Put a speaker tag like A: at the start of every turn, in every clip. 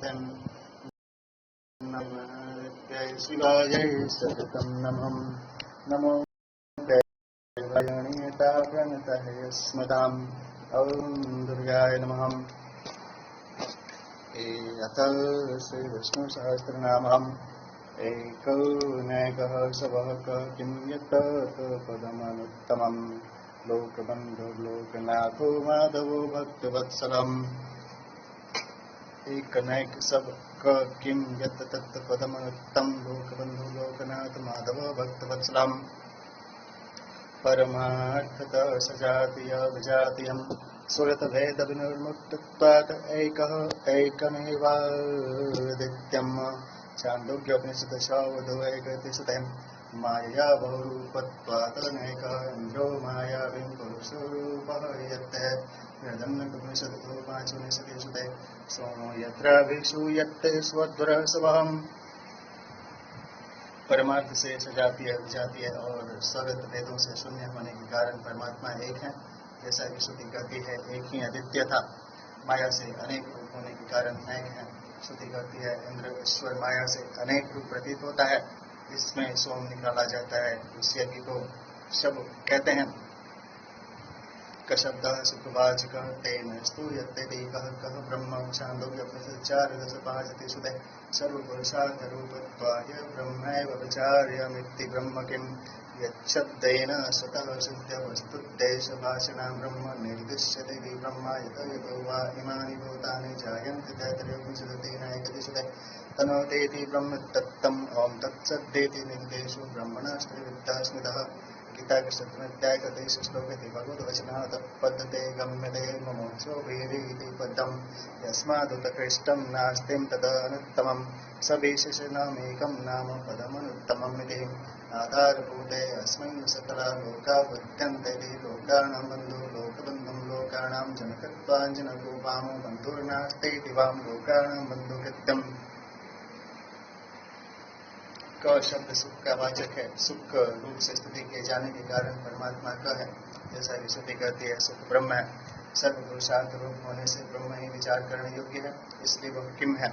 A: सततं नमः शिवाय सततं नमो दैवायणीयता प्रणतः स्मताम् ॐ दुर्गाय नमः। अथ श्री विष्णु सहस्रनामम् एकैकः शवः किं यत् पदमनुत्तमम् लोकबन्धो लोकनाथो माधवो भक्तवत्सलम्। एक नैक सब किम यत् तत् पदमनुत्तम लोकबन्धो लोकनाथ माधव भक्तवत्सलम्। परमार्थतः सजातीय विजातीयम् सुरत भेद विनिर्मुक्तत्वात् एकः एकमेवाद्वितीयम्। छान्दोग्योपनिषत् षोडशोपनिषत् मायया बहुरूपत्वात् अनेकः इन्द्रो मायावीं पुरुषरूपः यत् यदन्नोपनिषदो पांचोपनिषदेषु सोमो यत्र अभिषूयते स्वद्वरः स्वहम्। परमार्थ से सजातीय विजातीय और सर्वत भेदों से शून्य होने के कारण परमात्मा एक है। जैसा कि श्रुति कहती है एक ही अद्वितीय था, माया से अनेक रूप होने के कारण अनेक है। श्रुति कहती है इंद्र ईश्वर माया से अनेक रूप प्रतीत होता है, इसमें सोम निकाला जाता है। इस यज्ञ को शब कहते हैं। कशब्द सुखवाचक तेन स्तूयते कः ब्रह्म छान्दोग्योपनिषत् 4:5 सर्वपुरुषार्थ रूपत्वाय ब्रह्मैव विचार्यमिति ब्रह्म किं यच्छब्देन स्वतः सिद्ध वस्तुद्देशभाषणं ब्रह्म निर्दिश्यते वि ब्रह्म यतो वा इमानि भूतानि जायन्ते तैतरीयोपनिषदीनायकदिशते तनोतेति ब्रह्म तत्तम् ॐ तत्सद्देति निर्देशो ब्रह्मणः श्रीविद्या स्मृतः। गीता के 7th श्लोके भगवद्वचनः तत्पद्धते गम्यते मुमुक्षुभिरीति पदम् यस्मादुत्कृष्टं नास्तिं तदनुत्तमम् सविशेषणमेकं नाम पदमनुत्तमम् इति। आधारभूते अस्मै सकला लोका बुध्यन्ते लोकानां बन्धु लोकबन्धुं लोकानां जनकत्वाञ्जनको वामो बन्धुर्नास्तीति वां लोकानां बन्धुकृत्यम्। क शब्द सुख का वाचक है। सुख रूप से स्थिति किए जाने के कारण परमात्मा क है। जैसा कि श्रुति कहती है सुख ब्रह्म है। सर्व पुरुषार्थ रूप होने से ब्रह्म ही विचार करने योग्य है, इसलिए वह किम है।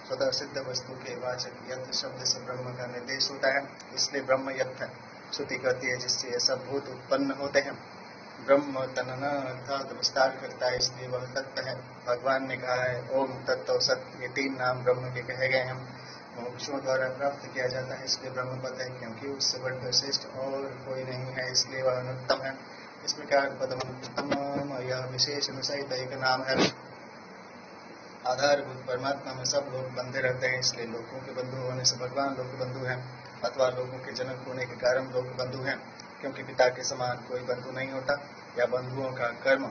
A: स्वतः सिद्ध वस्तु के वाचक यत् शब्द से ब्रह्म का निर्देश होता है, इसलिए ब्रह्म यत् है। श्रुति कहती है जिससे ये सब भूत उत्पन्न होते हैं। ब्रह्म तनन अर्थात विस्तार करता है, इसलिए वह तत्व है। भगवान ने कहा है ओम तत्व सत, ये 3 नाम ब्रह्म के कहे गए हैं। मोक्षों द्वारा प्राप्त किया जाता है, इसलिए ब्रह्म पद है, क्योंकि उससे बढ़कर श्रेष्ठ और कोई नहीं है, इसलिए वह अनुत्तम है। इस प्रकार पदमनुत्तम यह विशेष अनुसहित एक नाम है। आधारभूत परमात्मा में सब लोग बंधे रहते हैं, इसलिए लोगों के बंधु होने से भगवान लोक बंधु हैं, अथवा लोगों के जनक होने के कारण लोक बंधु हैं। क्योंकि पिता के समान कोई बंधु नहीं होता, या बंधुओं का कर्म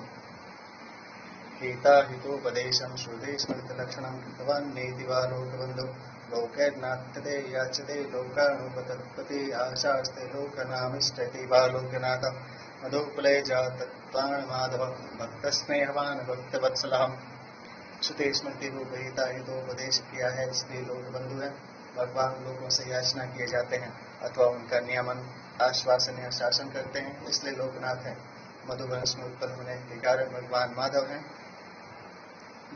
A: हिता हितोपदेशं श्रुते स्मृतलक्षणं कृतवान् नेति वा लोकबन्धु लोकैर्नाथते याचते लोकानुपतत्पति आशास्ते लोकनामिष्टति वा लोकनाथ मधुकुले जातत्वान् माधव भक्तस्नेहवान् भक्तवत्सलः। श्रुति स्मृति रूप हिता हितोपदेश किया है, इसलिए लोक बंधु है। भगवान लोगों से याचना किए जाते हैं अथवा उनका नियमन आश्वासन या शासन करते हैं, इसलिए लोकनाथ है। मधुवंश में उत्पन्न होने के कारण भगवान माधव हैं।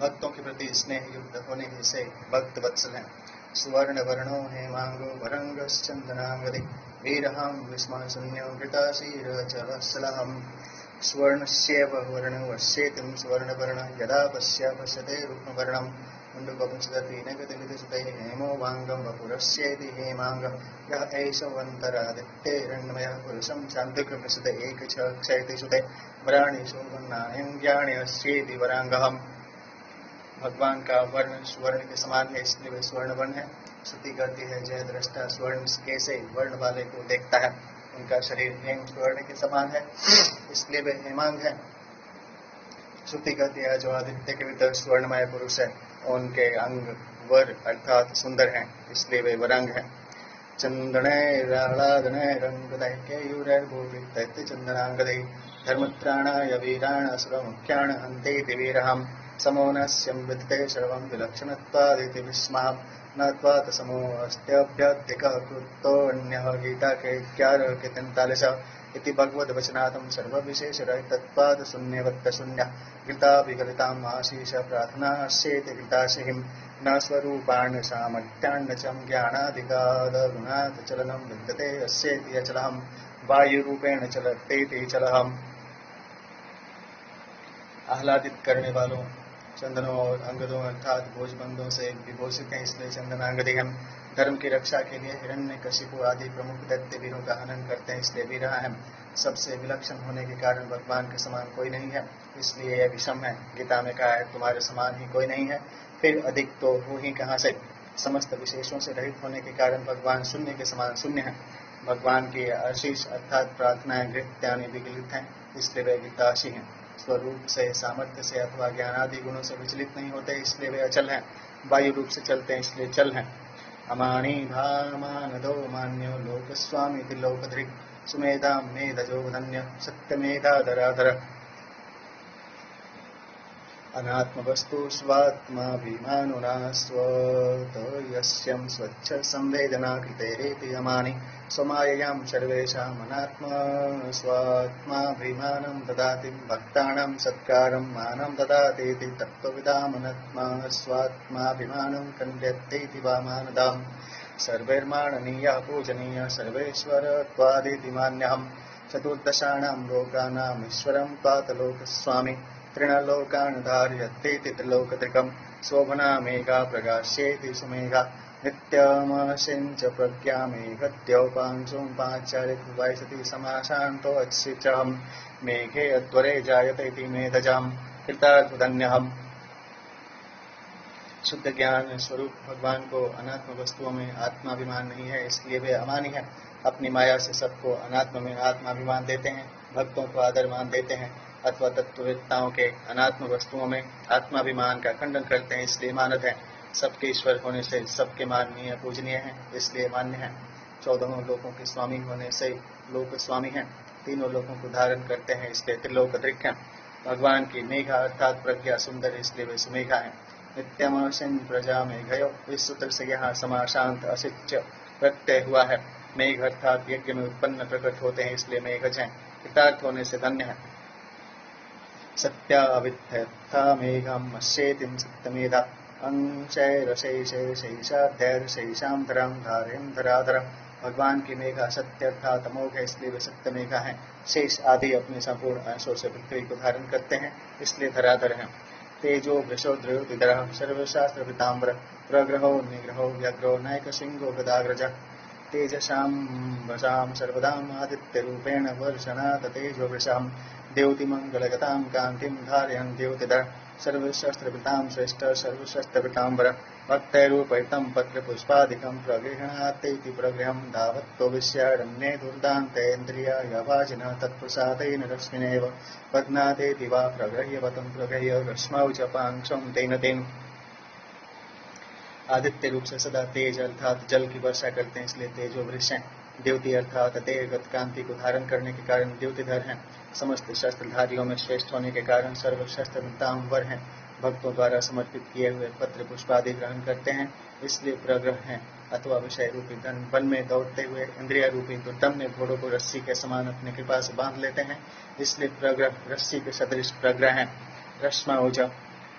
A: भक्तों के प्रति स्नेह युक्त होने से भक्त वत्सल हैं। सुवर्ण वर्णो हेमांगो वरंगश्चंदनांगदि वीरहं विस्मय शून्यो घृताशीरचवत्सलहम्। सुवर्णस्येव वर्णवश्येतिं सुवर्णवर्ण यदा पश्यते रूपवर्णम् मुण्डुकपुंसदतीनगतिविदसुते हेमो वाङ्गं वपुरस्येति हेमाङ्गं यः एषवन्तरादित्यैरण्मयः पुरुषं चान्द्रिकविशद एकक्षयति सुते वराणि शोभनायङ्ग्याणि अस्येति वराङ्गहम्। भगवान का वर्ण स्वर्ण के समान है, इसलिए वे स्वर्ण वर्ण है। श्रुति कहती है जय दृष्टा स्वर्ण कैसे वर्ण वाले को देखता है, उनका शरीर हेम स्वर्ण के समान है, इसलिए वे हेमांग है। श्रुति कहती है जो आदित्य के भीतर स्वर्णमय पुरुष है, उनके अंग वर अर्थात सुंदर हैं, इसलिए वे वरांग हैं। चंदनैराह्लादनैरङ्गदैः केयूरैर्भूभिः चन्दनाङ्गदैः धर्मत्राणाय वीराण असुरमुख्याण हन्तेति वीरहम्। समोनस्यं विदिते सर्वं विलक्षणत्वादिति विस्माम् न त्वात् समोऽस्त्यभ्यधिकः कृतोऽन्यः। गीता के 11:43 इति भगवद्वचनातं सर्वविशेषरहितत्वात् शून्यवत्तशून्य गीताभिगलिताम् आशीष प्रार्थना अस्येति गीताशिहिं न स्वरूपाण्य सामर्थ्यान्न च ज्ञानाधिकादगुणात् चलनं विद्यते अस्येति अचलहं वायुरूपेण चलत्येति चलहम्। आह्लादित करने वालों चंदनों और अंगदों अर्थात भोजबंदों से विभूषित हैं, इसलिए चंदनांगदी हम। धर्म की रक्षा के लिए हिरण्यकशिपु आदि प्रमुख दैत्य वीरों का हनन करते हैं, इसलिए वीरा हम। सबसे विलक्षण होने के कारण भगवान के समान कोई नहीं है, इसलिए यह विषम है। गीता में कहा है तुम्हारे समान ही कोई नहीं है, फिर अधिक तो हो ही कहाँ से। समस्त विशेषों से रहित होने के कारण भगवान शून्य के समान शून्य है। भगवान की आशीष अर्थात प्रार्थनाएं गृत्यानि विगलित हैं, इसलिए वे गीताशी हैं। स्वरूप से, सामर्थ्य से अथवा ज्ञानादि गुणों से विचलित नहीं होते, इसलिए वे अचल हैं। वायु रूप से चलते हैं, इसलिए चल हैं। अमानी भामानदो मान्यो लोकस्वामी लोकधृक् सुमेधा मेधजो धन्य सत्यमेधा धराधर। अनात्म वस्तु स्वात्माभिमानुना स्वतयस्यं स्वच्छ संवेदना कृतेरेति अमानि स्वमाययां सर्वेषाम् अनात्मा स्वात्माभिमानं ददाति भक्तानां सत्कारं मानं ददातीति तत्त्वविदाम् अनात्मा स्वात्माभिमानं खण्ड्यत्येति वा मानदाम्। सर्वैर्माननीयः पूजनीयः सर्वेश्वरत्वादिति मान्यहम्। चतुर्दशानां लोकानाम् ईश्वरं त्वातलोकस्वामी तृणलोकान् धारयत्येति त्रिलोकधृकम्। शोभनामेघा प्रकाश्येति सुमेघा नित्यमसिञ्च प्रज्ञामेघद्यौपांशुं पाञ्चालिर्वैसति समासान्तो अच्छिचहम्। मेघे अध्वरे जायते इति मेधजाम् कृतार्थधन्यहम्। शुद्ध ज्ञान स्वरूप भगवान को अनात्म वस्तुओं में आत्माभिमान नहीं है, इसलिए वे अमानी है। अपनी माया से सबको अनात्म में आत्माभिमान देते हैं, भक्तों को आदर मान देते हैं, अथवा तत्ववेत्ताओं के अनात्म वस्तुओं में आत्माभिमान का खंडन करते हैं, इसलिए मानद है। सबके ईश्वर होने से सबके माननीय पूजनीय हैं, इसलिए मान्य है। 14 लोकों के स्वामी होने से लोक स्वामी हैं, तीनों लोकों को धारण करते हैं, इसलिए त्रिलोकधृक् हैं। भगवान की मेघा अर्थात प्रज्ञा सुंदर, इसलिए वे सुमेघा हैं। नित्यमसिं प्रजा मेघयो, इस सूत्र से यहाँ समाशांत असिच प्रत्यय हुआ है। मेघ अर्थात यज्ञ में उत्पन्न प्रकट होते हैं, इसलिए मेघज हैं। कृतार्थ होने से धन्य है। सत्यावित्यर्था मेघम अस्येतिं सत्यमेधा अंशैरशैशैषाध्यायशैषां धरां धारयं धराधर। भगवान की मेघा सत्य अर्थात अमोघ है, इसलिए वे सत्य मेघा हैं। शेष आदि अपने संपूर्ण अंशों से पृथ्वी को धारण करते हैं, इसलिए धराधर हैं। तेजो वृषो द्रयोतिधरः सर्वशास्त्र पिताम्बर प्रग्रहो निग्रहो व्यग्रो नायक सिंहो गदाग्रज। तेजसां वशां सर्वदाम् आदित्यरूपेण वर्षणात् तेजो वृषां द्योतिमङ्गलगतां कान्तिं धारयन् द्योतिधर। सर्वशस्त्रपितां श्रेष्ठ सर्वशस्त्रपिताम्बर भक्तैरूपैतं पत्रपुष्पादिकं प्रगृह्णातीति प्रगृहं धावत्तो विश्यारण्ये दुर्दान्तेन्द्रियाय वाजिनः तत्प्रसादेन रश्मिनेव पद्मादेति वा प्रगृह्यवतं प्रगृह्य रश्मौ च पांशं तेन तेन। आदित्य रूप से सदा तेज अर्थात जल की वर्षा करते हैं, इसलिए तेजो वृष हैं। द्योति अर्थात तेजगत कांति को धारण करने के कारण द्योतिधर हैं। समस्त शस्त्रधारियों में श्रेष्ठ होने के कारण सर्वशस्त्र पिताम्बर हैं। भक्तों द्वारा समर्पित किए हुए पत्र पुष्पादि ग्रहण करते हैं, इसलिए प्रग्रह हैं। अथवा विषय रूपी धन वन में दौड़ते हुए इंद्रिया रूपी दुर्दम में घोड़ों को रस्सी के समान अपने कृपा से बांध लेते हैं, इसलिए प्रग्रह रस्सी के सदृश प्रग्रह हैं। रश्मौज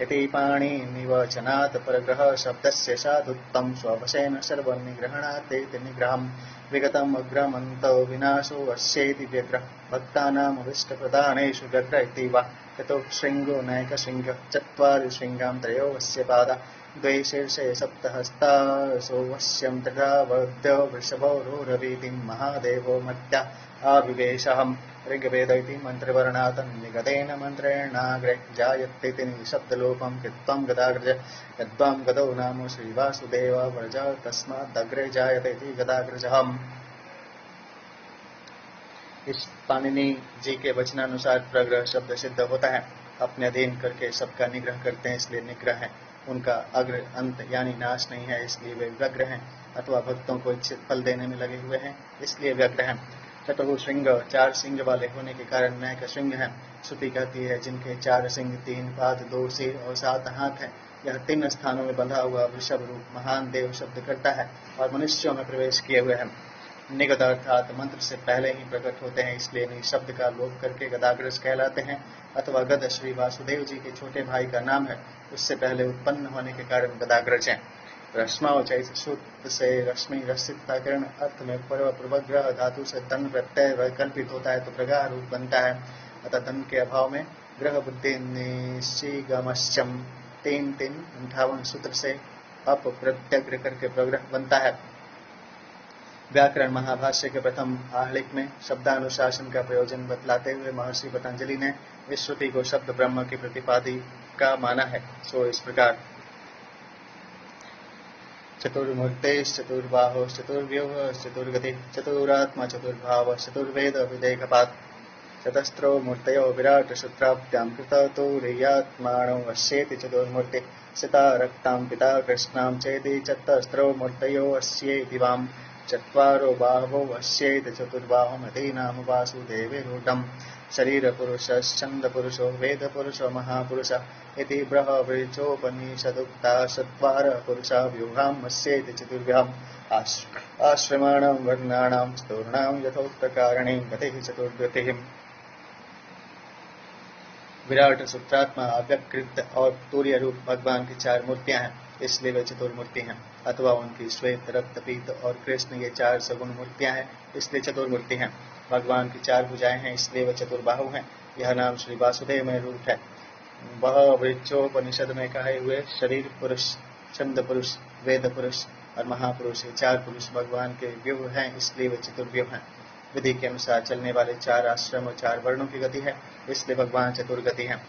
A: यति पाणिनिवचनात् परग्रह शब्दस्य साधुत्वं स्ववशेन सर्वनिग्रहणात् निग्रहं विगतम् अग्रमन्तो विनाशो अस्येति व्यग्रह। भक्तानाम् अभीष्टप्रदानेषु व्यग्र इति वा यतो शृङ्गो नायकशृङ्गः चत्वारि शृङ्गां त्रयो वस्य पादा द्वे शीर्षे सप्तहस्तासो वश्यं तथावद्यो वृषभो रोरवीतिं महादेवो मत्या आविवेशहम्। ऋग्वेद इति मन्त्रवर्णात् निगतेन मन्त्रेणाग्रे जायत्येति निःशब्दलोपं कृत्वं गदाग्रज। यद्वां गदौ नाम श्रीवासुदेव व्रज तस्मादग्रे जायते इति गदाग्रजहम्। इस पाणिनि जी के वचनानुसार प्रग्रह शब्द सिद्ध होता है। अपने अधीन करके सबका निग्रह करते हैं, इसलिए निग्रह है। उनका अग्र अंत यानी नाश नहीं है, इसलिए वे व्यग्र हैं। अथवा भक्तों को इच्छित फल देने में लगे हुए हैं, इसलिए व्यग्र हैं। चतुः श्रृंग 4 सिंग वाले होने के कारण नायक श्रृंग है। श्रुति कहती है जिनके 4 सिंग 3 पाद 2 सिर और 7 हाथ है। यह 3 स्थानों में बंधा हुआ वृषभ रूप महान देव शब्द करता है और मनुष्यों में प्रवेश किए हुए हैं। निगद अर्थात मंत्र से पहले ही प्रकट होते हैं, इसलिए इन्हीं शब्द का लोप करके गदाग्रज कहलाते हैं। अथवा गद श्री वासुदेव जी के छोटे भाई का नाम है, उससे पहले उत्पन्न होने के कारण गदाग्रज हैं। रश्मावचय सूत्र से रश्मि रसिताकरण अर्थ में पर्व पूर्वग्रह धातु से तन प्रत्यय वैकल्पित होता है तो प्रगाह रूप बनता है। अतः तन के अभाव में ग्रह बुद्धि निशिगमश्चम 3-3-58 सूत्र से अप प्रत्यग्र करके प्रग्रह बनता है। व्याकरण महाभाष्य के प्रथम आहलिक में शब्दानुशासन का प्रयोजन बतलाते हुए महर्षि पतंजलि ने इस श्रुति को शब्द ब्रह्म की प्रतिपादी का माना है। सो इस प्रकार चतुर्मूर्तेश्च चतुर्बाहोश्च चतुर्व्यूहश्च चतुर्गतिः चतुरात्मा चतुर्भावः चतुर्वेद विदेहपात् चतस्रो मूर्तयो विराट सूत्राभ्यां कृततुरीयात्मानो वश्येति चतुर्मूर्तिः सिता रक्तां पिता कृष्णां चेति चतस्रो मूर्तयो अस्येति वाम् चत्वारो बाहवो वश्येति चतुर्बाहुमति नाम वासुदेवरूढम् शरीरपुरुषश्छन्दपुरुषो वेदपुरुषो महापुरुषः इति बृहद्वृक्षोपनिषदुक्ता चत्वार पुरुषा व्यूहां वश्येति चतुर्व्यूहाम् आश्रमाणां वर्णानां स्तूर्णां यथोक्तकारणे गतिः चतुर्गतिः। विराट सूत्रात्मा अव्यकृत और तूर्य रूप भगवान की 4 मूर्तियां हैं, इसलिए वे चतुर्मूर्ति हैं। अथवा उनकी श्वेत रक्त पीत और कृष्ण ये 4 सगुण मूर्तियां हैं, इसलिए चतुर्मूर्ति हैं। भगवान की 4 भुजाएं हैं, इसलिए वे चतुर्बाहु हैं। यह नाम श्री वासुदेव में रूप है। वह वृक्षोपनिषद में कहे हुए शरीर पुरुष, छंद पुरुष, वेद पुरुष और महापुरुष ये 4 पुरुष भगवान के व्यूह हैं, इसलिए वे चतुर्व्यूह हैं। विधि के अनुसार चलने वाले 4 आश्रम और 4 वर्णों की गति है, इसलिए भगवान चतुर्गति है।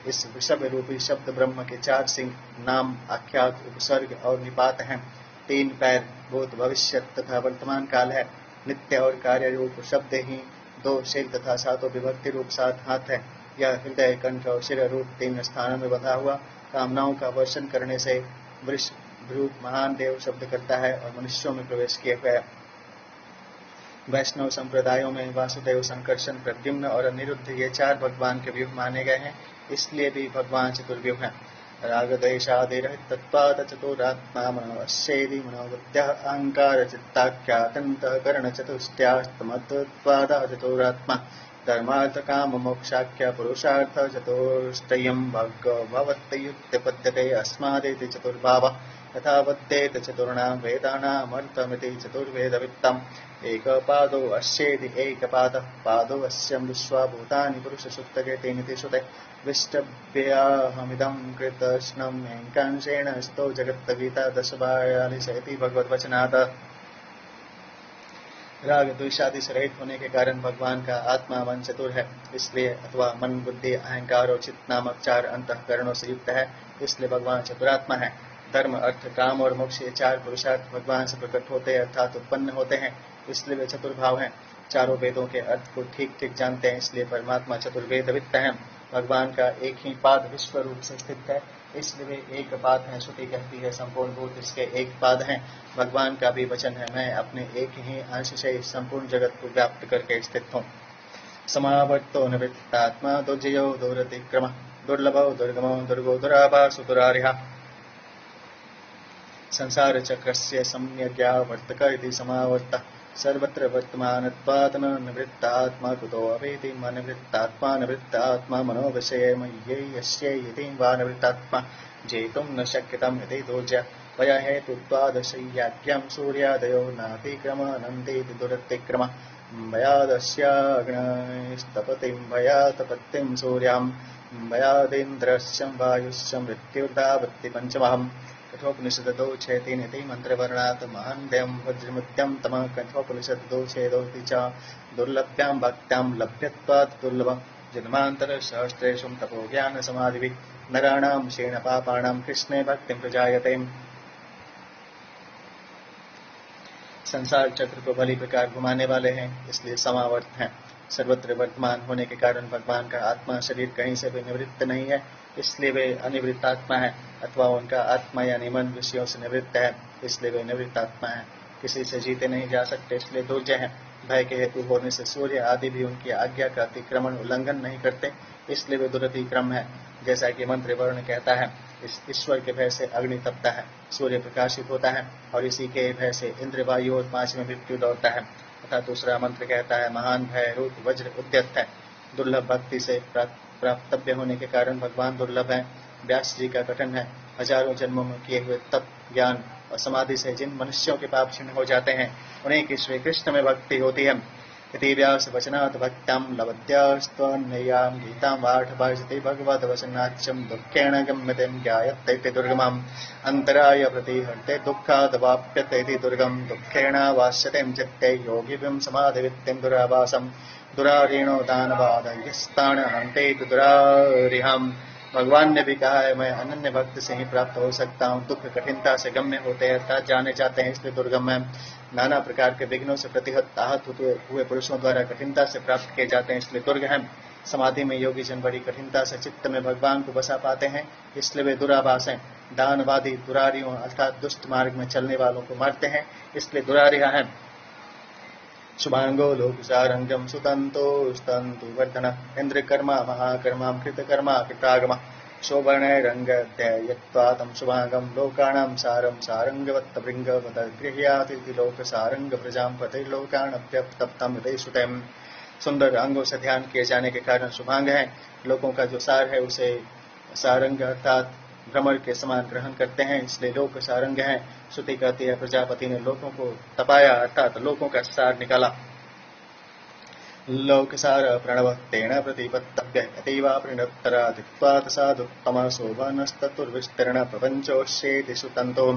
A: इस विषय रूपी शब्द ब्रह्म के 4 सिंह नाम, आख्यात, उपसर्ग और निपात हैं। 3 पैर, भूत, भविष्य तथा वर्तमान काल है। नित्य और कार्य रूप शब्द ही 2 शील तथा 7 विभक्ति रूप 7 हाथ है। यह हृदय, कंठ और शिर रूप 3 स्थानों में बंधा हुआ कामनाओं का वर्षण करने से वृष भ्रूत महान देव शब्द करता है और मनुष्यों में प्रवेश किए हुए है। वैष्णव संप्रदायों में वासुदेव, संकर्षण, प्रद्युम्न और अनिरुद्ध ये 4 भगवान के व्यूह माने गए हैं, इसलिए भी भगवान चतुर्व्यूह हैं। राग द्वेषादिरहित तत्त्वात् चतुरात्मा मनोवश्येदि मनोबुद्ध्यः अहंकार चित्ताख्यातन्तःकरण चतुष्टयास्तमत्वात् चतुरात्मा धर्मार्थ काम मोक्षाख्य पुरुषार्थ चतुष्टयम् भगवत्युत्पद्यते अस्मादिति चतुर्भावः तथा वद्येत चतुर्णां वेदानामर्थमिति चतुर्वेदवित्तम् एकपादो अस्येति एकपादः पादो अस्यं विश्वा भूतानि पुरुषसूक्तके तेनिति श्रुते विष्टभ्याहमिदं कृतस्नं एकांशेन स्तो जगत्तगीता 10:42 इति भगवद्वचनात्। राग द्वेषादि से रहित होने के कारण भगवान का आत्मा मन चतुर है, इसलिए अथवा मन, बुद्धि, अहंकार और चित्त नामक 4 अंतःकरणों से युक्त है, इसलिए भगवान चतुरात्मा है। धर्म, अर्थ, काम और मोक्ष ये 4 पुरुषार्थ भगवान से प्रकट होते अर्थात उत्पन्न होते हैं, इसलिए वे चतुर्भाव हैं। चारों वेदों के अर्थ को ठीक ठीक जानते हैं, इसलिए परमात्मा चतुर्वेदवित्त हैं। भगवान का एक ही पाद विश्व रूप से स्थित है, इसलिए वे एक पाद हैं। श्रुति कहती है संपूर्ण भूत इसके एक पाद हैं। भगवान का भी वचन है, मैं अपने एक ही अंश से संपूर्ण जगत को व्याप्त करके स्थित हूँ। समावर्तो निवृत्तात्मा दुर्जयो दुरतिक्रम दुर्लभो दुर्गमो दुर्गो दुराभासो दुरारिहा संसार चक्रस्य सम्यग्या वर्तक इति समावर्तः सर्वत्र वर्तमानत्वात् न निवृत्तात्मा कुतो अवेति निवृत्तात्मा निवृत्तात्मा मनोविषये मय्ये यस्य इति वा निवृत्तात्मा जेतुं न शक्यतम् इति दोज्य वय हेतुत्वादशय्याख्यं सूर्यादयो नातिक्रमनन्तीति दुरतिक्रम भयादस्याग्निस्तपतिं भयातपत्तिं सूर्यां भयादिन्द्रस्य वायुश्च मृत्युर्धावत्ति कठोपनिषद 2:6-3 इति मंत्रवर्णात् महान्यं वज्रमुद्यं तमः कठोपनिषद 2:6-2 च दुर्लभ्यां भक्त्यां लभ्यत्वात् दुर्लभं जन्मांतर सहस्रेषु तपो ज्ञान समाधिभिः नराणां क्षीण पापाणां कृष्णे भक्तिं प्रजायते। संसार चक्र को भली प्रकार घुमाने वाले हैं, इसलिए समावर्त हैं। सर्वत्र वर्तमान होने के कारण भगवान का आत्मा शरीर कहीं से भी निवृत्त नहीं है, इसलिए वे अनिवृत्त आत्मा है। अथवा उनका आत्मा यानी मन विषयों से निवृत्त है, इसलिए वे निवृत्त आत्मा है। किसी से जीते नहीं जा सकते, इसलिए दुर्जय है। भय के हेतु होने से सूर्य आदि भी उनकी आज्ञा का अतिक्रमण उल्लंघन नहीं करते, इसलिए वे दुरतिक्रम है। जैसा कि मंत्र वर्ण कहता है, इस ईश्वर के भय से अग्नि तपता है, सूर्य प्रकाशित होता है और इसी के भय से इंद्र वायु और पांच में मृत्यु दौड़ता है। तथा दूसरा मंत्र कहता है, महान भय रूप वज्र उद्यत है। दुर्लभ भक्ति से प्राप्तव्य होने के कारण भगवान दुर्लभ है। व्यास जी का कथन है, हजारों जन्मों में किए हुए तप, ज्ञान और समाधि से जिन मनुष्यों के पाप क्षीण हो जाते हैं उन्हें की श्री कृष्ण में भक्ति होती है। इति व्यास वचनात् भक्त्यां लभत्यास्त्वन्ययां गीतां पाठ भजति भगवद् वचनाच्चं दुःखेन गम्यते ज्ञायते इति दुर्गमम् अन्तराय प्रतिहर्ते दुःखादवाप्यते इति दुर्गम दुःखेन वास्यते चित्ते योगिभिं समाधिवित्तिं दुरावासम् दुरारीणो दानवादयस्तान हन्ते इति दुरारिहम्। भगवान ने भी कहा है, मैं अनन्य भक्त से ही प्राप्त हो सकता हूँ। दुख कठिनता से गम्य होते हैं अर्थात जाने जाते हैं, इसलिए दुर्गम है। नाना प्रकार के विघ्नों से प्रतिहत आहत हुए पुरुषों द्वारा कठिनता से प्राप्त किए जाते हैं, इसलिए दुर्ग है। समाधि में योगी जन बड़ी कठिनता से चित्त में भगवान को बसा पाते हैं, इसलिए वे दुराभास हैं। दानवादी दुरारियों अर्थात दुष्ट मार्ग में चलने वालों को मारते हैं, इसलिए दुरारिया है। शुभांगो लोकसारंगम सुतंतो स्तंतु वर्धन इंद्र कर्मा महाकर्मा कृत कर्मा कृतागम शोभनैरंगत्ययत्वातं शुभांगम लोकानां सारं सारंगवत्त भृंगवत गृह्याति लोकसारंग प्रजां पतिर्लोकानप्यप्तप्तं हृदयसुतं। सुंदर अंगों से ध्यान किए जाने के कारण शुभांग है। लोकों का जो सार है उसे सारंग अर्थात भ्रमर के समान ग्रहण करते हैं, इसलिए लोक सारंग है। श्रुति कहती है, प्रजापति ने लोकों को तपाया अर्थात लोकों का सार निकाला। लोक सार प्रणव तेन प्रतिपत्तव्य अतीवा प्रणतरादित्वात् साधुत्तम शोभनस्ततुर्विस्तरण प्रपंचोष्येति सुतंतो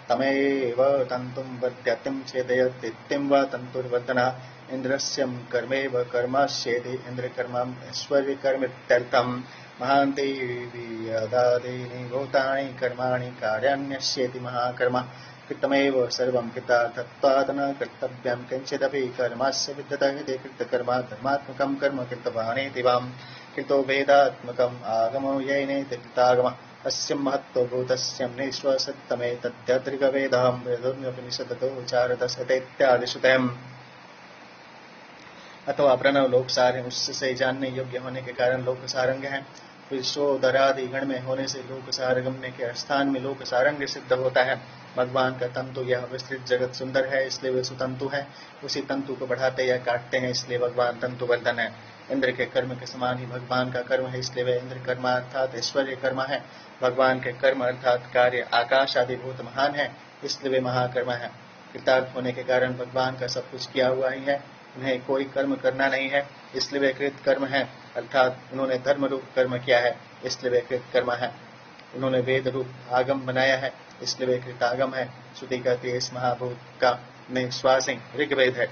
A: तमेव तंतुं वद्यतिं छेदयतीं वा तंतुर्वर्धना इंद्रस्यं कर्मेव कर्मास्येति इंद्रकर्मम् ऐश्वर्यकर्मित्यर्थम् महान्ति वियदादीनि भूतानि कर्माणि कार्याण्यस्येति महाकर्म कृतमेव सर्वं कृतार्थत्वात् न कर्तव्यं किंचिदपि कर्मस्य विद्यते इति कृतकर्मा धर्मात्मकं कर्म कृतवानिति वां कृतो वेदात्मकम् आगमो येनेति कृतागमः अस्य महत्त्वभूतस्य निःश्वसत्तमे तद्यत्रिकवेदं वेदोऽन्योपनिषदतो उच्चारतस्यतेत्यादिश्रुतम्। अथवा प्रणव लोक सार है, उससे जानने योग्य होने के कारण लोक सारंग है। विश्वोदरादि गण में होने से लोक सारगम्य के स्थान में लोक सारंग सिद्ध होता है। भगवान का तंतु यह विस्तृत जगत सुंदर है, इसलिए वे सुतंतु है। उसी तंतु को बढ़ाते या काटते हैं, इसलिए भगवान तंतु वर्धन है। इंद्र के कर्म के समान ही भगवान का कर्म है, इसलिए वे इंद्र कर्मा अर्थात ऐश्वर्य कर्मा है। भगवान के कर्म अर्थात कार्य आकाश आदि भूत महान है, इसलिए वे महाकर्मा है। कृतार्थ होने के कारण भगवान का सब कुछ किया हुआ ही है, उन्हें कोई कर्म करना नहीं है, इसलिए वे कृत कर्म है। अर्थात उन्होंने धर्म रूप कर्म किया है, इसलिए वे कृत कर्म है। उन्होंने वेद रूप आगम बनाया है, इसलिए वे कृतागम है। श्रुति कहती है, इस महाभूत का निश्वासी ऋग्वेद है।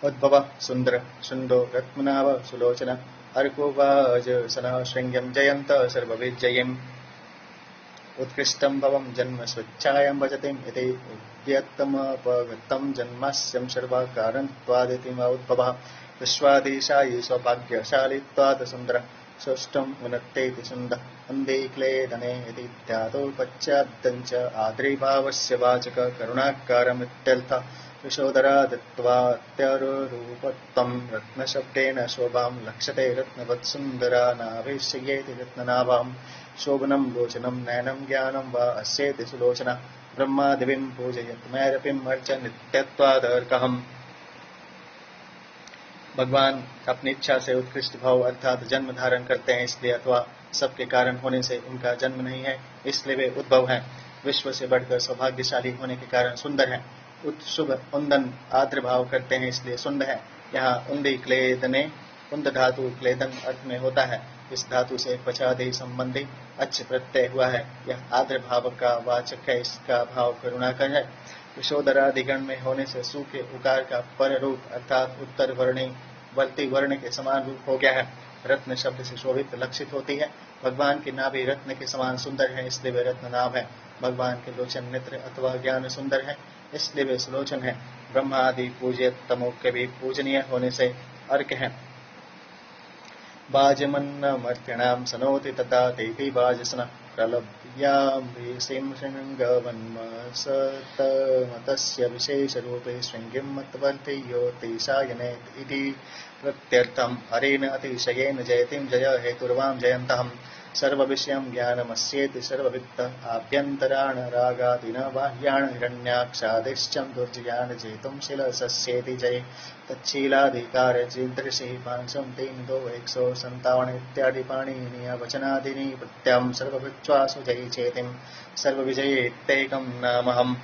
A: उद्भव सुंदर सुंदो रत्मनाभ सुलोचन अर्को वाजसन श्रृंग्यम जयंत सर्वविजयम् उत्कृष्टं भवं जन्म स्वच्छायं भजतिं इति उद्यत्तमपगतं जन्मास्यं सर्वकारणत्वादिति उद्भवः विश्वाधीशायि सौभाग्यशालित्वात् सुन्दरः सुष्टुम् उन्नतेति सुन्दः वन्दे क्लेदने इति ध्यातो पश्चाद्दं च आद्रिभावस्य वाचक करुणाकारमित्यर्थः यशोधरादित्वात्यरूपत्वं रत्नशब्देन शोभां लक्ष्यते रत्नवत्सुन्दरा नाभिषयेति रत्ननाभां शोभनं लोचनं नयनं ज्ञानं वा अस्येति सुलोचना ब्रह्मादिवीं पूजयत् मैरपीम् अर्च नित्यत्वादर्कहम्। भगवान अपनी इच्छा से उत्कृष्ट भाव अर्थात जन्म धारण करते हैं, इसलिए अथवा सबके कारण होने से उनका जन्म नहीं है, इसलिए वे उद्भव हैं। विश्व से बढ़कर सौभाग्यशाली होने के कारण सुंदर हैं। उत्सुभ उन्दन आद्र भाव करते हैं, इसलिए सुंदर है। यहाँ उन्दी क्लेदने उन्द धातु क्लेदन अर्थ में होता है। इस धातु से पचादि संबंधी अच्छ प्रत्यय हुआ है। यह आद्र भाव का वाचक है, इसका भाव करुणाकर है। यशोधरादिगण में होने से सु के उकार का पर रूप अर्थात उत्तर वर्णी वर्ती वर्ण के समान रूप हो गया है। रत्न शब्द से शोभित लक्षित होती है। भगवान की नाभि रत्न के समान सुंदर है, इसलिए वे रत्न नाभ है। भगवान के लोचन नेत्र अथवा ज्ञान सुंदर है, इसलिए वे सुलोचन है। ब्रह्मा आदि पूज्य तमो के भी पूजनीय होने से अर्क है। बाजमन्नमर्त्यणां सनोति तथा तेति बाजसन प्रलभ्याम्भीषीं शृङ्गवन्मसतमतस्य विशेषरूपे शृङ्गिं मत्वर्तियोतिशायनेत् इति प्रत्यर्थम हरेन अतिशयेन जयतिम जय हेतुर्वाम जयन्तहम सर्वविषयं ज्ञानमस्येति सर्ववित्त आभ्यन्तराण रागादिन बाह्याण हिरण्याक्षादिश्चं दुर्जयान जेतुं शिलसस्येति जय तच्छीलाधिकार चिंतृषि पांचम तीन दो 157 इत्यादि पाणिनीय वचनादिनी प्रत्याम सर्वविच्वासु जयी चेतिम सर्वविजयेत्येकं नामहम।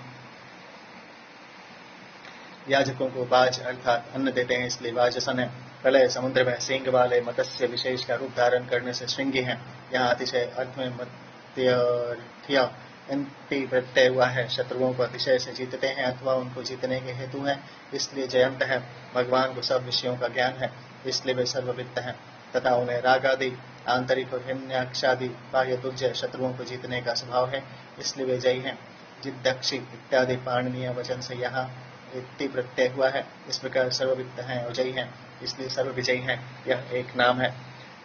A: याजकों को बाज अर्थात अन्न देते हैं, इसलिए वाजसन है। प्रलय समुद्र में सिंह वाले मत्स्य विशेष का रूप धारण करने से श्रृंगी हैं। यहाँ अतिशय अर्थ में मत्यर्थिया अंति प्रत्यय हुआ है। शत्रुओं को अतिशय से जीतते हैं अथवा उनको जीतने के हेतु हैं, इसलिए जयंत है। भगवान को सब विषयों का ज्ञान है, इसलिए वे सर्ववित्त हैं तथा उन्हें रागादि आंतरिक और हिरण्याक्षादि बाह्य दुर्जय शत्रुओं को जीतने का स्वभाव है, इसलिए वे जयी हैं। जिद्दक्षि इत्यादि पाणनीय वचन से यहाँ इति प्रत्यय हुआ है। इस प्रकार सर्ववित्त हैं और जयी हैं, इसलिए सर्वविजयी हैं। यह एक नाम है।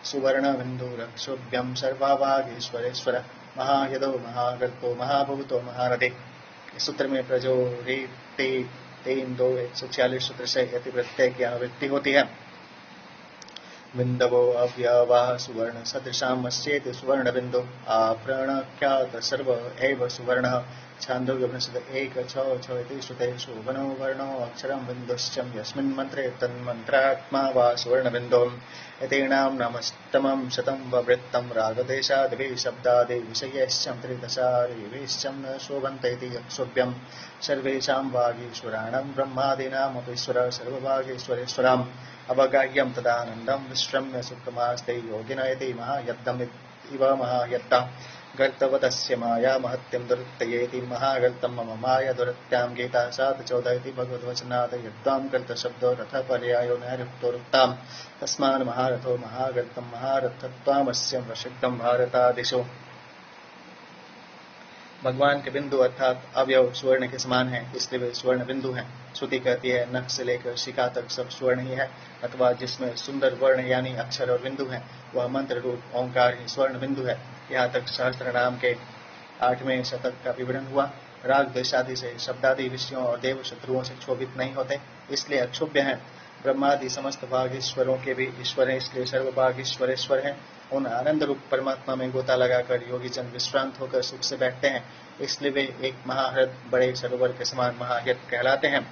A: सुवर्ण बिंदुरक्षोभ्यम सर्वावागीश्वरेश्वर महायदो महागर्तो महाभूतो महारथि। इस सूत्र में प्रजोरिति 3-2-146 सूत्र से यति प्रत्यय की अनुवृत्ति होती है। बिंदवो अव्यवाह सुवर्ण सदृशाम अस्येति सुवर्ण बिंदु आप्रणख्यात सर्व एव सुवर्ण। छांदोग्योपनिषद 1:6 इति श्रुतेषु वनो वर्णो अक्षरं बिंदुश्चं यस्मिन् मंत्रे तन्मन्त्रात्मा वा सुवर्ण बिंदुः। एतेषां नामष्टमं शतं ववृत्तं रागदेशादिभिः शब्दादि विषयैश्चं त्रिदशारिभिश्चं न शोभन्ते इति यक्षोभ्यं। सर्वेषां वागीश्वराणां ब्रह्मादीनामपि ईश्वर सर्ववागीश्वरेश्वराम् अवगाह्यं तदानन्दं विश्रम्य सुखमास्ते योगिन इति महायत्तम् इव महायत्ता। गर्तवतस्य माया महत्यं दुरत्ययेति महागर्तं मम माया दुरत्यां। गीता 7:14 इति भगवद्वचनात् यद्वां कर्तशब्दो रथपर्यायो नैरुक्तोरुक्ताम् तस्मान् महारथो महागर्तं महारथत्वामस्यं प्रसिद्धं भारतादिषु। भगवान के बिंदु अर्थात अवयव स्वर्ण के समान है, इसलिए वे स्वर्ण बिंदु हैं। श्रुति कहती है नख से लेकर शिखा तक सब स्वर्ण ही है, अथवा जिसमें सुंदर वर्ण यानी अक्षर और बिंदु हैं वह मंत्र रूप ओंकार ही स्वर्ण बिंदु है। यहाँ तक सहस्त्र नाम के 8वें शतक का विवरण हुआ। राग द्वेषादि से शब्दादि विषयों और देव शत्रुओं से क्षोभित नहीं होते, इसलिए अक्षोभ्य हैं। ब्रह्मादि समस्त भागीश्वरों के भी ईश्वर हैं, इसलिए सर्व भागीश्वरेश्वर हैं। उन आनंद रूप परमात्मा में गोता लगाकर योगी जन विश्रांत होकर सुख से बैठते हैं, इसलिए वे एक महाहृद बड़े सरोवर के समान महायत कहलाते हैं।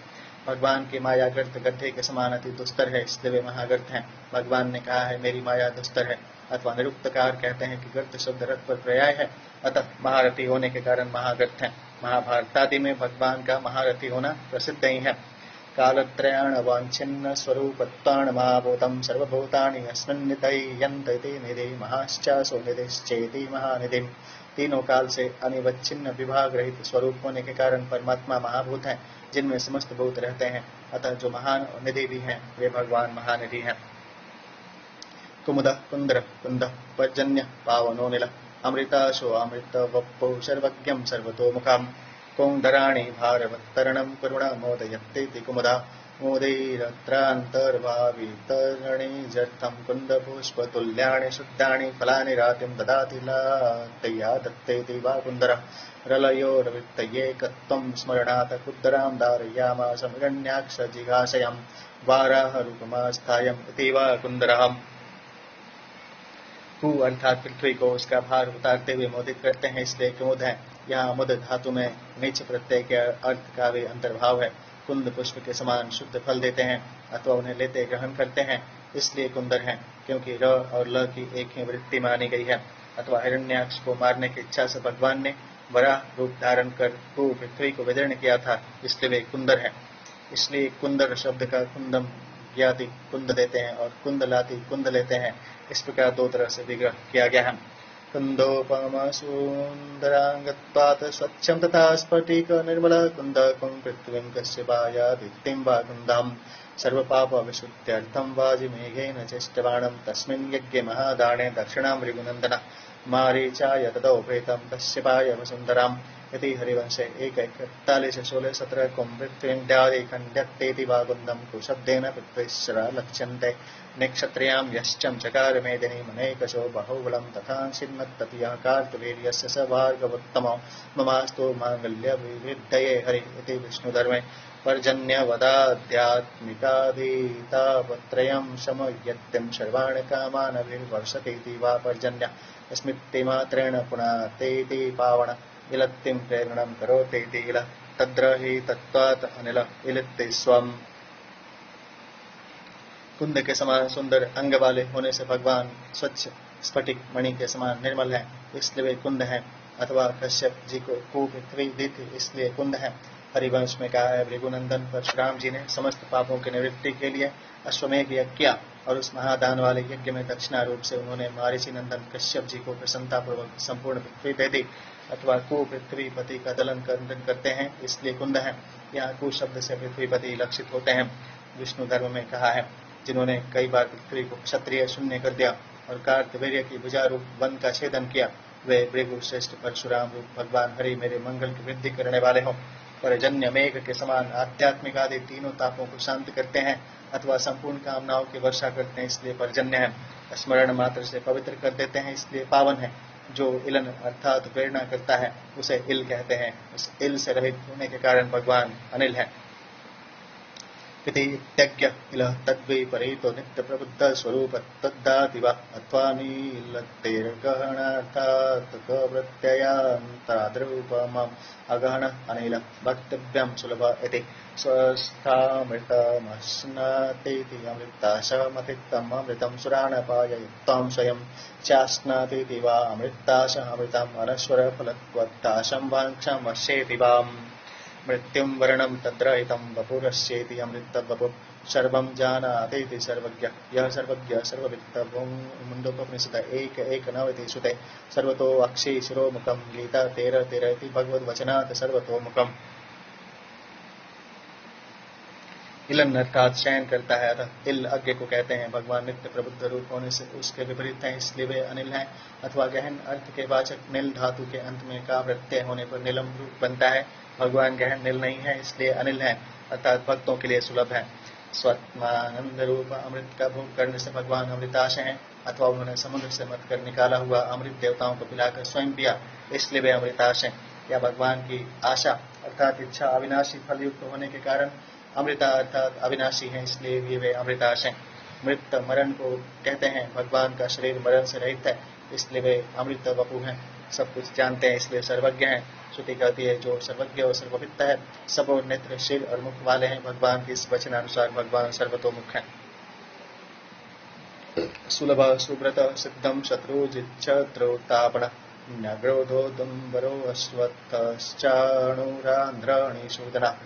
A: भगवान की माया गर्त गड्ढे के समान अति दुस्तर है, इसलिए वे महागर्त हैं। भगवान ने कहा है मेरी माया दुस्तर है, अथवा निरुक्तकार कहते हैं कि गर्त शब्द रथ पर पर्याय है, अतः महारथी होने के कारण महागर्त हैं। महाभारत आदि में भगवान का महारथी होना प्रसिद्ध ही है। कालत्रयाण वांछिन्न स्वरूपत्वान् महाभूतं सर्वभूतानि अस्मिन् निधयन्ते निधि महाश्चासो निधिश्चेति महानिधिम्। तीनों काल से अनिवच्छिन्न विभाग रहित स्वरूप होने के कारण परमात्मा महाभूत हैं, जिनमें समस्त भूत रहते हैं, अतः जो महान और निधि भी हैं वे भगवान महानिधि हैं। कुमुद कुंद्र कुंद पर्जन्य पावनो नील अमृताशो अमृत वप्पो सर्वज्ञं सर्वतोमुखम्। कौंदराणि भारवत्तरणं करुणा मोदयत्तेति कुमुदा मोदैरत्रान्तर्भावितरणि जर्थं कुन्दपुष्पतुल्यानि शुद्धानि फलानि रातिं ददाति लातया दत्तेति वा कुन्दरः। रलयोर्वृत्तयेकत्वं स्मरणात् कुन्दरां धारयामास हिरण्याक्षजिघाशयं वाराहरूपमास्थायम् इति वा कुन्दरः। कु अर्थात पृथ्वी को उसका भार उतारते हुए मोदित करते हैं, इसलिए कुमुद है। यहाँ मुद धातु में नीच प्रत्यय के अर्थ का भी अंतर्भाव है। कुंद पुष्प के समान शुद्ध फल देते हैं अथवा उन्हें लेते ग्रहण करते हैं, इसलिए कुंदर हैं, क्योंकि र और ल की एक ही वृत्ति मानी गई है। अथवा हिरण्याक्ष को मारने की इच्छा से भगवान ने वराह रूप धारण कर पृथ्वी को विदीर्ण किया था, इसलिए वे कुंदर है। इसलिए कुंदर शब्द का कुंदम ज्ञाति कुंद देते हैं और कुंदलाति कुंद लेते हैं। इस प्रकार दो तरह से विग्रह किया गया है। कुन्दोपमसुन्दराङ्गत्वात् स्वच्छं तथा स्फटिक निर्मल कुन्दकुं पृथ्वीं कश्यपायादित्यं वा कुन्दम्। सर्वपापविशुद्ध्यर्थं वाजिमेघेन चेष्टबाणं तस्मिन् यज्ञे महादाने दक्षिणां भृगुनन्दन मारीचाय तदोपेतं कश्यपाय वसुन्धराम्। इति हरिवंशे 1:41-16-17 कुं पृथ्वीन्द्यादि खण्ड्यत्तेति वा कुन्दं कुशब्देन पृथ्वीश्वरा लक्ष्यन्ते। निक्षत्रियां यश्चं चकार मेदिनी मनेकशो बाहुबलं तथांसिन्मत्ततियः कार्तवीर्यस्य स भार्गवोत्तमो ममास्तु माङ्गल्यविवृद्धये हरि। इति विष्णुधर्मे पर्जन्यवदाध्यात्मिकाधीतापत्रयं शमयत्यं सर्वाणि कामानभिर्वर्षतीति वा पर्जन्य स्मृतिमात्रेण पुनातेति पावण इलत्तिं प्रेरणं करोतीति इल तद्रहि तत्त्वात् अनिल इलित्ति स्वम्। कुंद के समान सुंदर अंग वाले होने से भगवान स्वच्छ स्फटिक मणि के समान निर्मल है, इसलिए वे कुंद हैं। अथवा कश्यप जी को पृथ्वी दी थी, इसलिए कुंद है। हरिवंश में कहा है, भृगुनंदन परशुराम जी ने समस्त पापों की निवृत्ति के लिए अश्वमेध यज्ञ किया और उस महादान वाले यज्ञ में दक्षिणा रूप से उन्होंने महर्षि नंदन कश्यप जी को प्रसन्नता पूर्वक संपूर्ण पृथ्वी दे दी। अथवा पृथ्वीपति का दलन करते हैं, इसलिए कुंद है। यहाँ कु शब्द से पृथ्वीपति लक्षित होते हैं। विष्णु धर्म में कहा है, जिन्होंने कई बार पृथ्वी को क्षत्रिय शून्य कर दिया और कार्तवीर्य की भुजा रूप वन का छेदन किया, वे भृगु श्रेष्ठ परशुराम रूप भगवान हरि मेरे मंगल की वृद्धि करने वाले हों। पर्जन्य मेघ के समान आध्यात्मिक आदि तीनों तापों को शांत करते हैं अथवा संपूर्ण कामनाओं की वर्षा करते हैं, इसलिए पर्जन्य है। स्मरण मात्र से पवित्र कर देते हैं, इसलिए पावन है। जो इलन अर्थात प्रेरणा करता है उसे इल कहते हैं। उस इल से रहित होने के कारण भगवान अनिल है। इत्यज्ञ इल तद्विपरीतो नित्य प्रबुद्ध स्वरूप तद्दाति वा अथवा नीलतेर्गहणार्थात् प्रत्ययान्तराद्रूपमम् अगहन अनिल वक्तव्यं सुलभ इति स्वस्थामृतमश्नातीति अमृताशमतित्तम् अमृतं सुरानपाययुक्तं स्वयं चाश्नातीति वा अमृताशः अमृतम् अनश्वरफलत्वत्ताशं वाञ्छम् वश्येति वाम्। मृत्युं वर्णं तद्रहितं वपुरस्येति अमृतवपु सर्वं जानातीति सर्वज्ञ यः सर्वज्ञ सर्ववित्तवं मुण्डोपनिषद 1:1 सुते सर्वतो अक्षी शिरोमुखं गीता 13:13 भगवद्वचनात् सर्वतोमुखम्। इलन अर्थात शयन करता है, अतः इल अज्ञ को कहते हैं। भगवान नित्य प्रबुद्ध रूप होने से उसके विपरीत हैं, इसलिए वे अनिल हैं। अथवा गहन अर्थ के वाचक निल धातु के अंत में का प्रत्यय होने पर नीलम रूप बनता है। भगवान गहन नील नहीं है, इसलिए अनिल है, अर्थात भक्तों के लिए सुलभ है। स्वात्मानंद रूप अमृत का भोग करने से भगवान अमृताशय हैं। अथवा उन्होंने समुद्र से मत कर निकाला हुआ अमृत देवताओं को पिलाकर स्वयं पिया, इसलिए वे अमृताशय। या भगवान की आशा अर्थात इच्छा अविनाशी फल युक्त होने के कारण अमृता अर्थात अविनाशी है, इसलिए भी वे अमृताशय। मृत मरण को कहते हैं। भगवान का शरीर मरण से रहित है, इसलिए वे अमृत वपु हैं। सब कुछ जानते हैं, इसलिए सर्वज्ञ हैं। श्रुति कहती है, जो सर्वज्ञ और सर्ववित्त है, सब और नेत्र शिर और मुख वाले हैं। भगवान के इस वचनानुसार भगवान सर्वतोमुख है। सुलभ सुब्रत सिद्धम शत्रुजिच्छत्रुतापण न्यग्रोधो दुम्बरो अश्वत्थश्चाणुरान्ध्राणि शूदना।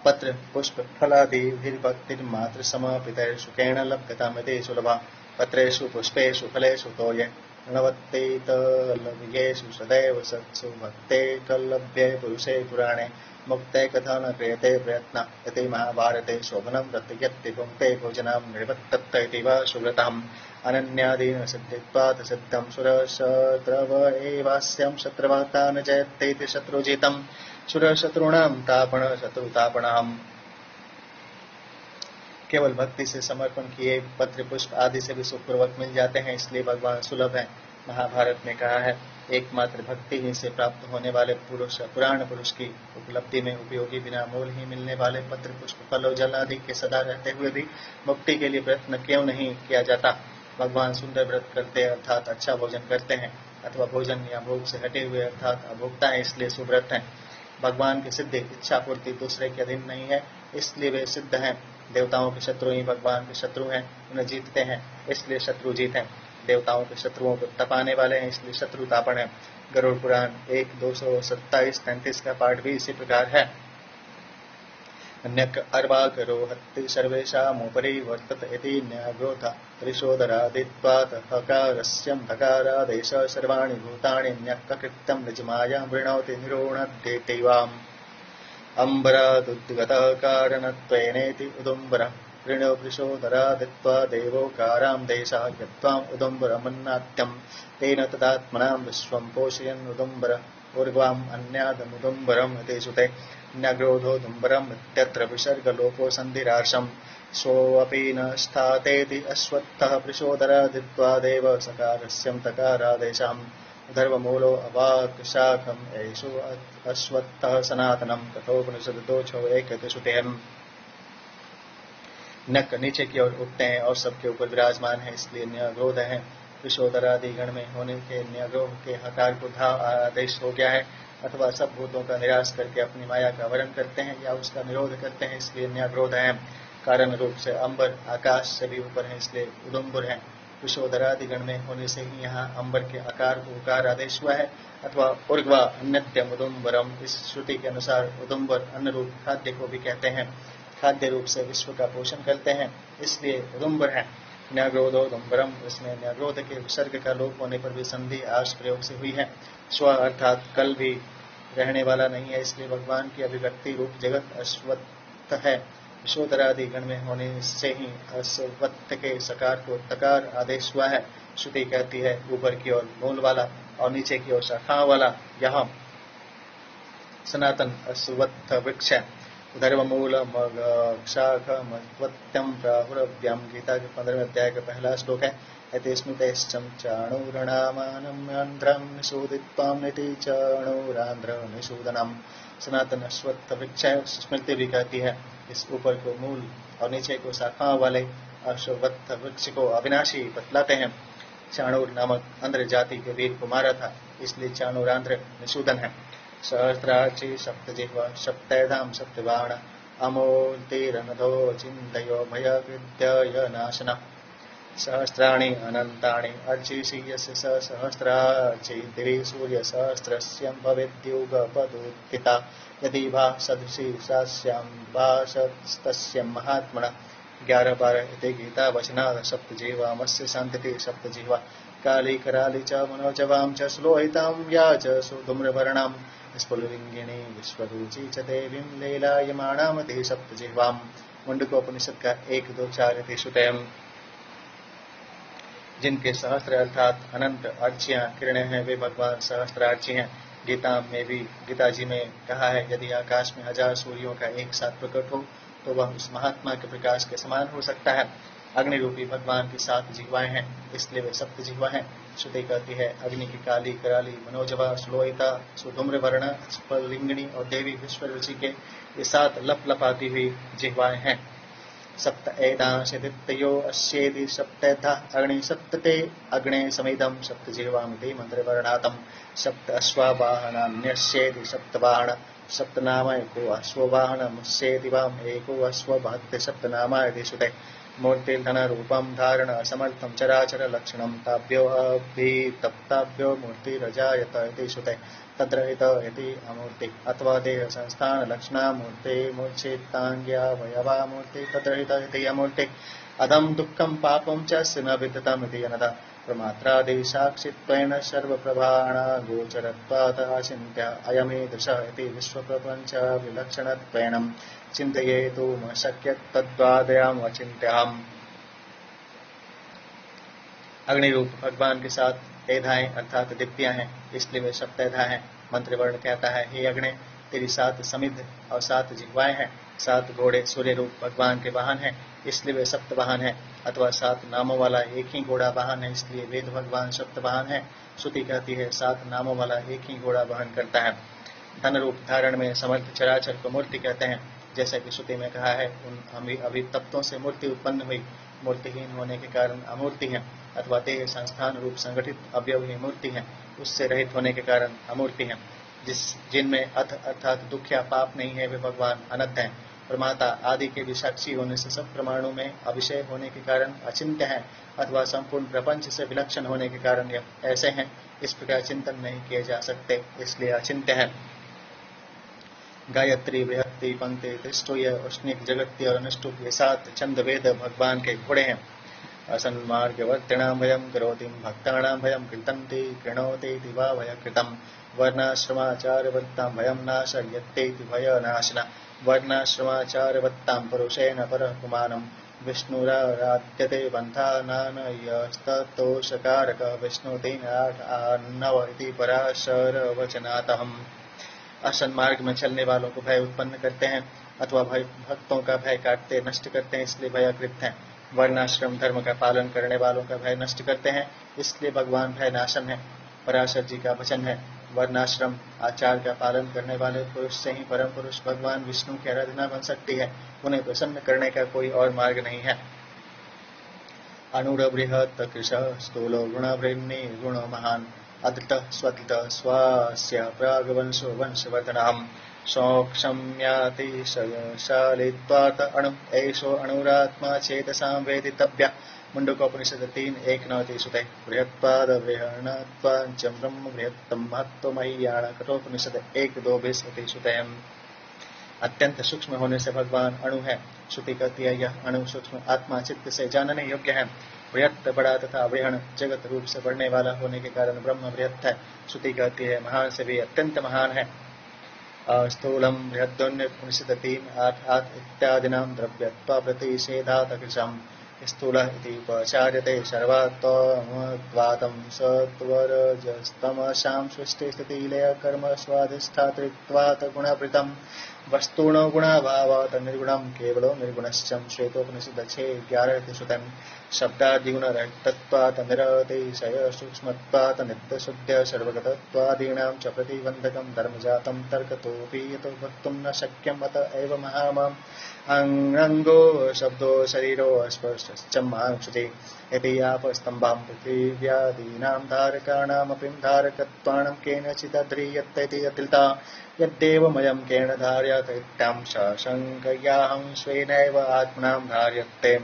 A: पत्र पुष्प फलादिभिर्भक्तिर्मात्र समपितैर्सुखेन लभ्यतामिति सुलभा। पत्रेषु पुष्पेषु फलेषु तोये णवत्तेतलव्येषु सदैव सत्सु भक्ते कल्लभ्ये पुरुषे पुराणे मुक्ते कथा न क्रियते प्रयत्न इति महाभारते शोभनं प्रत्ययत्ति पुंक्ते भोजनं निर्वत्तत्त इति वा सुव्रतम्। अनन्यादीन सिद्धित्वात् सिद्धं सुरशत्रव एवास्यं शत्रुवाता न जयत्येति शत्रुजितं सुरशत्रूणां तापण शत्रुतापणम्। केवल भक्ति से समर्पण किए पत्र पुष्प आदि से भी सुखपूर्वक मिल जाते हैं, इसलिए भगवान सुलभ है। महाभारत में कहा है, एकमात्र भक्ति ही से प्राप्त होने वाले पुरुष पुराण पुरुष की उपलब्धि में उपयोगी बिना मोल ही मिलने वाले पत्र पुष्प फल और जल आदि के सदा रहते हुए भी मुक्ति के लिए प्रयत्न क्यों नहीं किया जाता। भगवान सुंदर व्रत करते अर्थात अच्छा भोजन करते हैं, अथवा भोजन या भोग से हटे हुए अर्थात अभोक्ता है, इसलिए सुव्रत है। भगवान की सिद्धि इच्छा पूर्ति दूसरे के अधीन नहीं है, इसलिए वे सिद्ध हैं। देवताओं के शत्रु ही भगवान के शत्रु हैं, उन्हें जीतते हैं, इसलिए शत्रु जीत हैं। देवताओं के शत्रुओं को तपाने वाले हैं, इसलिए शत्रु तापन है। गरुड़ पुराण 1:227-33 का पाठ भी इसी प्रकार है। अन्यक अर्वाकरो हत्ति सर्वेषामुपरि वर्तत इति न्याग्रोध त्रिशोदरादित्वात् हकारस्यं धकारादेश सर्वाणि भूतानि न्यक्कृत्यं निजमायां वृणोति निरोणद्येति वाम्। अम्बरादुद्गतः कारणत्वेनेति उदुम्बरः वृणो वृषोदरादित्वा देवोकारां देशः यत्त्वाम् उदुम्बरमन्नात्यं तेन तदात्मनां विश्वं पोषयन् उदुम्बर ऊर्ध्वम् अन्यादमुदुम्बरम् इति सुते। न्यग्रोधोदुम्बरम् इत्यत्र विसर्गलोपो सन्धिरार्षम् सोऽपि न स्थातेति अश्वत्थः वृषोदरादित्वा देव सकारस्यं तकारादेशाम् धर्ममूलो अवाक् शाखम ऐषो अश्वत्थः सनातनम कठोपनिषदोछो एकते श्रुतेहम्। नक नीचे की ओर उठते हैं और सबके ऊपर विराजमान है, इसलिए न्याग्रोध है। विशोदरादि गण में होने के न्याग्रोह के हकार को धा आदेश हो गया है, अथवा सब भूतों का निराश करके अपनी माया का वरण करते हैं या उसका निरोध करते हैं, इसलिए न्याग्रोध है। कारण रूप से अंबर आकाश से भी ऊपर है, इसलिए उदुम्बर है। विशोदरादि गण में होने से ही यहाँ अंबर के आकार को उकार आदेश हुआ है, अथवा उर्ग्वा अन्यत्यम उदुम्बरम। इस श्रुति के अनुसार उदुम्बर अन्न रूप खाद्य को भी कहते हैं, खाद्य रूप से विश्व का पोषण करते हैं, इसलिए उदुम्बर है। न्याग्रोधोदुम्बरम, इसमें न्याग्रोध के विसर्ग का लोप होने पर भी संधि आश प्रयोग से हुई है। स्व अर्थात कल भी रहने वाला नहीं है, इसलिए भगवान की अभिव्यक्ति रूप जगत अश्वत्थ है। विशोदरादि गण में होने से ही अश्वत्थ के सकार को तकार आदेश हुआ है। श्रुति कहती है ऊपर की ओर मूल वाला और नीचे की ओर शाखाओं वाला। यहाँ सनातन अश्वत्थ वृक्ष है। धर्ममूल शाखमत्वत्यम प्राहुरव्यम, गीता के 15वें अध्याय का पहला श्लोक है। स्मृतेश्चम चाणूरणामानम्यंध्रम निषूदित्वाम निति चाणूरांध्र निषूदनम। सनातन अश्वत्थ वृक्ष है। स्मृति भी कहती है इस ऊपर को मूल और नीचे को शाखाओं वाले अश्वत्थ वृक्ष को अविनाशी बतलाते हैं। चाणूर नामक आंध्र जाति के वीर को मारा था, इसलिए चाणूरांध्र निषूदन है। सहस्राची सप्तजिह्वा सप्तैधाम सप्तबाण अमोल्तिरनधो चिन्तयो भयकृत्यय नाशन। सहस्राणि अनन्तानि अर्चिषि यस्य स सहस्रार्चि दिवि सूर्यसहस्रस्यं भवेद्युगपदुत्थिता। यदि वा सदृशी सास्यां भासस्तस्य महात्मनः। 11-12 इति गीता वचनात् सप्तजिह्वामस्य शान्तिः सप्तजिह्वा। काली कराली च मनोजवां च श्लोहितां या च सुधूम्रवर्णां स्फुलिंगिनी विश्वरूचि च देवीं लीलायमाणामति सप्तजिह्वाम्। मुंडकोपनिषद का 1, 2, 4 इति श्रुतयम्। जिनके सहस्त्र अर्थात अनंत अर्चियां किरणें हैं, वे भगवान सहस्त्रार्ची हैं। गीता जी में कहा है, यदि आकाश में 1000 सूर्यों का एक साथ प्रकट हो तो वह उस महात्मा के प्रकाश के समान हो सकता है। अग्नि रूपी भगवान की 7 जिह्वाएं हैं, इसलिए वे सप्त जिह्वा हैं। श्रुति कहती है अग्नि की काली कराली मनोजवा श्लोहिता सुधूम्रवर्ण स्फुलिंगिनी और देवी विश्वरुचि के ये 7 लपलपाती हुई जिह्वाएं हैं। सप्त एतांशदित्तयो अस्येति सप्तैधा अग्नि सप्तते अग्ने समिदं सप्त जिह्वामिति मंत्रवर्णातम्। सप्त अश्ववाहनान्यस्येति सप्तवाहन सप्तनाम एको अश्ववाहनमुस्येति वाम एको अश्वभक्ति सप्तनामा इति श्रुते। मूर्तिर्धन रूपं धारण असमर्थं चराचर लक्षणं ताभ्यो अभितप्ताभ्यो मूर्तिरजायत इति श्रुते। तद्रहित इति अमूर्ति अथवा देह संस्थान लक्षणा मूर्ति मूर्छितांग्यावयवा मूर्ति तद्रहित इति अमूर्ति। अदम दुःखं पापं च न विद्यतम् इति अनता। प्रमात्रादि साक्षित्वेन सर्वप्रभाण गोचरत्वात् अचिन्त्य अयमीदृश इति विश्वप्रपञ्च विलक्षणत्वेन चिन्तयेतुं शक्य तद्वादयाम् अचिन्त्यहम्। अग्नि रूप भगवान के 7 एधाएं अर्थात दिव्यां हैं, इसलिए वे सप्तैधा हैं। मंत्रवर्ण कहता है, हे अग्नि, तेरी 7 समिध और 7 जिह्वाएं हैं। 7 घोड़े सूर्य रूप भगवान के वाहन हैं, इसलिए वे सप्तवाहन हैं। अथवा 7 नामों वाला एक ही घोड़ा वाहन है, इसलिए वेद भगवान सप्तवाहन है। श्रुति कहती है 7 नामों वाला एक ही घोड़ा वहन करता है। धन रूप धारण में समर्थ चराचर को मूर्ति कहते हैं, जैसा कि श्रुति में कहा है उन अभितप्तों से मूर्ति उत्पन्न हुई। मूर्तिहीन होने के कारण अमूर्ति है। अथवा देह संस्थान रूप संगठित अवयव ही मूर्ति है, उससे रहित होने के कारण अमूर्ति है। जिनमें अर्थात दुख या पाप नहीं है, वे भगवान अनंत हैं। प्रमाता आदि के भी साक्षी होने से सब प्रमाणों में अविषय होने के कारण अचिंत्य है, अथवा संपूर्ण प्रपंच से विलक्षण होने के कारण यह ऐसे हैं। इस प्रकार चिंतन नहीं किए जा सकते, इसलिए अचिंत्य है। गायत्री बृहत्ति पंक्ति तिष्ठुय उष्णिक जगत्य और अनुष्टुप ये 7 छंद वेद भगवान के घोड़े हैं। असन्मार्गवर्तिणां भयं करोति भक्तानां भयं कृतन्ति कृणोति वा भयकृतं। वर्णाश्रमाचारवत्तां भयं नाशयत्येति भयनाशना। वर्णाश्रमाचारवत्तां पुरुषेण परः पुमानं विष्णुराराध्यते बन्धानानयस्ततोषकारक। विष्णु 3, 8, 9 इति पराशर वचनातहम्। आसन मार्ग में चलने वालों को भय उत्पन्न करते हैं, अथवा भक्तों का भय काटते नष्ट करते हैं, इसलिए भयकृत हैं। वर्णाश्रम धर्म का पालन करने वालों का भय नष्ट करते हैं, इसलिए भगवान भय नाशन है। पराशर जी का वचन है, वर्णाश्रम आचार का पालन करने वाले पुरुष से ही परम पुरुष भगवान विष्णु की आराधना बन सकती है। उन्हें प्रसन्न करने का कोई और मार्ग नहीं है। अनुरबृहत् कृश स्थूलो गुणवृन्नि गुणो महान् अदृत स्वदित स्वास्य प्रागवंशो वंशवर्धनम् सौक्षम्यातिशयशालित्वात् अणु एषो अणुरात्मा चेतसां वेदितव्य। मुंडकोपनिषद 3:1 सुते बृहत्पाद बृहणत्वाञ्च ब्रह्म बृहत्तम महत्त्वमय्याण कठोपनिषद 1:2 सुते। अत्यंत सूक्ष्म होने से भगवान अणु है। श्रुति कहती है यह अणु सूक्ष्म आत्मा चित्त से जानने योग्य है। बृहत् बड़ा तथा बृहण जगत रूप से बढ़ने वाला होने के कारण ब्रह्म बृहत् है। श्रुति कहती है महान से भी अत्यंत महान है। स्थूलम बृहद्योन्य उपनिषद 3:8 इत्यादिनां द्रव्यत्व प्रतिषेधात् कृशम् स्थूल इति उपचार्यते सर्वात्मत्वातं सत्वरजस्तमसां सृष्टि स्थिति लय कर्म स्वाधिष्ठातृत्वात् गुणभृतं वस्तुनो गुणाभावात् निर्गुणं केवलो निर्गुणश्च श्वेतोपनिषद 6:11 सुतं शब्दादिगुणरहितत्वात् निरतिशय सूक्ष्मत्वात् नित्यशुद्ध सर्वगतत्वादीनां च प्रतिबन्धकं धर्मजातं तर्कतोऽपि यतो वक्तुं न शक्यम् अत एव महामाम् अंगो शब्दो शरीरो स्पर्शश्च मांसुते इति आपस्तम्भां पृथिव्यादीनां धारकाणामपि धारकत्वानं केनचित् ध्रियते अतिलता यद्देवमयं केन धार्यत इत्थं शङ्कयाहं स्वेनैव आत्मनां धार्यते।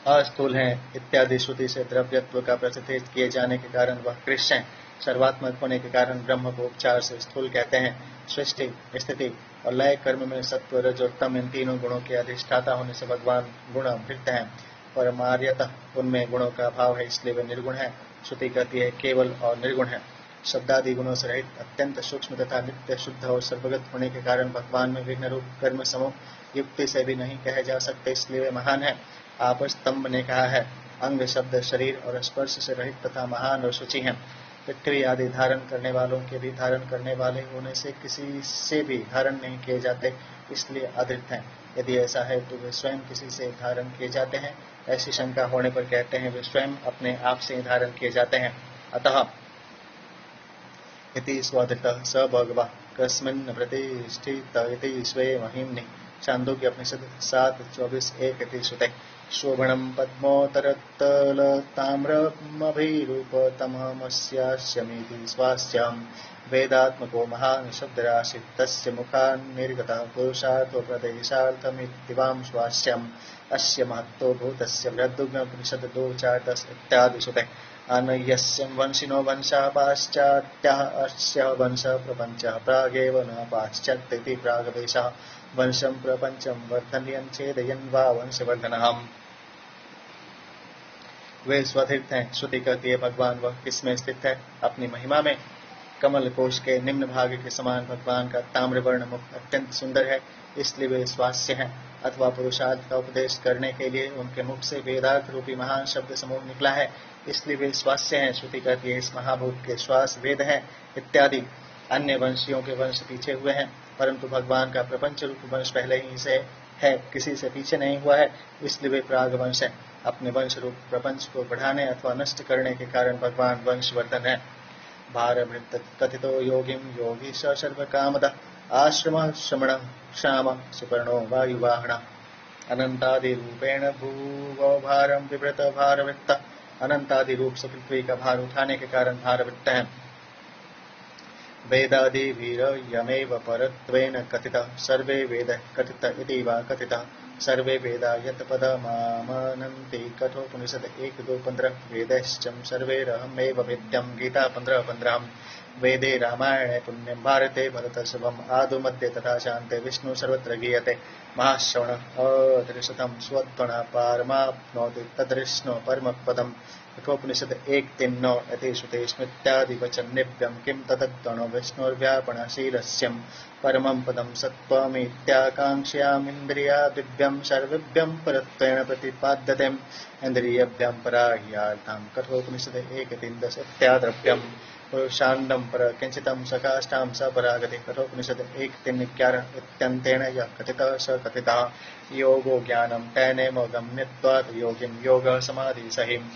A: अस्थूल है इत्यादि श्रुति से द्रव्यत्व का प्रतिषेध किए जाने के कारण वह कृष्ण है। सर्वात्मक होने के कारण ब्रह्म को उपचार से स्थूल कहते हैं। सृष्टि स्थिति और लय कर्म में सत्व रज और तम इन तीनों गुणों के अधिष्ठाता होने से भगवान गुणाभृत हैं। परमार्यतः उनमें गुणों का अभाव है, इसलिए वे निर्गुण है। श्रुति कहती है केवल और निर्गुण है। शब्दादि गुणों से रहित अत्यंत सूक्ष्म तथा नित्य शुद्ध और सर्वगत होने के कारण भगवान में विघ्न रूप कर्म समूह युक्ति से भी नहीं कहे जा सकते, इसलिए वे महान है। आपस्तंभ ने कहा है अंग शब्द शरीर और स्पर्श से रहित तथा महान और शुचि हैं। पृथ्वी आदि धारण करने वालों के भी धारण करने वाले होने से किसी से भी धारण नहीं किए जाते, इसलिए अधृत हैं। यदि ऐसा है तो वे स्वयं किसी से धारण किए जाते हैं। ऐसी शंका होने पर कहते हैं वे स्वयं अपने आप से धारण किए जाते हैं। अतः इति स्वधृतः स भगवः कस्मिन् प्रतिष्ठित इति स्वे महिम्नि छान्दोग्य उपनिषद 7:24 इति सुते शोभनं पद्मोत्तरत्तलताम्रमभिरूपतमस्यास्यमिति स्वास्यां वेदात्मको महान् शब्दराशि तस्य मुखान् निर्गतः पुरुषार्थो प्रदेशार्थमित्तिवां स्वास्याम् अस्य महत्तो भूतस्य बृहदुग्नोपनिषद 2:4-10 इत्यादि सुते अनयस्यं वंशिनो वंशः पाश्चात्याः अस्य वंशः प्रपञ्चः प्रागेव न पाश्चात्येति प्रागदेशः वंशं प्रपंचम वर्धनयन् छेदयन् वा वंशवर्धनम्। वे स्वधृत हैं। श्रुति कहती है भगवान वह किसमें स्थित है? अपनी महिमा में। कमल कोश के निम्न भाग के समान भगवान का ताम्रवर्ण मुख अत्यंत सुंदर है, इसलिए वे स्वास्य हैं। अथवा पुरुषार्थ का उपदेश करने के लिए उनके मुख से वेदार्थ रूपी महान शब्द समूह निकला है, इसलिए वे स्वास्य हैं। श्रुति कहती है इस महाभूत के श्वास वेद है इत्यादि। अन्य वंशियों के वंश पीछे हुए हैं, परंतु भगवान का प्रपंच रूप वंश पहले ही से है, किसी से पीछे नहीं हुआ है, इसलिए वे प्राग वंश है। अपने वंश रूप प्रपंच को बढ़ाने अथवा नष्ट करने के कारण भगवान वंशवर्धन है। भारभृत कथितो योगिम योगी सर्व कामद आश्रम श्रमण श्याम सुपर्णो वायुवाहन अनंतादि रूपेण भूव भारम विवृत भारवृत्त। अनंतादि रूप से पृथ्वी का भार उठाने के कारण भारवृत्त है। वेदादि वीर यमेव परत्वेन कथितः सर्वे वेद कथित इति वा कथितः सर्वे वेदा यत् पदमामनन्ति कठोपनिषद 1:2-15 वेदैश्च सर्वैरहमेव वेद्यं गीता 15:15 वेदे रामायणे पुण्यं भारते भरतर्षभम् आदौ मध्ये तथा शान्ते विष्णु सर्वत्र गीयते महाश्रवण अदृशतं स्वत्वण पारमाप्नोति तदृष्णो परमपदम्। कठोपनिषद 1:3 इति श्रुते स्मृत्यादि वचनेभ्यं किं तदद्गणो विष्णुर्व्यापनशीलस्यं परमं पदं सत्त्वमित्याकाङ्क्ष्यामिन्द्रियादिभ्यं सर्वेभ्यं परत्वेन प्रतिपाद्यते इन्द्रियेभ्यं पराह्यार्थं। कठोपनिषद 1:10 इत्याद्रव्यं पुरुषाण्डं पर किंचितं सकाष्ठां स परागति। कठोपनिषद 1:3-11 इत्यन्तेन यः कथितः स कथितः योगो ज्ञानं तेनेमो गम्यत्वात् योगिं योगः समाधिः सहिम्।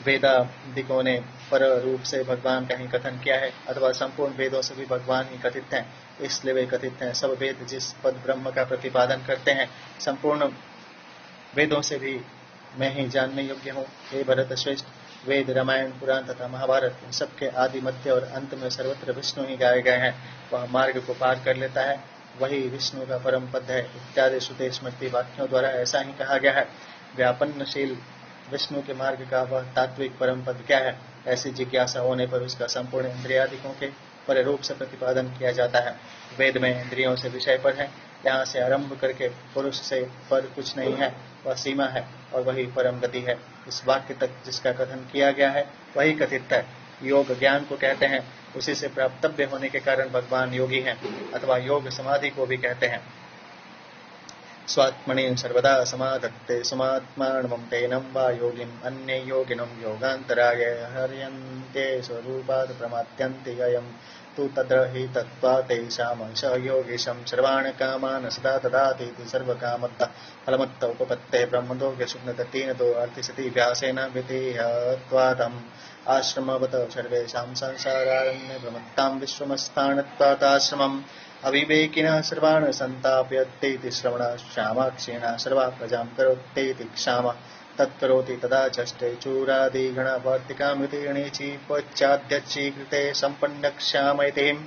A: वेदांतिकों ने पर रूप से भगवान का ही कथन किया है, अथवा संपूर्ण वेदों से भी भगवान ही कथित हैं, इसलिए वे कथित हैं। सब वेद जिस पद ब्रह्म का प्रतिपादन करते हैं, संपूर्ण वेदों से भी मैं ही जानने योग्य हूँ। हे भरत श्रेष्ठ, वेद, रामायण, पुराण तथा महाभारत, इन सबके आदि, मध्य और अंत में सर्वत्र विष्णु ही गाए गए हैं। वह मार्ग को पार कर लेता है, वही विष्णु का परम पद है इत्यादि श्रुति स्मृति वाक्यों द्वारा ऐसा ही कहा गया है। व्यापन्नशील विष्णु के मार्ग का वह तात्विक परम पद क्या है? ऐसी जिज्ञासा होने पर उसका संपूर्ण इंद्रियादिकों के पर रूप से प्रतिपादन किया जाता है। वेद में इंद्रियों से विषय पर है, यहाँ से आरंभ करके पुरुष से पर कुछ नहीं है, वह सीमा है और वही परम गति है। इस वाक्य तक जिसका कथन किया गया है वही कथित है। योग ज्ञान को कहते हैं, उसी से प्राप्तव्य होने के कारण भगवान योगी हैं, अथवा योग समाधि को भी कहते हैं। स्वात्मनि सर्वदा समाधत्ते समात्मानं तेनं वा योगिम् अन्ये योगिनं योगान्तराय हर्यन्ते स्वरूपात् प्रमाद्यन्ते अयं तु तत्र हि तत्त्वा तेषां स योगीशं सर्वान् कामान् सदा ददाति सर्वकामद्दा फलमत्त उपपत्ते ब्रह्मलोकशुभ्नततीनतो अर्थिसति व्यासेन विधेयत्वादम् आश्रमवत सर्वेषां संसारारण्ये भ्रमत्तां विश्वमस्थानत्वात् आश्रमम् अविवेकिनः सर्वान् सन्तापयत्येति श्रवणः श्यामाक्षेणः सर्वा प्रजां करोत्येति क्षामः तत्करोति तदा चष्टे चूरादिगणवर्तिकामिति गणेची पश्चाद्यक्षीकृते सम्पन्नक्षामयते।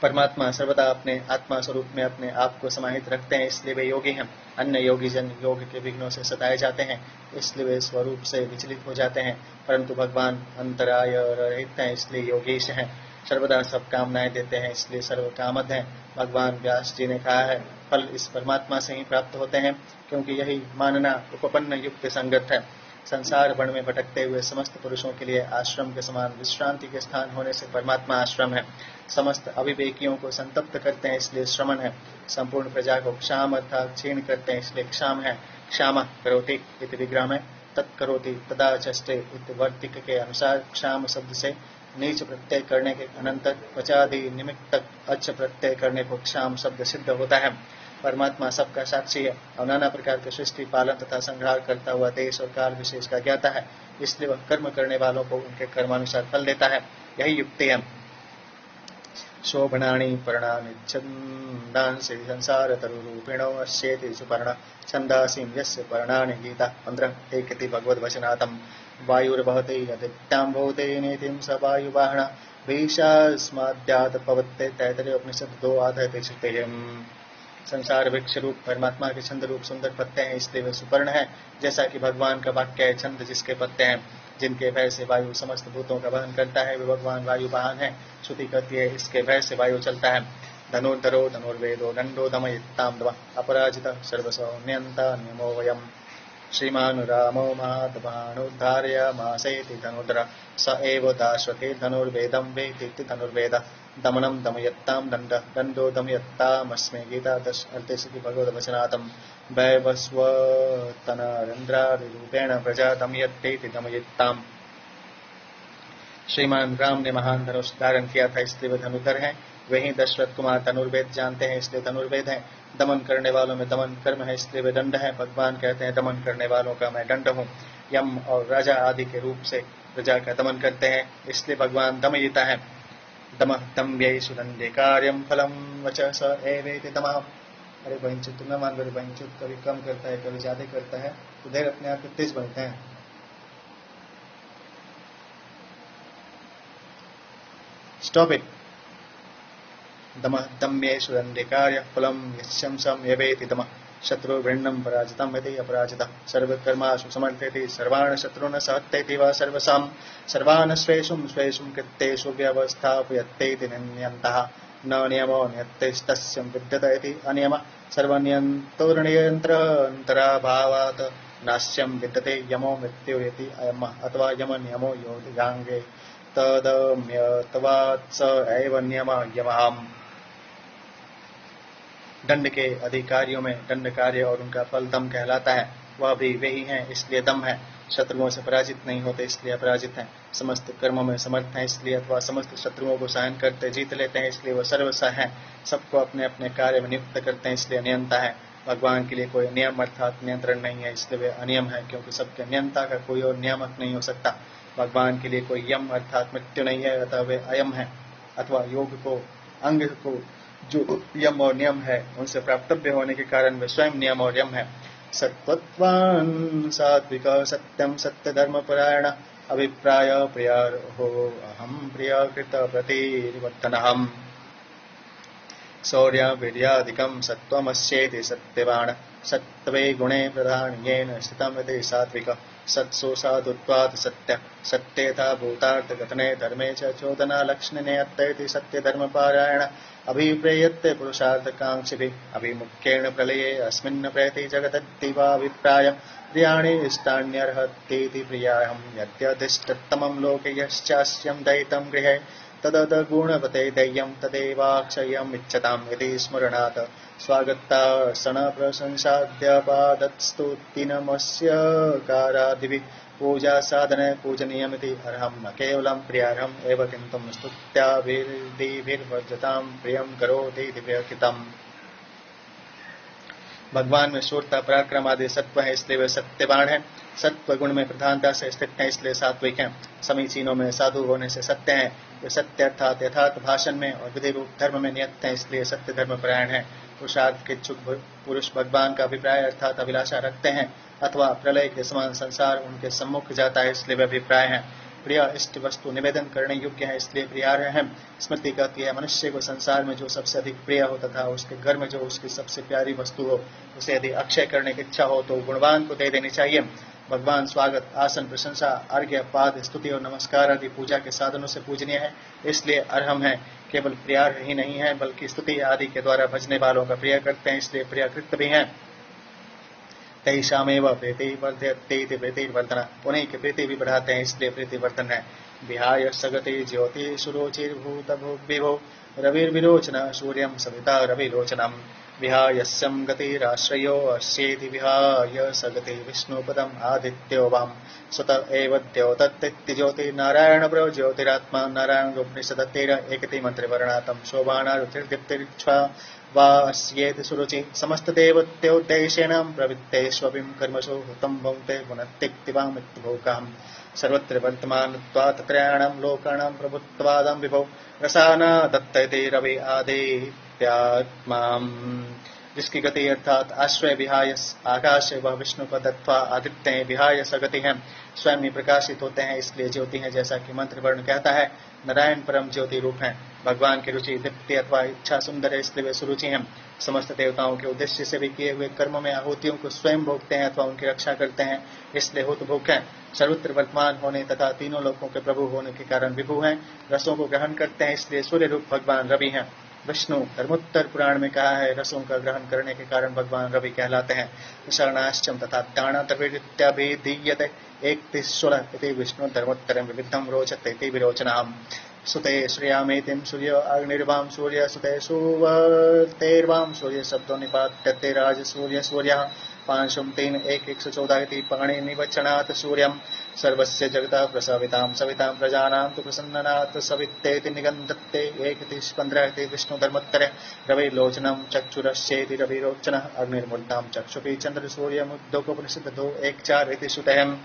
A: परमात्मा सर्वदा अपने आत्मा स्वरूप में अपने आप को समाहित रखते हैं, इसलिए वे योगी हैं। अन्य योगी जन योग के विघ्नों से सताए जाते हैं, इसलिए वे स्वरूप से विचलित हो जाते हैं, परंतु भगवान अंतराय रहित हैं, इसलिए योगीश हैं। सर्वदा सब कामनाएं देते हैं, इसलिए सर्वकामद हैं। भगवान व्यास जी ने कहा है, फल इस परमात्मा से ही प्राप्त होते हैं, क्योंकि यही मानना उपपन्न युक्त संगत है। संसार वन में भटकते हुए समस्त पुरुषों के लिए आश्रम के समान विश्रांति के स्थान होने से परमात्मा आश्रम है। समस्त अविवेकियों को संतप्त करते हैं, इसलिए श्रमण है। संपूर्ण प्रजा को क्षाम अर्थात क्षीण करते हैं, इसलिए क्षाम है। क्षाम करोति इति विग्रह में तत्करोति तदा चष्टे इति वर्तिक के अनुसार क्षाम शब्द से नीच प्रत्यय करने के अनंतर पचादि निमित्त तक अच्छ प्रत्यय करने को क्षाम शब्द सिद्ध होता है। परमात्मा सबका साक्षी है और नाना प्रकार के सृष्टि पालन तथा संहार करता हुआ देश और काल विशेष का ज्ञाता है, इसलिए वह कर्म करने वालों को उनके कर्मानुसार फल देता है। यही युक्ति है। शोभनानि पर्णानि छन्दांसि संसार तरुरूपिणो अस्येति सुपर्ण छन्दासीं यस्य पर्णानि गीता 15 एकति भगवद वचनातम वायुर्वहते यदित्यां भूते नीतिं स वायुवाहन भीषास्माद्यात् पवत्ते तैतरीय उपनिषद 2 श्रुते। संसार वृक्ष रूप परमात्मा के छंद रूप सुंदर पत्ते हैं, इसलिए वे सुपर्ण है। जैसा कि भगवान का वाक्य है, छंद जिसके पत्ते हैं, जिनके भय से वायु समस्त भूतों का वहन करता है, वे भगवान वायु वाहन है। श्रुति कहती है, इसके भय से वायु चलता है। धनुर्धरो धनुर्वेदो दंडो दमयित्तां दम अपराजितः सर्वसो नियंता नियमो वयम् श्रीमान् रामो महात्मानुद्धार्य मासेति धनुर्धर स एव दाश्वते धनुर्वेदं वेति धनुर्वेद दमनं दमयत्तां दंडो दमयत्तामस्मै गीता 10 भगवद वचनातम वैवस्वतनरेन्द्रादिरूपेण प्रजा दमयत्तेति दमयत्ताम्। श्रीमान राम ने महान धनुष धारण किया था, इसलिए वे धनुर्धर हैं। वे ही दशरथ कुमार धनुर्वेद जानते हैं, इसलिए धनुर्वेद हैं। दमन करने वालों में दमन कर्म है, इसलिए वे दंड हैं। भगवान कहते हैं, दमन करने वालों का मैं दंड हूँ। यम और राजा आदि के रूप से प्रजा का दमन करते हैं, इसलिए भगवान दमयिता है। दमः दम्भ्यै सुदंडे कार्यम फलम वच स एवेति दमः। अरे बहनचोद, तुम ना मान लो, बहनचोद कभी कम करता है, कभी ज्यादा करता है, तो देर अपने आप को तेज बनते हैं। Stop it. दमः दम्भ्यै सुदंडे कार्य फलम यशंसम एवेति दमः शत्रुवृन्नं पराजितं यदि अपराजितः सर्वकर्मासु समर्थयति सर्वान् शत्रून् सहत्यति वा सर्वसां सर्वान् स्वेषु कृत्येषु व्यवस्थापयत्येति नियन्तः न नियमो नियत्यस्तस्य विद्यते इति अनियमः सर्वनियन्त्रणयन्त्रान्तराभावात् नास्यं विद्यते यमो मृत्युरिति अयमः अथवा यम नियमो योगिगाङ्गे तदम्यत्वात् स एव नियमः यमः। दंड के अधिकारियों में दंड कार्य और उनका फल दम कहलाता है। वह भी वे ही हैं, इसलिए दम है। शत्रुओं से पराजित नहीं होते, इसलिए अपराजित हैं। समस्त कर्मों में समर्थ हैं, इसलिए अथवा समस्त शत्रुओं को सहन करते जीत लेते हैं, इसलिए वह सर्वसह हैं। सबको अपने अपने कार्य में नियुक्त करते हैं, इसलिए नियंता है। भगवान के लिए कोई नियम अर्थात नियंत्रण नहीं है, इसलिए वे अनियम है, क्योंकि सबके नियंता का कोई और नियामक नहीं हो सकता। भगवान के लिए कोई यम अर्थात मृत्यु नहीं है, अतः वे अयम है। अथवा योग को अंग को जो यम और नियम है उनसे प्राप्तव्य होने के कारण वे स्वयं नियम और यम है। सत्वत्वान् सात्विक सत्यम सत्य धर्म परायण अभिप्राय प्रियार हो अहम प्रिय कृत प्रतिवर्तनहम्। शौर्य वीर्यादिकं सत्त्वमस्येति सत्यवान् सत्त्वे गुणे प्रधान्येन स्थितमिति सात्विक सत्सु साधुत्वात् सत्य सत्येता भूतार्थकथने धर्मे च चोदना लक्षणे अत्येति सत्यधर्मपारायण अभिप्रेयते पुरुषार्थकांक्षिभिः अभिमुख्येन प्रलये अस्मिन् प्रयति जगदत्तिवाभिप्राय प्रियाणि इष्टान्यर्हतीति प्रियाहं यद्यधिष्ठितमं लोके यश्चास्यं दयितं गृहे तददगुणवते दैयं तदेवाक्षयम् इच्छताम् इति स्मरणात् स्वागता सणप्रशंसाद्यपादत्स्तुतिनमस्य कारादिभिः पूजा साधने पूजनीयमिति अर्हं न केवलं प्रियार्हम् एव किन्तु स्तुत्याभिर्दिभिर्वर्जतां प्रियं करोति इति प्रकृतम्। भगवान में शूरता पराक्रम आदि सत्व है, इसलिए वे सत्यवान है। सत्व गुण में प्रधानता से स्थित है, इसलिए सात्विक है। समीचीनों में साधु होने से सत्य है। वे सत्य अर्थात यथार्थ भाषण में और विधि रूप धर्म में नियत है, इसलिए सत्य धर्म परायण है। पुरुषार्थ के इच्छुक पुरुष भगवान का अभिप्राय अर्थात अभिलाषा रखते हैं, अथवा प्रलय के समान संसार उनके सम्मुख जाता है, इसलिए वे अभिप्राय है। प्रिय इष्ट वस्तु निवेदन करने योग्य है, इसलिए प्रियार्ह है। स्मृति कहती है मनुष्य को संसार में जो सबसे अधिक प्रिय हो तथा उसके घर में जो उसकी सबसे प्यारी वस्तु हो उसे यदि अक्षय करने की इच्छा हो तो गुणवान को दे देनी चाहिए। भगवान स्वागत, आसन, प्रशंसा, अर्घ्य, पाद, स्तुति और नमस्कार आदि पूजा के साधनों से पूजनीय है, इसलिए अर्हम है। केवल प्रियार्ह ही नहीं है बल्कि स्तुति आदि के द्वारा भजने वालों का प्रिय करते हैं, इसलिए प्रियकृत भी है। तैषामेव प्रीति वर्धयति प्रीतिवर्धन, उन्हीं की प्रीति भी बढ़ाते हैं, इसलिए प्रीतिवर्धन है। विहाय सगति ज्योति सुरुचिर्भूत विभो रविर्विरोचन सूर्यं सविता रविरोचनम् विहायस्यं गतिराश्रयो अस्येति विहाय सगति विष्णुपदम् आदित्यो वाम सुत एव द्योतत्ति ज्योति नारायण प्रो ज्योतिरात्मा नारायण रूपनिषदत्तेर एकति मंत्रवर्णातम शोभानारुतिर्दीप्तिर्क्ष्वा वास्येति सुरुचि समस्त देवत्योद्देशेन प्रवृत्तेष्वपिं कर्मसु हुतं भुङ्क्ते पुनत्तिक्तिवामित्यभोकाम् सर्वत्र वर्तमानत्वात् त्रयाणां लोकानां प्रभुत्वादं विभो रसाना दत्तयति रवि आदित्यात्माम्। जिसकी गति अर्थात आश्रय विहाय आकाश वह विष्णु को दत्वा आदित्य विहाय सगति है, स्वयं ही प्रकाशित होते हैं, इसलिए ज्योति है, जैसा कि मंत्र वर्ण कहता है। नारायण परम ज्योति रूप है। भगवान की रुचि दीप्ति अथवा इच्छा सुंदर है, इसलिए वे सुरुचि हैं। समस्त देवताओं के उद्देश्य से भी किए हुए कर्मों में आहुतियों को स्वयं भोगते हैं अथवा उनकी रक्षा करते हैं, इसलिए हुत भोग है। सर्वत्र वर्तमान होने तथा तीनों लोकों के प्रभु होने के कारण विभु हैं। रसों को ग्रहण करते हैं, इसलिए सूर्य रूप भगवान रवि हैं। विष्णु धर्मोत्तर पुराण में कहा है, रसों का ग्रहण करने के कारण भगवान रवि कहलाते हैं। शरणाश्चम तथा ताणातर्भिद्यभिधीयते एक 16 इति विष्णु धर्मोत्तरं विविधं रोचते इति विरोचनाम्। सुते श्रियामेतिं सूर्य अग्निर्वां सूर्य सुते सुवर्तेर्वां सूर्य शब्दों निपात्यते राज सूर्य सूर्यः पांशुं 3 1 114 इति पाणिनिवचनात् सूर्यं सर्वस्य जगतः प्रसवितां सवितां प्रजानां तु प्रसन्ननात् सवित्तेति निगन्धत्ते 1 15 इति विष्णु धर्मोत्तरे रविलोचनं चक्षुरस्येति रविरोचनः अग्निर्मूर्तां चक्षुषी चंद्र सूर्यमुद्योगोपनिषद 2 1 4 इति श्रुतः।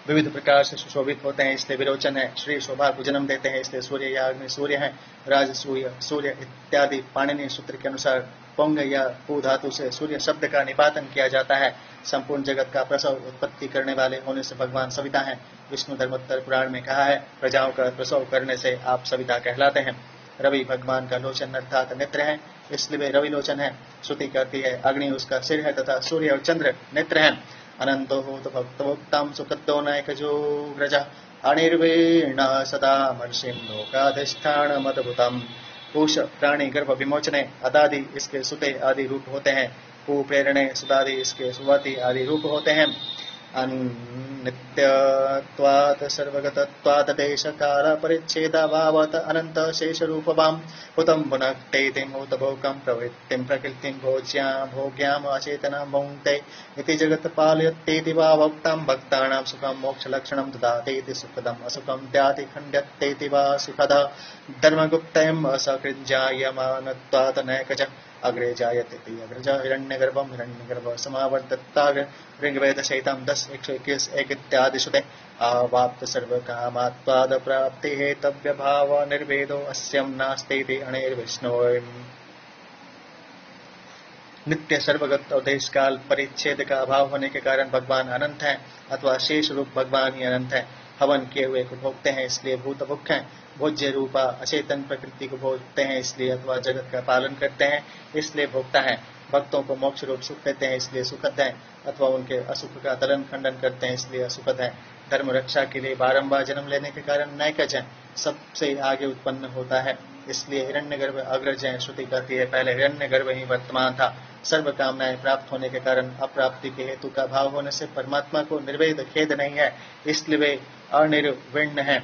A: विविध प्रकार से सुशोभित होते हैं, इसलिए विरोचन है। श्री शोभा को जन्म देते हैं, इसलिए सूर्य या अग्नि सूर्य है। राज सूर्य इत्यादि पाणिनि सूत्र के अनुसार पोंग या पू धातु से सूर्य शब्द का निपातन किया जाता है। संपूर्ण जगत का प्रसव उत्पत्ति करने वाले होने से भगवान सविता हैं। विष्णु धर्मोत्तर पुराण में कहा है, प्रजाओं का प्रसव करने से आप सविता कहलाते हैं। रवि भगवान का लोचन अर्थात नेत्र है, इसलिए वे रवि लोचन है। श्रुति कहती है अग्नि उसका सिर है तथा सूर्य और चंद्र नेत्र हैं। अनंतो भूत भक्तभोक्तां सुखदो नायकजो व्रज अनिर्वीण सदा मर्षिं लोकाधिष्ठानमद्भुतम्। पूष प्राणी गर्भ विमोचने अदादि इसके सुते आदि रूप होते हैं। पू प्रेरणे सुदादि इसके सुवाति आदि रूप होते हैं। अनित्यत्वात् सर्वगतत्वात् देश काल परिच्छेदाभावात् अनंत शेष रूपवाम हुतं पुनक्तेतिं हुतभोगं प्रवृत्तिं प्रकृतिं भोग्याम् अचेतनां भुङ्क्ते इति जगत् पालयत्येति वा भक्तां भक्तानां सुखं मोक्षलक्षणं ददातीति सुखदम् असुखं त्याति खण्ड्यत्येति वा सुखदः धर्मगुप्तम् असकृज्जायमानत्वात् नैकच अग्रे जायते ते अग्रज हिरण्यगर्भम हिरण्यगर्भ समावर्तताग्र ऋग्वेद सहितम 10:121 एक इत्यादि सुते आवाप्त सर्व कामात्पाद प्राप्ति हेतव्य भाव निर्वेदो अस्यम नास्ति अणिर्विष्णोः। नित्य सर्वगत और देश काल परिच्छेद का अभाव होने के कारण भगवान अनंत हैं अथवा शेष रूप भगवान ही अनंत है। हवन किए हुए को भोगते हैं इसलिए भूत भुख हैं। भोज्य रूपा अचेतन प्रकृति को भोगते हैं इसलिए अथवा जगत का पालन करते हैं इसलिए भोगता है। भक्तों को मोक्ष रूप सुख देते हैं इसलिए सुखद है अथवा उनके असुख का तलन खंडन करते हैं इसलिए असुखद है। धर्म रक्षा के लिए बारंबार जन्म लेने के कारण नैकज है, सबसे आगे उत्पन्न होता है इसलिए हिरण्यगर्भ अग्रज है। श्रुति कहती है पहले हिरण्यगर्भ ही वर्तमान था। सर्व कामनाएं प्राप्त होने के कारण अप्राप्ति के हेतु का भाव होने से परमात्मा को निर्वेद खेद नहीं है इसलिए वे अनिर्विण्ण है।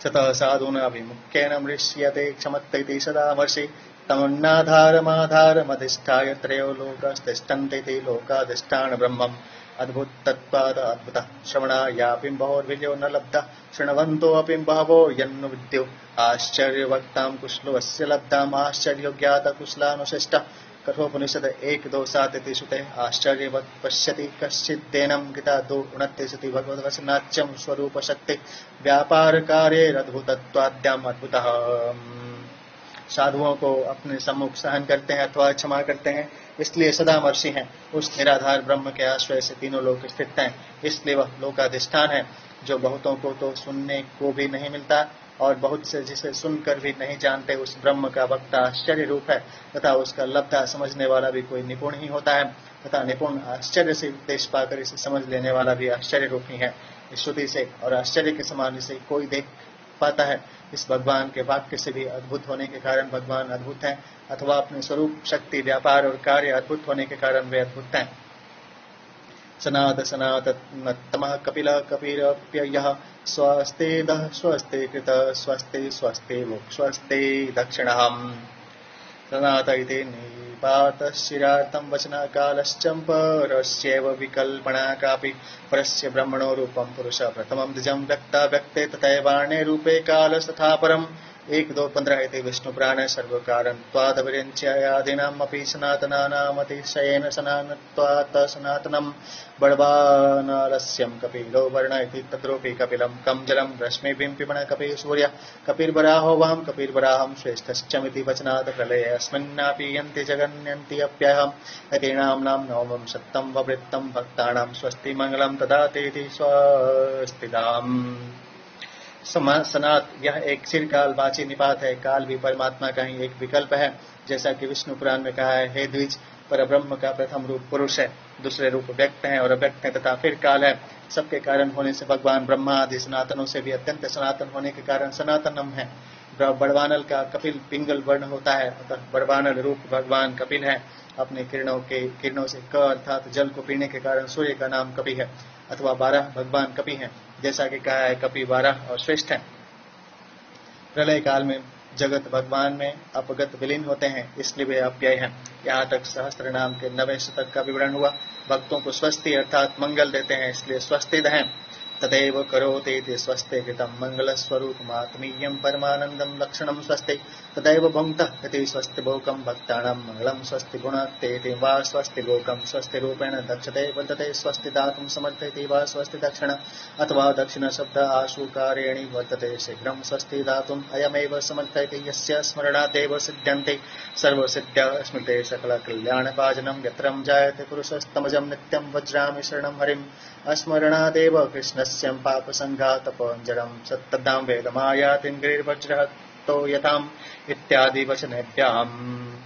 A: सतः साधूनाभिमुख्येन मृष्यते क्षमत्ते सदामर्षि तमन्नाधारमाधारमधिष्ठाय त्रयो लोकस्तिष्ठन्ते लोकाधिष्ठान ब्रह्मम् अद्भुत तत्पाद अद्भुत श्रवणायापिं बहोर्विजयो न लब्धः शृण्वन्तोऽपि बहवो यन्नु विद्यो आश्चर्यवक्तां कुशलस्य लब्धाम् आश्चर्यो ज्ञात कुशलानुशिष्टः। कठोपनिषद 1:2-7 सुते आश्चर्यवत् पश्यति कश्चिदेनं गीता 2:29 भगवद्वचनाच्यं स्वरूप शक्ति व्यापार कार्यरद्भुतत्वाद्यम् अद्भुतः। साधुओं को अपने सम्मुख सहन करते हैं अथवा क्षमा करते हैं इसलिए सदामर्षि हैं। उस निराधार ब्रह्म के आश्रय से तीनों लोक स्थित हैं इसलिए वह लोकाधिष्ठान है। जो बहुतों को तो सुनने को भी नहीं मिलता और बहुत से जिसे सुनकर भी नहीं जानते उस ब्रह्म का वक्ता आश्चर्य रूप है तथा उसका लब्धा समझने वाला भी कोई निपुण ही होता है तथा निपुण आश्चर्य से उपदेश पाकर इसे समझ लेने वाला भी आश्चर्य रूप ही है। इस श्रुति से और आश्चर्य के समान इसे कोई देख पाता है। इस भगवान के वाक्य से भी अद्भुत होने के कारण भगवान अद्भुत हैं अथवा अपने स्वरूप शक्ति व्यापार और कार्य अद्भुत होने के कारण वे अद्भुत हैं। सनात सनातनतमः कपिल कपिरप्ययः स्वस्ते दः स्वस्ते कृत स्वस्ते स्वस्ते वोक् स्वस्ते दक्षिणहम्। सनात इति निपातशिरार्थं वचनकालश्चम्परस्यैव विकल्पना कापि परस्य ब्रह्मणो रूपं पुरुष प्रथमं द्विजं व्यक्ता व्यक्ते तथैवाण्ये रूपे कालस्तथा परम्। 1:2-15 इति विष्णुपुराणे सर्वकारणत्वादविरिञ्च्यायादीनाम् अपि सनातनानामतिशयेन सनातनत्वात् सनातनम् बडवानरस्यं कपिलो वर्ण इति तद्रूपी कपिलं कं जलं रश्मिभिं पिबण कपिः सूर्यः कपिर्वराहो वहं कपिर्वराहं श्रेष्ठश्चमिति वचनात् प्रलये अस्मिन्नापि यन्ति जगन्यन्ति अप्यहम् यतीनां नाम नवमं सत्तं ववृत्तं भक्तानां स्वस्ति मंगलं ददातीति स्वस्तिदाम्। सनात यह एक चिरकाल वाची निपात है। काल भी परमात्मा का ही एक विकल्प है। जैसा कि विष्णु पुराण में कहा है, हे द्विज, पर ब्रह्म का प्रथम रूप पुरुष है, दूसरे रूप व्यक्त है और अव्यक्त है तथा फिर काल है। सबके कारण होने से भगवान ब्रह्मा आदि सनातनों से भी अत्यंत सनातन होने के कारण सनातनम है। बड़वानल का कपिल पिंगल वर्ण होता है अतः बड़वानल रूप भगवान कपिल है। अपने किरणों से क अर्थात जल को पीने के कारण सूर्य का नाम कपि है अथवा 12 भगवान कपि है। जैसा कि कहा है, कपि 12 और श्रेष्ठ है। प्रलय काल में जगत भगवान में अपगत विलीन होते हैं, इसलिए वे अव्यय हैं। यहाँ तक सहस्त्र नाम के 90 शतक का विवरण हुआ। भक्तों को स्वस्ति अर्थात मंगल देते हैं, इसलिए स्वस्तिद हैं। तदेव करोति इति स्वस्ति कृतं मंगलस्वरूपमात्मीयं परमानंदं लक्षणं स्वस्ति तदैव भुङ्क्तः इति स्वस्ति भोकं भक्तानां मंगलं स्वस्ति गुणत्तेति वा स्वस्ति भोकं स्वस्ति रूपेण दक्षते वर्तते स्वस्ति दातुं समर्थयति वा स्वस्ति दक्षिण अथवा दक्षिण शब्द आशुकारेणि वर्तते शीघ्रं स्वस्ति दातुम् अयमेव समर्थयति यस्य स्मरणादेव सिद्ध्यन्ते सर्वसिद्ध्या स्मृते सकलकल्याणभाजनं यत्रं जायते पुरुषस्तमजं नित्यं वज्रामि शरणं हरिम् अस्मरणादेव कृष्णस्य पापसङ्घातपञ्जरं सत्तदां वेदमायातिङ्गिरिर्वज्रहतो यथाम् इत्यादि वचनेभ्याम्।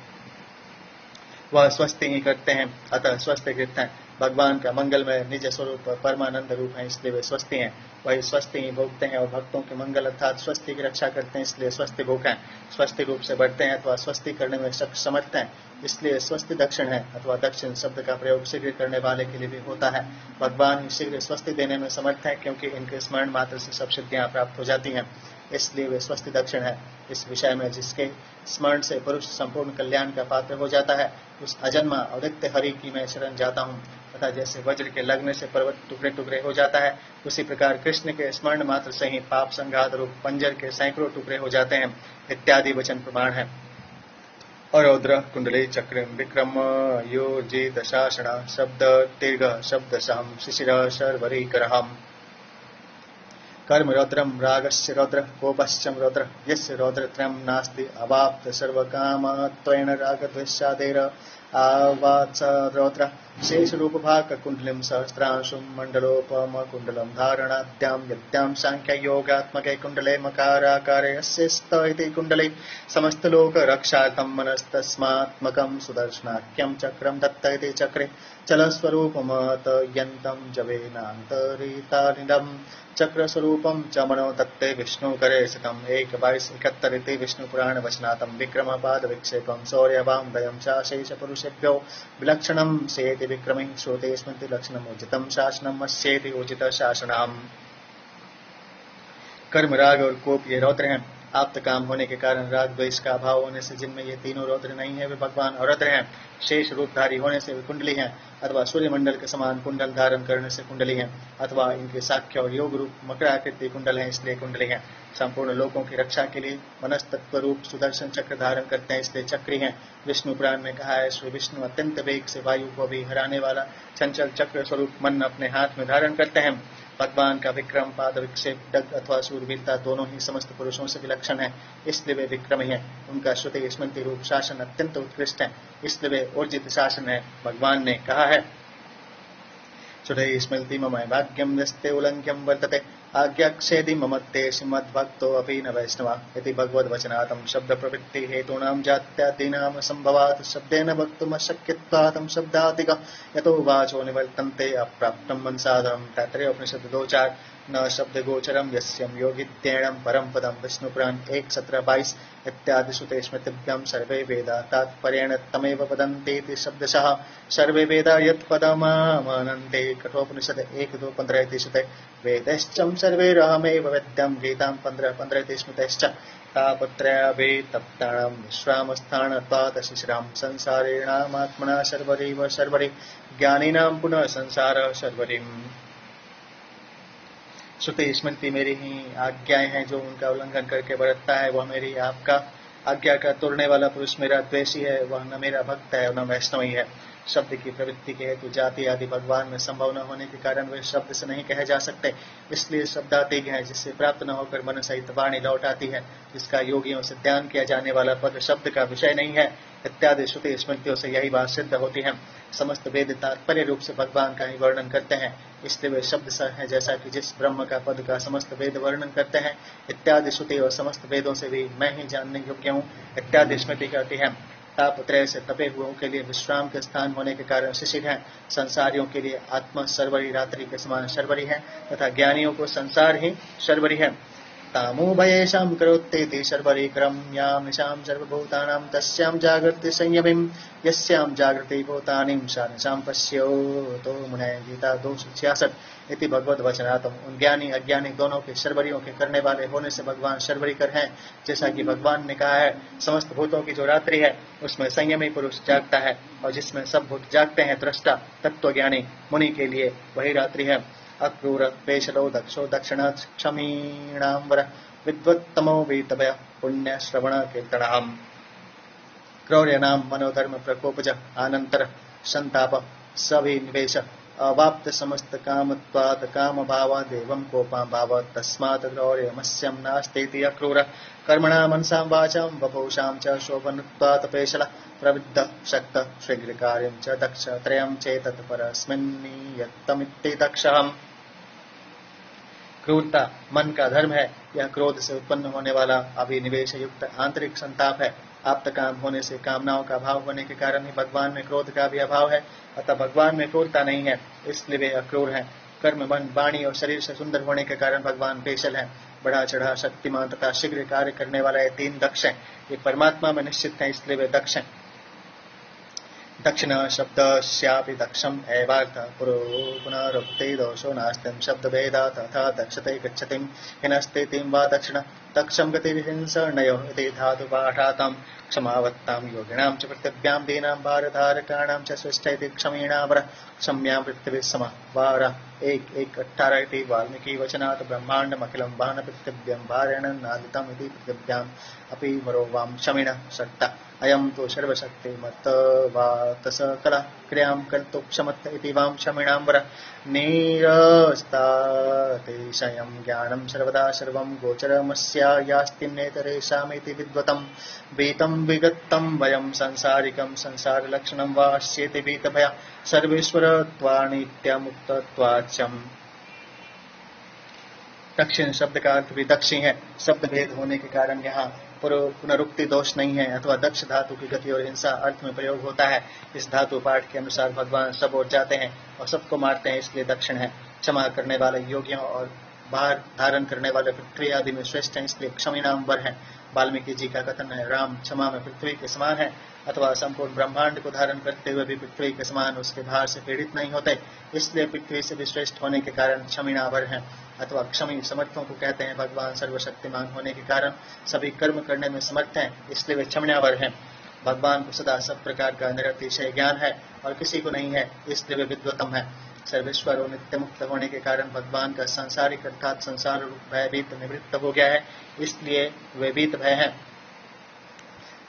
A: वह स्वस्ति ही करते हैं, अतः स्वस्तिकृत हैं। भगवान का मंगलमय निज स्वरूप परमानंद रूप है, इसलिए वे स्वस्ति हैं। वही स्वस्ति ही भोगते हैं और भक्तों के मंगल अर्थात स्वस्ति की रक्षा करते हैं, इसलिए स्वस्ति भोग हैं। स्वस्ति रूप से बढ़ते हैं अथवा स्वस्ति करने में समर्थ हैं, इसलिए स्वस्ति दक्षिण है अथवा दक्षिण शब्द का प्रयोग शीघ्र करने वाले के लिए भी होता है। भगवान शीघ्र स्वस्ति देने में समर्थ है, क्योंकि इनके स्मरण मात्र से सब सिद्धियां प्राप्त हो जाती हैं, इसलिए वे स्वस्ति दक्षिण है। इस विषय में जिसके स्मरण से पुरुष संपूर्ण कल्याण का पात्र हो जाता है, उस अजन्मा अद्वितीय हरि की मैं शरण जाता हूँ। तथा जैसे वज्र के लगने से पर्वत टुकड़े टुकड़े हो जाता है, उसी प्रकार कृष्ण के स्मरण मात्र से ही पाप संघात रूप पंजर के सैकड़ों टुकड़े हो जाते हैं, इत्यादि वचन प्रमाण है। अरौद्र कुंडली चक्र विक्रम योजित शासण शब्द दीर्घ शब्द सम शिशिर शर्वरी करहम कर्म रौद्रम रागस्य रौद्र कोपश्चम रौद्र यस्य रौद्रत्रयं नास्ति अवाप्त सर्वकाम त्वेन रागद्वेषादेर आवात्स रौद्र शेष रूप भाग कुंडलिम सहस्रांशुम मंडलोपम कुंडलम धारणाद्यां यद्यां सांख्य योगात्मके कुंडले मकाराकारे यस्य स्त इति कुंडले समस्त लोक रक्षार्थं मनस्तस्मात्मकं सुदर्शनाख्यं चक्रं दत्त इति चक्रे चलस्वरूपमत यन्तं जवेनान्तरितानिदं चक्र स्वरूपम च मनो दत्ते विष्णु करे स्थितम 1:22-71 विष्णु पुराण वचनातम विक्रम पाद विक्षेपम शौर्यवाम दयम शेष पुरुषेभ्यो विलक्षणम सेति विक्रमी श्रोते स्मृति लक्षणम उचितम शासनम अस्येति उचित शासनम। कर्म राग और कोप ये रौद्र हैं। आप्त काम होने के कारण राग द्वेष का अभाव होने से जिनमें ये तीनों रौद्र नहीं है वे भगवान अरौद्र हैं। शेष रूपधारी होने से वे कुंडली हैं अथवा सूर्यमंडल के समान कुंडल धारण करने से कुंडली हैं अथवा इनके साख्य और योग रूप मकराकृति कुंडल हैं इसलिए कुंडली हैं। संपूर्ण लोकों की रक्षा के लिए मनस्तत्व रूप सुदर्शन चक्र धारण करते हैं इसलिए चक्री हैं। विष्णु पुराण में कहा है श्री विष्णु अत्यंत वेग से वायु को भी हराने वाला चंचल चक्र स्वरूप मन अपने हाथ में धारण करते हैं। भगवान का विक्रम पाद विक्षेप डग अथवा सूरवीरता दोनों ही समस्त पुरुषों से विलक्षण है इसलिए वे विक्रमी हैं। उनका श्रुति स्मृति रूप शासन अत्यंत उत्कृष्ट है इसलिए वे ऊर्जित शासन है। भगवान ने कहा है श्रुति स्मृति मम भाग्यम यस्ते उल्लंघ्यम वर्तते आज्ञाक्षेदि ममत्ते श्रीमद्भक्तो अपि न वैष्णवा इति भगवद्वचनातं शब्द प्रवृत्ति हेतूनां जात्यादीनां संभवात् शब्देन वक्तुम् अशक्यत्वात् शब्दादिकः यतो वाचो निवर्तन्ते अप्राप्तं मनसाधनं तैत्तरीय उपनिषद 2:4 न शब्द गोचरम यस्यं योगित्येणं परम पदम विष्णु पुराण 1:17-22 इत्यादि श्रुते स्मृतिभ्यां सर्वे वेदा तात्पर्येण तमेव वदन्ति इति शब्दशः सर्वे वेदा यत् पदमामनन्ते कठोपनिषद 1:2-15 इति श्रुते वेदैश्चं सर्वैरहमेव वेद्यं गीतां 15:15 इति स्मृतैश्च तापत्रयाभितप्तानां विश्रामस्थानत्वात् शिशिरां संसारेणामात्मना शर्वरीव शर्वरी ज्ञानिनां पुनः संसार शर्वरीम्। श्रुति स्मृति मेरी ही आज्ञाएं हैं जो उनका उल्लंघन करके बरतता है वह मेरी आपका आज्ञा का तोड़ने वाला पुरुष मेरा द्वेषी है वह न मेरा भक्त है न वैष्णवी है। शब्द की प्रवृत्ति के हेतु जाति आदि भगवान में संभव न होने के कारण वे शब्द से नहीं कहे जा सकते इसलिए शब्दातीत है जिससे प्राप्त न होकर मन सहित वाणी लौट आती है जिसका योगियों से ध्यान किया जाने वाला पद शब्द का विषय नहीं है इत्यादि श्रुति स्मृतियों से यही बात सिद्ध होती है। समस्त वेद तात्पर्य रूप से भगवान का ही वर्णन करते हैं इसलिए वे शब्द स है जैसा कि जिस ब्रह्म का पद का समस्त वेद वर्णन करते हैं इत्यादि श्रुति और समस्त वेदों से भी मैं ही जानने योग्य हूँ इत्यादि स्मृति कहती है। तापत्रय से तपे हुओं के लिए विश्राम के स्थान होने के कारण शिशिर है। संसारियों के लिए आत्मा शर्वरी रात्रि के समान शर्वरी है तथा ज्ञानियों को संसार ही शर्वरी है। तामोभयेषां करोत्येति शर्वरी क्रम्यां निशां सर्वभूतानां तस्यां जागृति संयमीं यस्यां जागृति भूतानिं सा निशां पश्यतो मुनय गीता 2:66 इति भगवद्वचनातम। उन ज्ञानी अज्ञानी दोनों के शर्वरियों के करने वाले होने से भगवान शर्वरीकर हैं जैसा कि भगवान ने कहा है समस्त भूतों की जो रात्रि है उसमें संयमी पुरुष जागता है और जिसमें सब भूत जागते हैं दृष्टा तत्वज्ञानी मुनि के लिए वही रात्रि है। अक्रूर पेशलो दक्षो दक्षिण क्षमीणांबर विद्वत्तमो वीतभय पुण्य श्रवण कीर्तनाम क्रौर्य नाम मनोधर्म प्रकोपज आनंतर संताप सविनिवेश अवाप्त समस्त कामत्वात् काम भावात् एवं कोपां भावात् तस्मात् क्रौर्यमस्यं नास्तीति अक्रूर कर्मणा मनसां वाचां वपुषां च शोभनत्वात् पेशल प्रवृद्ध शक्त शीघ्रकार्यं च दक्ष त्रयं चेतत् परस्मिन्नियतमिति दक्षः। क्रूरता मन का धर्म है। यह क्रोध से उत्पन्न होने वाला अभिनिवेश युक्त आंतरिक संताप है। आप्त काम होने से कामनाओं का अभाव होने के कारण ही भगवान में क्रोध का भी अभाव है, अतः भगवान में क्रूरता नहीं है, इसलिए वे अक्रूर हैं। कर्म मन वाणी और शरीर से सुंदर होने के कारण भगवान पेशल है। बढ़ा चढ़ा शक्तिमान तथा शीघ्र कार्य करने वाला ये तीन दक्ष हैं। ये परमात्मा में निश्चित हैं, इसलिए वे दक्ष हैं। दक्षिण शब्दस्यापि दक्षम एवार्थ पुरो पुनरुक्ते दोषो नास्तिं शब्द भेदा तथा दक्षते गच्छतिं हिनस्तितिं वा दक्षिण दक्षम गतिर्हिंसर्णयो इति धातु पाठातां क्षमावत्तां योगिनां च पृथिव्यां दीनां भारधारकाणां च स्विष्ट इति क्षमीणावर क्षम्यां पृथिवी सम वार 1:18 वाल्मीकि वचनात् ब्रह्माण्डमखिलं वहन पृथिव्यं भारेण नादितम् इति पृथिव्याम् अपि मरोवां शमिनः शक्ता अयं तु सर्वशक्तिमत्वात् सकलः क्रियां कर्तुक्षमत् इति वां शमिनाम्बर निरस्तातिशयं ज्ञानं सर्वदा सर्वं गोचरमस्या यास्ति नेतरेषामिति विद्वतं वीतं विगतं वयं संसारिकं संसारलक्षणं वा अस्येति वीतभया सर्वेश्वरत्वानित्यमुक्तत्वाच्यम्। दक्षिण शब्द का अर्थ भी दक्षिण है। शब्द भेद होने के कारण यहाँ पुनरुक्ति दोष नहीं है अथवा दक्ष धातु की गति और हिंसा अर्थ में प्रयोग होता है। इस धातु पाठ के अनुसार भगवान सब ओर जाते हैं और सबको मारते हैं, इसलिए दक्षिण है। क्षमा करने वाले योगियों और भार धारण करने वाले पृथ्वी आदि में श्रेष्ठ हैं, इसलिए क्षमी नाम वर है। वाल्मीकि जी का कथन है, राम क्षमा में पृथ्वी के समान है अथवा संपूर्ण ब्रह्मांड को धारण करते हुए भी पृथ्वी के समान उसके भार से पीड़ित नहीं होते, इसलिए पृथ्वी से भी श्रेष्ठ होने के कारण क्षमीनावर है अथवा क्षमी समर्थों को कहते हैं। भगवान सर्वशक्तिमान होने के कारण सभी कर्म करने में समर्थ हैं, इसलिए वे क्षमीनावर हैं। भगवान को सदा सब प्रकार का निरतिशय ज्ञान है और किसी को नहीं है, इसलिए वे विद्वतम है। सर्वेश्वर और नित्य मुक्त होने के कारण भगवान का सांसारिक अर्थात संसार रूप भयभीत निवृत्त हो गया है, इसलिए वे भीत भय है।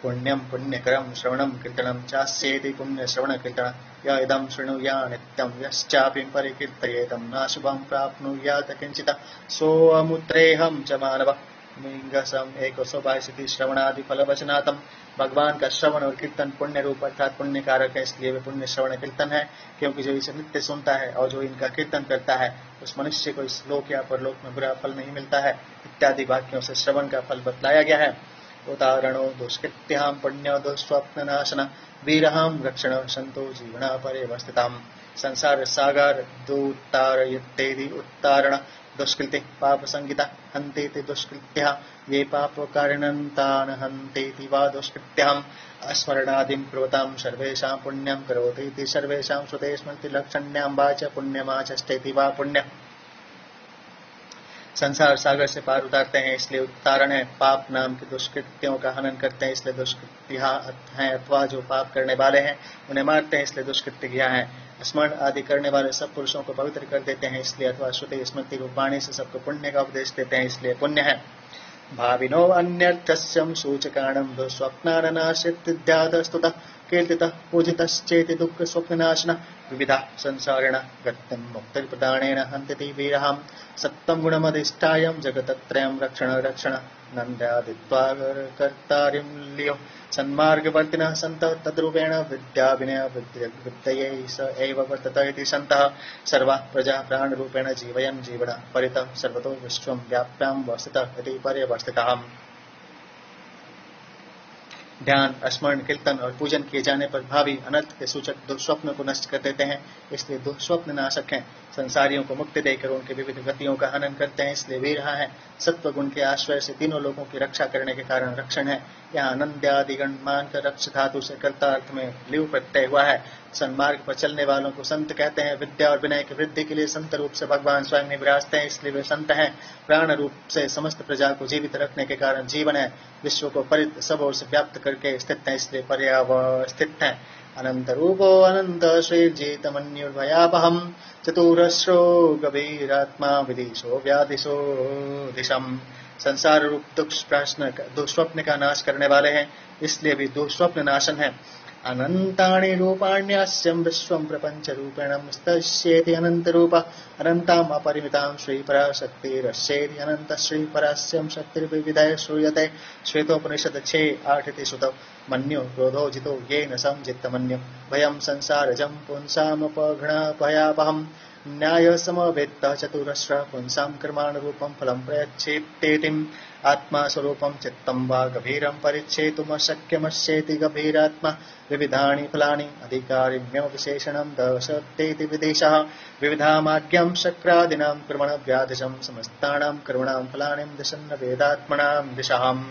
A: पुण्यम पुण्यकरम श्रवणम कीर्तनम चास्येति पुण्य श्रवण कीर्तन य इदं शृणुया नित्यं यश्चापि परिकीर्तयेतं न शुभं प्राप्नुयात् किंचित् सोऽमुत्रेहं च मानवः मिंगसम 122 श्रवणादि फलवचनातम। भगवान का श्रवण और कीर्तन पुण्य रूप अर्थात पुण्य कारक है, इसलिए वे पुण्य श्रवण कीर्तन है, क्योंकि जो इसे नित्य सुनता है और जो इनका कीर्तन करता है उस मनुष्य को इस लोक या परलोक में बुरा फल नहीं मिलता है। इत्यादि वाक्यों से श्रवण का फल बतलाया गया है। उदाहरणो दुष्कृत्याम पुण्य दुस्वप्न नाशन वीरहम रक्षण संतो जीवना परिवस्थिताम। संसार सागर दूतारयतेदि उत्तारण दुष्कृति पाप संगीता हन्तेति दुष्कृत्या ये पाप कारणन्तान हन्तेति वा दुष्कृत्याम। अस्मरणादिं कुर्वतां सर्वेषां पुण्यं करोतीति सर्वेषां श्रुते स्मृति लक्षण्यां वाच पुण्यमाचष्टेति वा पुण्य। संसार सागर से पार उतारते हैं, इसलिए उत्तारण है। पाप नाम के दुष्कृत्यों का हनन करते हैं, इसलिए दुष्कृत्या हैं, अथवा जो पाप करने वाले हैं उन्हें मारते हैं, इसलिए दुष्कृत्या हैं। स्मरण आदि करने वाले सब पुरुषों को पवित्र कर देते हैं, इसलिए अथवा श्रुति स्मृति रूप वाणी से सबको पुण्य का उपदेश देते हैं, इसलिए पुण्य है। भाविनो अन्यर्थस्यं सूचकाणं दुःस्वप्नानाशित्यादस्तुतः कीर्तितः पूजितश्चेति दुःख स्वप्ननाशनः विविधा संसारेण गतिं मुक्तिप्रदानेन हन्ति वीरहां। सत्तं गुणमधिष्ठायं जगतत्रयं रक्षण रक्षण नन्द्यादित्वा कर्तारिं लियो सन्मार्गवर्तिनः सन्तः तद्रूपेण विद्या विनय विद्यये स एव वर्तत इति सन्तः सर्वाः प्रजा प्राणरूपेण जीवयन् जीवण परितः सर्वतो विश्वं व्याप्यां वस्तुतः इति पर्यवस्थितः। ध्यान, स्मरण, कीर्तन और पूजन किए जाने पर भावी अनर्थ के सूचक दुष्स्वप्न को नष्ट कर देते हैं, इसलिए दुष्स्वप्न नाशक हैं। संसारियों को मुक्ति देकर उनके विविध गतियों का हनन करते हैं, इसलिए वे रहा है। सत्व गुण के आश्रय से तीनों लोगों की रक्षा करने के कारण रक्षण है। यहाँ आनंद्यादि गण मानकर रक्ष धातु से कर्ता अर्थ में लिव प्रत्यय हुआ है। सन्मार्ग पर चलने वालों को संत कहते हैं। विद्या और विनय की वृद्धि के लिए संत रूप से भगवान स्वयं निविराजते हैं, इसलिए वे संत हैं। प्राण रूप से समस्त प्रजा को जीवित रखने के कारण जीवन है। विश्व को परित सब ओर से व्याप्त करके स्थित है, इसलिए पर्यावस्थित है। अनंत रूपो अनंत श्रीर्जितमन्युर्भयापहम् चतुरस्रो गभीरात्मा विदिशो व्याधिशो दिशम। संसार रूप दुष्स्वप्न का नाश करने वाले हैं, इसलिए भी दुष्स्वप्न नाशन है। अनंतानि रूपाण्यास्यं विश्वं प्रपंच रूपेणं स्तस्येति अनंत रूप अनंताम् अपरिमितां श्रीपराशक्तिरस्येति अनंत श्रीपरास्यं शक्तिर्विविधैः श्रूयते। श्वेतोपनिषद 6:8 सुतौ मन्यो क्रोधो जितो येन संजितमन्यो भयं संसारजं पुंसामपघ्नभयापहम्। न्याय समवेत्तः चतुरस्रः पुंसां कर्मानुरूपं फलं प्रयच्छेत्तेतिम्। आत्मा स्वरूपं चित्तं वा गभीरं परिच्छेतुमशक्यमस्येति गभीरात्मा विविधानि फलानि अधिकारिण्यं विशेषणं दशतेति विदेशः। विविधामाज्ञां शक्रादीनां कर्मणव्याधिशं समस्तानां कर्मणां फलानि दिशन्न वेदात्मनां दिशाम्।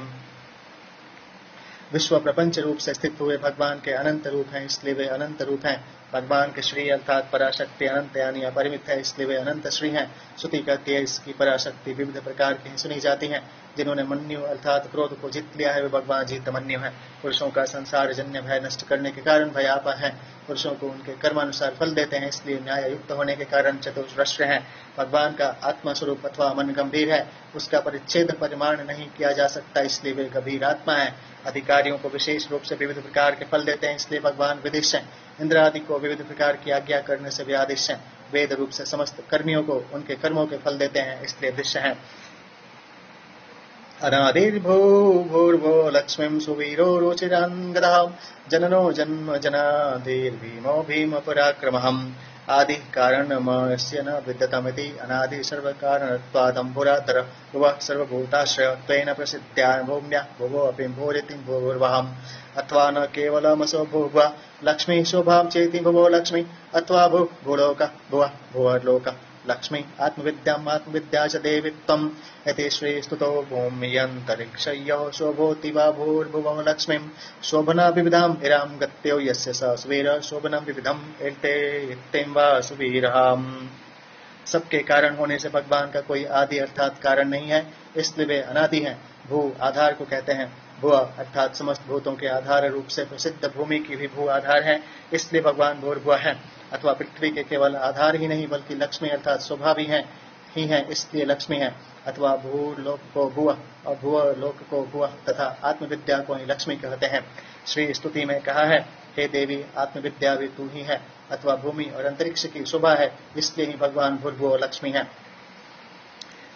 A: विश्व प्रपंच रूप से स्थित हुए भगवान के अनंत रूप हैं, इसलिए वे अनंत रूप हैं। भगवान के श्री अर्थात पराशक्ति अनंत यानी अपरिमित है, इसलिए वे अनंत श्री हैं। श्रुति कहती है इसकी पराशक्ति विविध प्रकार की सुनी जाती है। जिन्होंने मन्यु अर्थात क्रोध को जीत लिया है वे भगवान जी तमन्यु हैं। पुरुषों का संसार जन्य भय नष्ट करने के कारण भयापा है। पुरुषों को उनके कर्मानुसार फल देते हैं, इसलिए न्याय युक्त होने के कारण चतुष्रश्र हैं। भगवान का आत्मा स्वरूप अथवा मन गंभीर है, उसका परिच्छेद परिमाण नहीं किया जा सकता, इसलिए वे गंभीर आत्मा है। अधिकारियों को विशेष रूप से विविध प्रकार के फल देते हैं, इसलिए भगवान विदिश हैं। इंद्र आदि को विविध प्रकार की आज्ञा करने से वे आदिश हैं। वेद रूप से समस्त कर्मियों को उनके कर्मों के फल देते हैं, इसलिए दृश्य हैं। अनादिर्भो भूर्भो लक्ष्मीं सुवीरो रुचिरांगदः जननो जन्म जनादिर्भीमो भीम पराक्रमः आदि कारणमस्य न विद्यतमिति अनादि सर्वकारणत्वादम्बुरातर भुवः सर्वभूताश्रय त्वेन प्रसिद्ध्या भूम्या भुवो अपि भूरिति भूर्वहम् अथवा न केवलमसो भुवः लक्ष्मी शोभां चेति भुवो लक्ष्मी अथवा भूलोक भुवः भुवर्लोक लक्ष्मी आत्मविद्याम् आत्मविद्या च देवित्वम् इति श्रीस्तुतो भूम्यन्तरिक्षय्यो शोभोति वा भूर्भुवो लक्ष्मीं शोभना विविधाम् इरां गत्यो यस्य स सुवीर शोभनं विविधम् इत्ते इत्तें वा सुवीरहाम्। सबके कारण होने से भगवान का कोई आदि अर्थात कारण नहीं है, इसलिए वे अनादि हैं। भू आधार को कहते हैं। भुव अर्थात समस्त भूतों के आधार रूप से प्रसिद्ध भूमि की भी भू आधार है, इसलिए भगवान भूर्भुव है। अथवा पृथ्वी के केवल आधार ही नहीं बल्कि लक्ष्मी अर्थात शोभा भी है, इसलिए लक्ष्मी है। अथवा भूलोक को भुव और भुव लोक को भुव तथा आत्मविद्या को ही लक्ष्मी कहते हैं। श्री स्तुति में कहा है, हे देवी आत्मविद्या भी तू ही है। अथवा भूमि और अंतरिक्ष की शोभा है, इसलिए ही भगवान भूर्भुव लक्ष्मी है।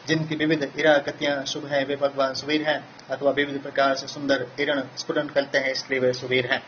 A: जिनकी विविध इरा गतियां शुभ हैं वे भगवान सुवीर हैं। अथवा विविध प्रकार से सुंदर किरण स्फुरन करते हैं, इसलिए वे सुवीर हैं।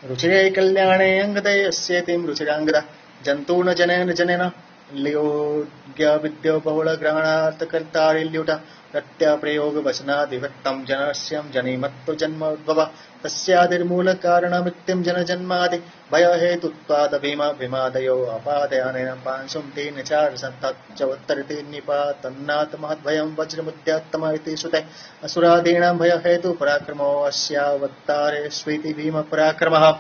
A: रुचिरे कल्याणे अंगदयस्येतिं रुचिरांगदा जंतून जनेन जनेन लियोग्य विद्यो बहुल ग्रहणार्थकर्तारिल्युट प्रत्यप्रयोग वचनादिवृत्तं जनस्यं जनिमत्तो जन्मोद्भव तस्यादिर्मूल कारणमित्यं जन जन्मादि भय हेतुत्वाद भीमादयो अपादयानेन पांशुं तेन चार सन्तच्चवत्तरिति निपातन्नात् महद्भयं वज्रमुद्यत्तम इति श्रुते असुरादीनां भय हेतु पराक्रमो अस्यावतारे स्वीति भीम पराक्रमः।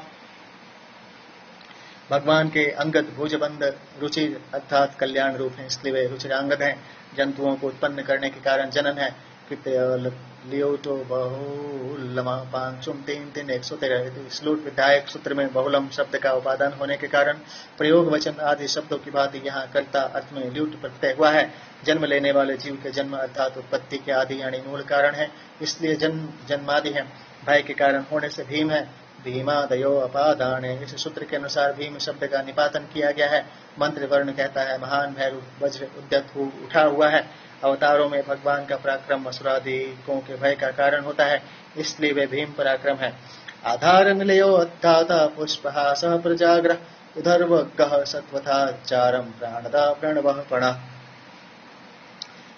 A: भगवान के अंगद भुजबंद रुचि अर्थात कल्याण रूप है, इसलिए वे रुचिरांगद हैं। जंतुओं को उत्पन्न करने के कारण जनन है। लियोटो बहुलमा पांचुम 3-3-113 श्लोक विधायक सूत्र में बहुलम शब्द का उपादान होने के कारण प्रयोग वचन आदि शब्दों की भांति यहाँ कर्ता अर्थ में ल्यूट प्रत्यय हुआ है। जन्म लेने वाले जीव के जन्म अर्थात उत्पत्ति के आदि यानी मूल कारण है, इसलिए जन्मादि है। भय के कारण होने से भीम है। भीमादयो अपादाने इस सूत्र के अनुसार भीम शब्द का निपातन किया गया है। मंत्र वर्ण कहता है महान भैरव वज्र उद्यत उठा हुआ है। अवतारों में भगवान का पराक्रम असुरादिकों के भय का कारण होता है, इसलिए वे भीम पराक्रम है। आधार निलयो अध्याता पुष्पहास प्रजाग्रह उधर्वगः सत्वथाचारं प्राणदा प्रणवः प्रणः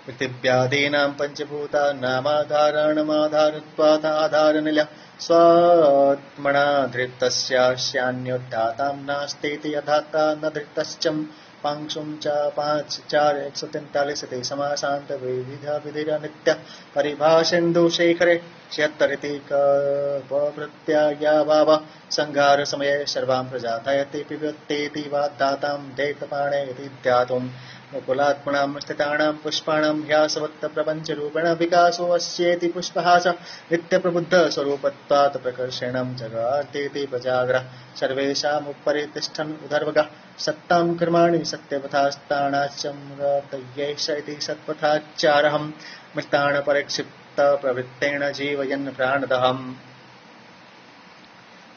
A: पृथिव्यादीनां पंचभूतानामाधारणमाधारत्वात् आधारनिलयः स्वात्मना धृतस्यान्योद्धातां नास्तीति यथाता न धृतश्चं पांशुं च 5-4-143 समासान्त विविधा विधिरा नित्य परिभाषेन्दु शेखरे 76 प्रत्याज्ञाभाव संहार समये सर्वां प्रजातयति पिबत्येति वा दातां दैतपाणे इति ध्यातुम् मुकुलात्मनां स्थितानां पुष्पाणां ह्यासवत्त प्रपञ्चरूपेण विकासो अस्येति पुष्पहास नित्यप्रबुद्ध स्वरूपत्वात् प्रकर्षणं जगातेति प्रजाग्रह सर्वेषामुपरि तिष्ठन् उदर्वगः सत्तां कर्माणि सत्यपथास्ताणाच्चमृतयैष इति सत्पथाचारहं मृतान् परिक्षिप्त प्रवृत्तेन जीवयन् प्राणदहम्।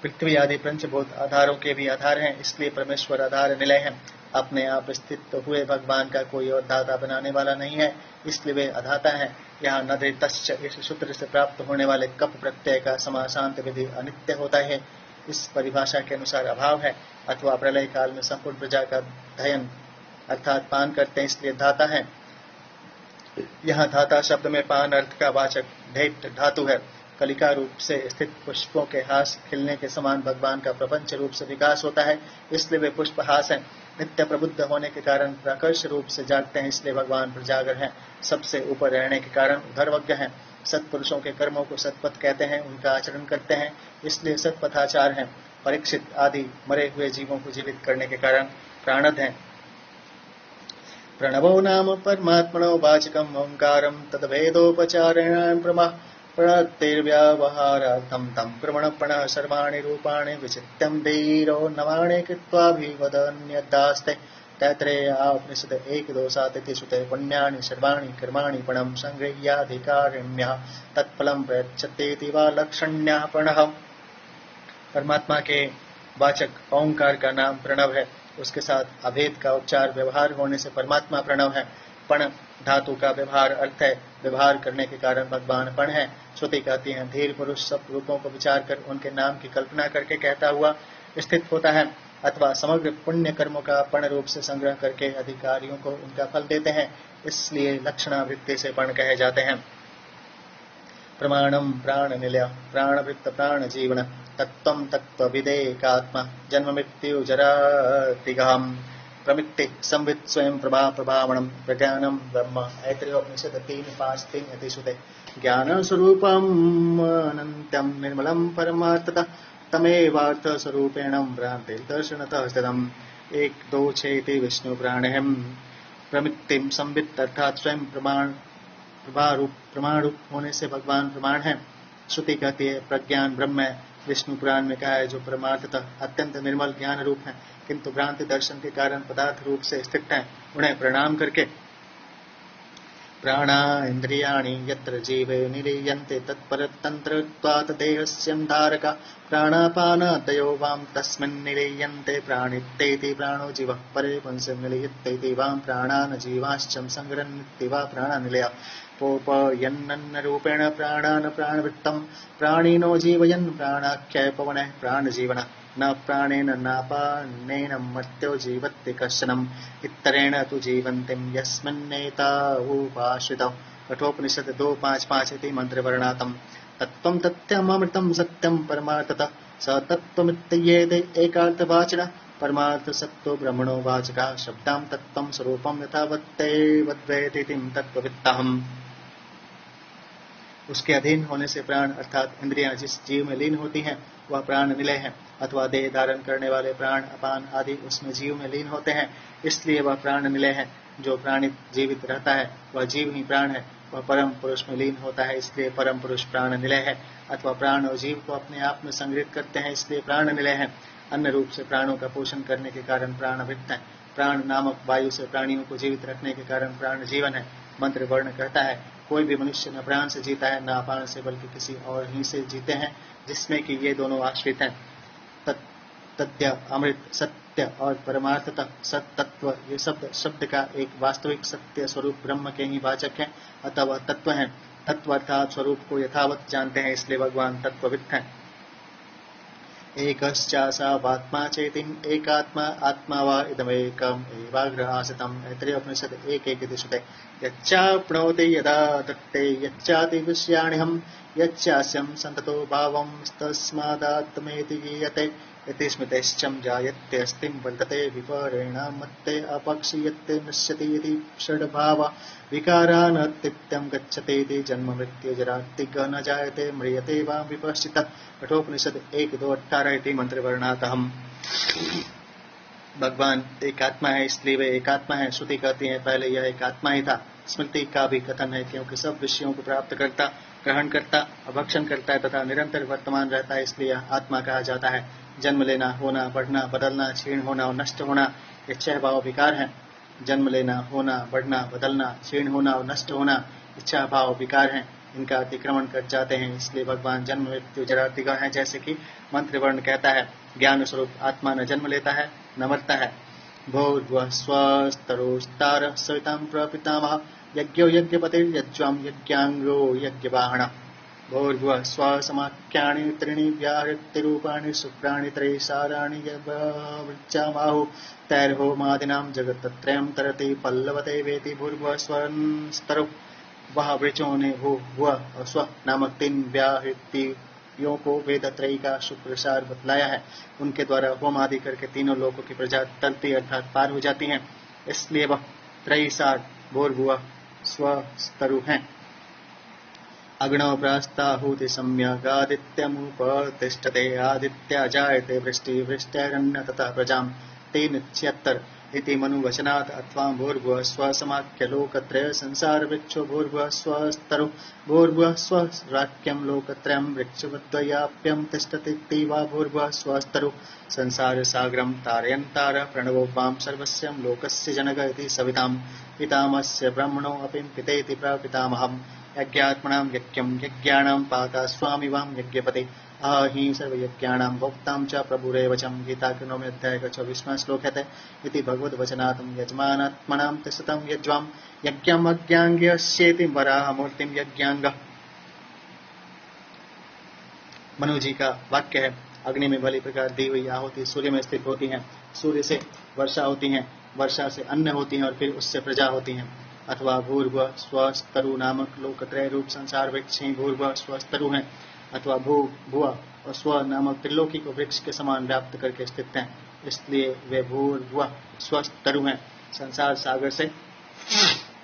A: पृथ्वी आदि पंचभूत आधारों के भी आधार हैं, इसलिए परमेश्वर आधार निलय है। अपने आप स्थित हुए भगवान का कोई और दाता बनाने वाला नहीं है, इसलिए वे अधाता है। यहाँ नदृतश्च इस सूत्र से प्राप्त होने वाले कप प्रत्यय का समासांत विधि अनित्य होता है। इस परिभाषा के अनुसार अभाव है। अथवा प्रलय काल में संपूर्ण प्रजा का धयन अर्थात पान करते हैं, इसलिए धाता है। यहाँ धाता शब्द में पान अर्थ का वाचक ढेट धातु है। कलिका रूप से स्थित पुष्पों के हास खिलने के समान भगवान का प्रपंच रूप से विकास होता है, इसलिए वे पुष्पहास हैं। नित्य प्रबुद्ध होने के कारण प्रकर्ष रूप से जागते हैं, इसलिए भगवान प्रजागर हैं। सबसे ऊपर रहने के कारण उधर्वज्ञ हैं। सत्पुरुषों के कर्मों को सत्पथ कहते हैं, उनका आचरण करते हैं, इसलिए सत्पथाचार हैं। परीक्षित आदि मरे हुए जीवों को जीवित करने के कारण प्राणद हैं। प्रणवो नाम परमात्मनो वाचकम् ओंकारं तद्भेदोपचारेण प्रणतिर्व्यवहारार्थं तं प्रमणप्रणः सर्वाणि रूपाणि विचित्यं धीरो नवाणि कृत्वाभिवदन्यदास्ते। तैत्रेयोपनिषद 1:2 श्रुते पुण्यानि सर्वाणि कर्माणि पणं संगृह्याधिकारिण्यः तत्फलं प्रयच्छतीति वा लक्षण्यः प्रणः। परमात्मा के वाचक ओंकार का नाम प्रणव है, उसके साथ अभेद का उच्चार व्यवहार होने से परमात्मा प्रणव है। पण धातु का व्यवहार अर्थ है, व्यवहार करने के कारण भगवान पण है। श्रुति कहती है धीर पुरुष सब रूपों को विचार कर उनके नाम की कल्पना करके कहता हुआ स्थित होता है, अथवा समग्र पुण्य कर्मों का पण रूप से संग्रह करके अधिकारियों को उनका फल देते हैं, इसलिए लक्षणावृत्ति से पण कहे जाते हैं। प्रमाणम प्राण निलय प्राणवृत्त प्राण जीवन तत्वं तत्वविदेकात्मा जन्म मृत्यु जरा तिगहम प्रमित्ति संवित् स्वयं प्रभा प्रभावणम प्रज्ञानम ब्रह्म। ऐतरेयोपनिषद 3:5-3 श्रुते ज्ञान स्वरूपम अनंत्यम निर्मलम परमार्थतः तमेवार्थ स्वरूपेण भ्रांतिर्दर्शनतः स्थितम्। 1-2-6 विष्णु प्राणहम प्रमित्तिम संवित् अर्थात स्वयं प्रमाण रूप होने से भगवान प्रमाण है। श्रुति कहती है प्रज्ञान ब्रह्म है। विष्णु पुराण में कहा है जो परमार्थतः अत्यंत निर्मल ज्ञान रूप है, किंतु भ्रांति दर्शन के कारण पदार्थ रूप से स्थित है, उन्हें प्रणाम करके प्राणा इंद्रियाणि यत्र जीवे निलीयन्ते तत्परतंत्रत्वात् देहस्यन्धारका प्राणापानादयो वां तस्मिन् निलीयन्ते प्राणित्येति प्राणो जीवः परे पुंसं निलीयत्येति वां प्राणान् जीवाश्चं संग्रह्णन्ति वा प्राणनिलया पोपयन्नन्नरूपेण प्राणान् प्राणवृत्तं प्राणिनो जीवयन् प्राणाख्याय पवनः प्राणजीवनः न प्राणेन नापानेन मर्त्यो जीवत्ति कश्चनम् इत्तरेण तु जीवन्तिं यस्मिन्नेता उपाश्रितौ। कठोपनिषद 2:5-5 मंत्र वर्णातम्। तत्त्वं तथ्यमृतं सत्यं परमार्थतः स तत्त्वमित्येते एकार्थवाचिनः परमार्थ सत्तो ब्रह्मणो वाचकः शब्दां तत्त्वं स्वरूपं यथावत्ते वद्वेदितिं तत्त्ववित्तहम्। उसके अधीन होने से प्राण अर्थात इंद्रियां जिस जीव में लीन होती हैं वह प्राण निलय है, अथवा देह धारण करने वाले प्राण अपान आदि उसमें जीव में लीन होते हैं, इसलिए वह प्राण निलय है। जो प्राणी जीवित रहता है वह जीव ही प्राण है। वह परम पुरुष में लीन होता है, इसलिए परम पुरुष प्राण निलय है, अथवा प्राण और जीव को अपने आप में संग्रहित करते हैं, इसलिए प्राण निलय है। अन्य रूप से प्राणों का पोषण करने के कारण प्राणवृत्त है। प्राण नामक वायु से प्राणियों को जीवित रखने के कारण प्राण जीवन है। मंत्र वर्ण कहता है कोई भी मनुष्य न प्राण से जीता है न अपान से, बल्कि किसी और ही से जीते हैं जिसमें कि ये दोनों आश्रित हैं। तथ्य अमृत सत्य और परमार्थतः सत तत्व ये शब्द का एक वास्तविक सत्य स्वरूप ब्रह्म के ही वाचक है, अतः वह तत्व है। तत्व अर्थात स्वरूप को यथावत जानते हैं, इसलिए भगवान तत्ववित् है। एकश्चासावात्मा चेतिं एकात्मा आत्मा वा इदमेकम् एवाग्रह आसितम्। ऐतरेयोपनिषद 1:1 श्रुते यच्चाप्नोति यदा दत्ते यच्चाति विषयाणिहम् यच्चास्यं सन्ततो भावं तस्मादात्मेति गीयते इति स्मृतिश्चं जायत्यस्तिं वर्तते विपरिणामत्ते अपक्षीयते नश्यति इति षड्भाव विकारानतित्यं गच्छतीति जन्म मृत्यु जरातिगः न जायते म्रियते वा विपश्चितः। कठोपनिषद 1:2-18 मंत्र वर्णातहम्। भगवान एक आत्मा है, इसलिए वे एक आत्मा है। श्रुति कहती है पहले यह एक आत्मा ही था। स्मृति का भी कथन है, क्योंकि सब विषयों को प्राप्त करता, ग्रहण करता, अभक्षण करता है तथा निरंतर वर्तमान रहता है, इसलिए आत्मा कहा जाता है। जन्म लेना, होना, बढ़ना, बदलना, क्षीण होना और नष्ट होना ये 6 भाव विकार हैं। जन्म लेना, होना, बढ़ना, बदलना, क्षीण होना और नष्ट होना इच्छा भाव विकार हैं, इनका अतिक्रमण कर जाते हैं, इसलिए भगवान जन्म मृत्यु जरा तिगह है। जैसे कि मंत्र वर्ण कहता है ज्ञान स्वरूप आत्मा न जन्म लेता है न मरता है। भूर्भुवः स्वस्तरोस्तारः सवितां प्रपितामहः यज्ञो यज्ञपतिर्यज्वां यज्ञांगो यज्ञवाहनः। भूर्भुवः स्वसमाख्यानि त्रीणि व्याहृतिरूपाणि शुक्राणि त्रयसाराणि यज्ञामाहु तैर्होमादिनां जगत्त्रयं तरति पल्लवते वेति। भूर्भुवः स्वस्तरो वह वृचों ने भूर्भुवः और स्व नामक 3 व्याहृतियों को वेद त्रयी का शुक्रसार बतलाया है। उनके द्वारा होम आदि करके तीनों लोकों की प्रजा तरती अर्थात पार हो जाती है, इसलिए वह त्रयसार भूर्भुवः स्वस्तरु हैं। अग्नौ प्रास्ताहुति सम्यगादित्यमुपतिष्ठते आदित्या जायते वृष्टिवृष्टैरन्न ततः प्रजां तेन च्यत्तर इति मनुवचनात् अथवा भूर्भुवः स्वसमाख्य लोकत्रय संसार वृक्षो भूर्भुवः स्वस्तरु भूर्भुवः स्वराख्यं लोकत्रयं वृक्षवद्वयाप्यं तिष्ठतीति वा भूर्भुवः स्वस्तरु संसार सागरं तारयन्तार प्रणवो वां सर्वस्यं लोकस्य जनक इति सवितां पितामहस्य ब्रह्मणो अपि पितेति प्रपितामहम् यज्ञात्मनां यज्ञं यज्ञानां पाता स्वामी वां यज्ञपति अहि सर्वयज्ञानां भोक्तां च प्रभुरेव च गीता के 9वें अध्याय का 24वां श्लोक है इति भगवद्वचनात् यजमानात्मनां तिष्ठतं यज्वां यज्ञम् अज्ञांग्यस्येति वराहमूर्तिं यज्ञांग। मनु जी का वाक्य है, अग्नि में भली प्रकार दी हुई आहुति सूर्य में स्थित होती है, सूर्य से वर्षा होती है, वर्षा से अन्न होती है और फिर उससे प्रजा होती है। अथवा भूर्भुवः स्वस्तरु नामक लोकत्रय रूप संसार वृक्ष ही भूर्भुवः स्वस्तरु हैं, अथवा भुआ और स्व नामक त्रिलोकी को वृक्ष के समान व्याप्त करके स्थित हैं, इसलिए वे भूर्भुवः स्वस्तरु हैं। संसार सागर से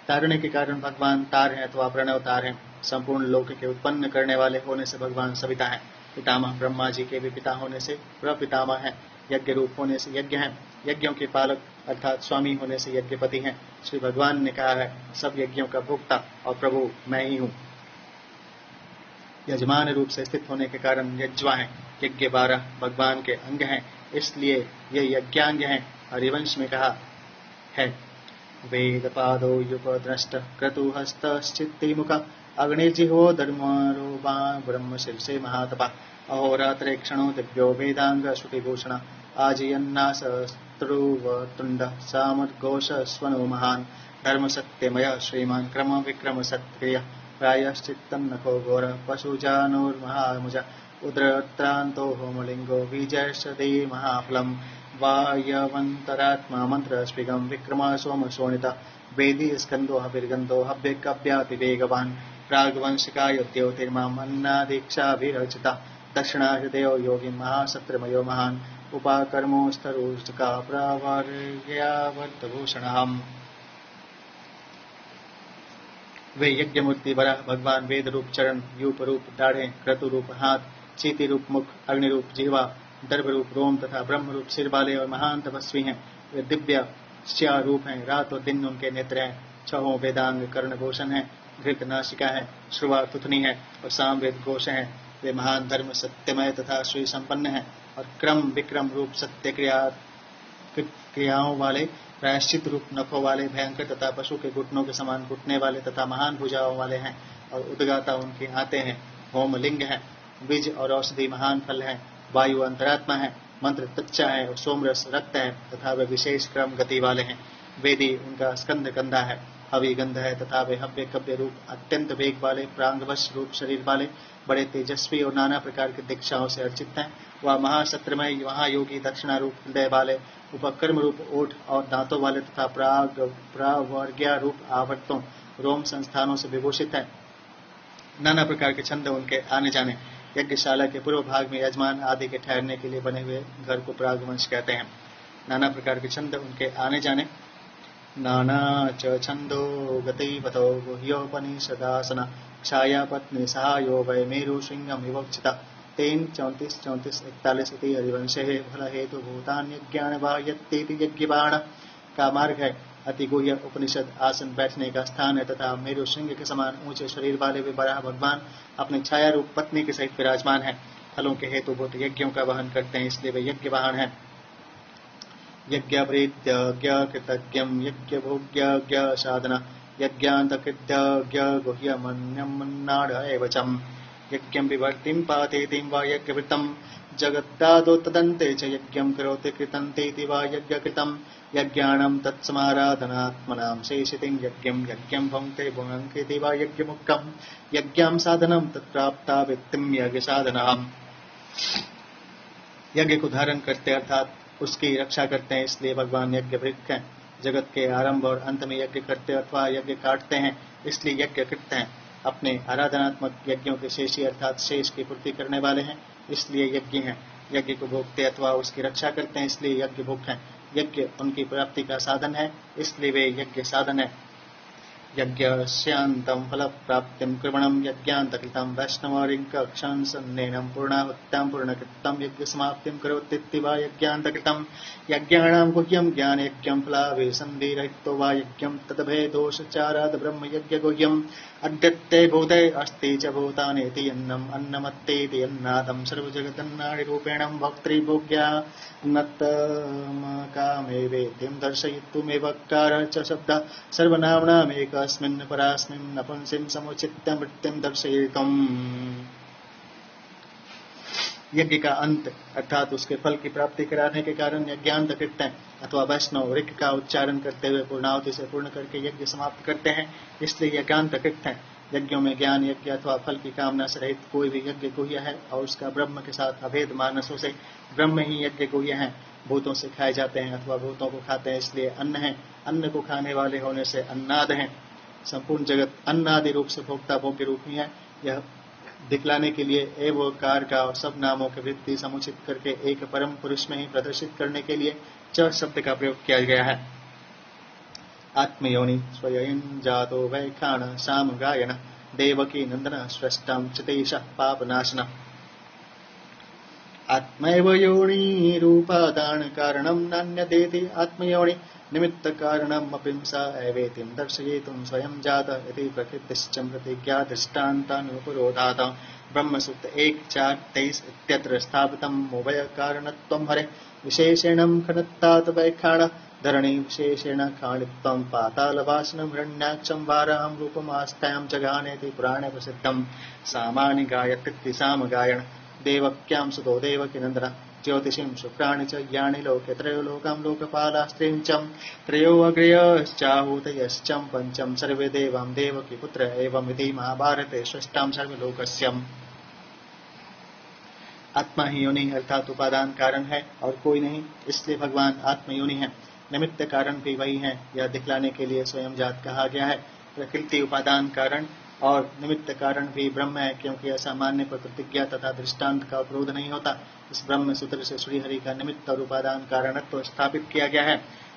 A: तारने के कारण भगवान तार हैं अथवा प्रणव तार हैं। संपूर्ण लोक के उत्पन्न करने वाले होने से भगवान सविता है। पितामह ब्रह्मा जी के भी पिता होने से प्रपितामह है। यज्ञ रूप होने से यज्ञ हैं। यज्ञों के पालक अर्थात स्वामी होने से यज्ञपति हैं। श्री भगवान ने कहा है, सब यज्ञों का भोक्ता और प्रभु मैं ही हूँ। यजमान रूप से स्थित होने के कारण यज्वा है। यज्ञ 12 भगवान के अंग हैं, इसलिए ये यज्ञांग हैं। हरिवंश में कहा है, वेद पादो युगद्रष्ट क्रतुहस्तश्चित्तिमुख अग्निर्जिह्वो धर्मरूपा ब्रह्म शीर्षे महातपा अहोरात्रे क्षणो दिव्यो वेदांग श्रुतिभूषण आजयन्नासस्त्रुवतुण्ड सामद्घोष स्वनो महान् धर्म सत्यमय श्रीमान क्रम विक्रम सत्क्रिय प्रायश्चित्तं नखो घोर पशुजानुर्महामुज उद्रत्रान्तो होमलिंगो विजयश्रदे महाफलम् वायवन्तरात्मा मन्त्रस्पृगं विक्रमा सोम शोणित वेदी स्कंदो हविर्गन्धो हव्यकव्यातिवेगवान् प्राग्वंशिकाय द्योतिर्माम् अन्नादीक्षाभिरचिता दक्षिणाहृदयो योगी महासत्रमयो महान् उपाकर्मोस्तरुष्टका प्रवर्यावर्तभूषणम्। वे यज्ञ मूर्ति बराह भगवान वेद रूप चरण, यूप रूप दाढ़े, क्रतु रूप हाथ, चीति रूप मुख, अग्नि रूप जिह्वा, दर्भ रूप रोम तथा ब्रह्म रूप सिर वाले और महान तपस्वी हैं। वे दिव्य श्या रूप हैं, रात और दिन उनके नेत्र हैं। छहों वेदांग कर्ण घोषण है, घृत नासिका है, श्रुवा तुथनी है और सामवेद घोष है। वे महान धर्म सत्यमय तथा श्री संपन्न है और क्रम विक्रम रूप सत्य क्रियाओं वाले, प्रायश्चित रूप नखों वाले, भयंकर तथा पशु के घुटनों के समान घुटने वाले तथा महान भुजाओं वाले हैं और उद्गाता उनके आते हैं। होम लिंग है, बीज और औषधि महान फल है, वायु अंतरात्मा है, मंत्र तच्चा है और सोमरस रक्त है तथा वे विशेष क्रम गति वाले हैं। वेदी उनका स्कंद कंधा है, हवि गंध है तथा वे हव्य कव्य रूप अत्यंत वेग वाले, प्रांगवश रूप शरीर वाले, बड़े तेजस्वी और नाना प्रकार की दीक्षाओं से अर्चित हैं। वह महासत्रमय महायोगी दक्षिणा रूप हृदय वाले, उपकर्म रूप ओठ और दांतों वाले तथा प्रावर्ग्या रूप आवर्तों रोम संस्थानों से विभूषित है। नाना प्रकार के छंद उनके आने जाने। यज्ञशाला के पूर्व भाग में यजमान आदि के ठहरने के लिए बने हुए घर को प्रागवंश कहते हैं। नाना प्रकार के छंद उनके आने जाने। नाना च छंदो गतिपतो गुह्योपनिषदासन छाया पत्नी सहायो वै मेरु श्रृंगम विवक्षिता 3 34 34 41 इति हरिवंशे फल हेतु भूतान्य ज्ञान बाह्यत्तेति यज्ञबाण का मार्ग है। अति गुह्य उपनिषद आसन बैठने का स्थान है तथा मेरु श्रृंग के समान ऊंचे शरीर वाले वे बराह भगवान अपने छाया रूप पत्नी के सहित विराजमान है। फलों के हेतु भूत यज्ञों का वहन करते हैं, इसलिए वे यज्ञ वाहन है। यज्ञ प्रीत्यज्ञ कृतज्ञम यज्ञ भोग्यज्ञ साधना यज्ञान्तकृत्यज्ञ गुह्य मन्यमन्नाड एवचम यज्ञं विभर्तिं पातेतिं वा यज्ञवृत्तं जगद्दादो तदन्ते च यज्ञं करोति कृतन्तेति वा यज्ञकृतं यज्ञानं तत्समाराधनात्मनां शेषितिं यज्ञं यज्ञं भुङ्क्ते भुङ्क्तेति वा यज्ञमुक्तं यज्ञां साधनं तत्प्राप्ता वित्तिं यज्ञ साधनम्। यज्ञ को धारण करते अर्थात उसकी रक्षा करते हैं, इसलिए भगवान यज्ञवृत्त हैं। जगत के आरंभ और अंत में यज्ञ करते अथवा यज्ञ काटते हैं, इसलिए यज्ञ कृत हैं। अपने आराधनात्मक यज्ञों के शेषी अर्थात शेष की पूर्ति करने वाले हैं, इसलिए यज्ञ हैं। यज्ञ को भोगते अथवा उसकी रक्षा करते हैं, इसलिए यज्ञ भोग हैं। यज्ञ उनकी प्राप्ति का साधन है, इसलिए वे यज्ञ साधन है। यज्ञस्यान्तं फलप्राप्तिं कृवणं यज्ञान्तकृतं वैष्णवरिङ्कक्षांसन्नेनं पूर्णाहुत्यां पूर्णकृतं यज्ञसमाप्तिं करोतीति वा यज्ञान्तकृतं यज्ञाणां गुह्यं ज्ञानयज्ञं फलाभिसन्धिरहितो वा यज्ञं तद्भेदोषचाराद् ब्रह्मयज्ञगुह्यम् अद्यत्ते भूते अस्ति च भूतानेति अन्नम् अन्नमत्तेति अन्नादं सर्वजगदन्नादिरूपेणं भोक्तृभोग्या नत्तमकामेवेतिं दर्शयितुमेव कार च शब्दः सर्वनाम्नामेकस्मिन् परास्मिन् नपुंसिं समुचित्य मृत्युं दर्शयितुम्। यज्ञ का अंत अर्थात उसके फल की प्राप्ति कराने के कारण यज्ञांत कृत्य अथवा वैष्णव ऋक् का उच्चारण करते हुए पूर्णाहुति से पूर्ण करके यज्ञ समाप्त करते हैं, इसलिए यज्ञांत कृत्य। यज्ञों में ज्ञान यज्ञ अथवा फल की कामना से रहित कोई भी यज्ञ गुह्य है और उसका ब्रह्म के साथ अभेद मानसों से ब्रह्म ही यज्ञ गुह्य है। भूतों से खाए जाते हैं अथवा भूतों को खाते हैं, इसलिए अन्न है। अन्न को खाने वाले होने से अन्नाद है। संपूर्ण जगत अन्नादि रूप से भोक्ता भोग्य रूप ही है। यह दिखलाने के लिए एवकार का और सब नामों के वृत्ति समुचित करके एक परम पुरुष में ही प्रदर्शित करने के लिए च शब्द का प्रयोग किया गया है। आत्मयोनि स्वयं जातो वैखान साम गायन देवकी नंदन स्रष्टम चितेश पापनाशन। आत्मैव योनि रूपादान कारणं नान्यदेति आत्मयोनि निमित्त कारणम् अपिंसा एवेतिं दर्शयितुं स्वयं जात इति प्रकृतिश्च प्रतिज्ञा दृष्टान्तानुपुरोधात्। ब्रह्मसूत्र 1:4-23 इत्यत्र स्थापितम् उभय कारणत्वं हरे विशेषेणं खनत्तात् वैखाण धरणी विशेषेण खाणित्वं पातालवासनं हिरण्याक्षं वाराहं रूपमास्थायां जगानेति पुराणे प्रसिद्धम्। सामानि गायत्रीति सामगायन देवक्यां सुतो देवकीनन्दन ज्योतिषीं शुक्राणि च यानि लोके त्रयोलोकं लोकपालास्त्रीं च त्रयो अग्रयश्चाहूतयश्चं पंचम सर्वे देवां देवकी पुत्र एवमिति महाभारते षष्ठां सर्वलोकस्यम्। आत्मा ही योनि अर्थात उपादान कारण है और कोई नहीं, इसलिए भगवान आत्मयोनि है। निमित्त कारण भी वही है, यह दिखलाने के लिए स्वयं जात कहा गया है। प्रकृति उपादान कारण और निमित्त कारण भी ब्रह्म है, क्योंकि ऐसा मानने पर प्रतिज्ञा तथा दृष्टांत का विरोध नहीं होता। इस ब्रह्म सूत्र से श्रीहरि का निमित्त और उपादान कारणत्व स्थापित किया गया है।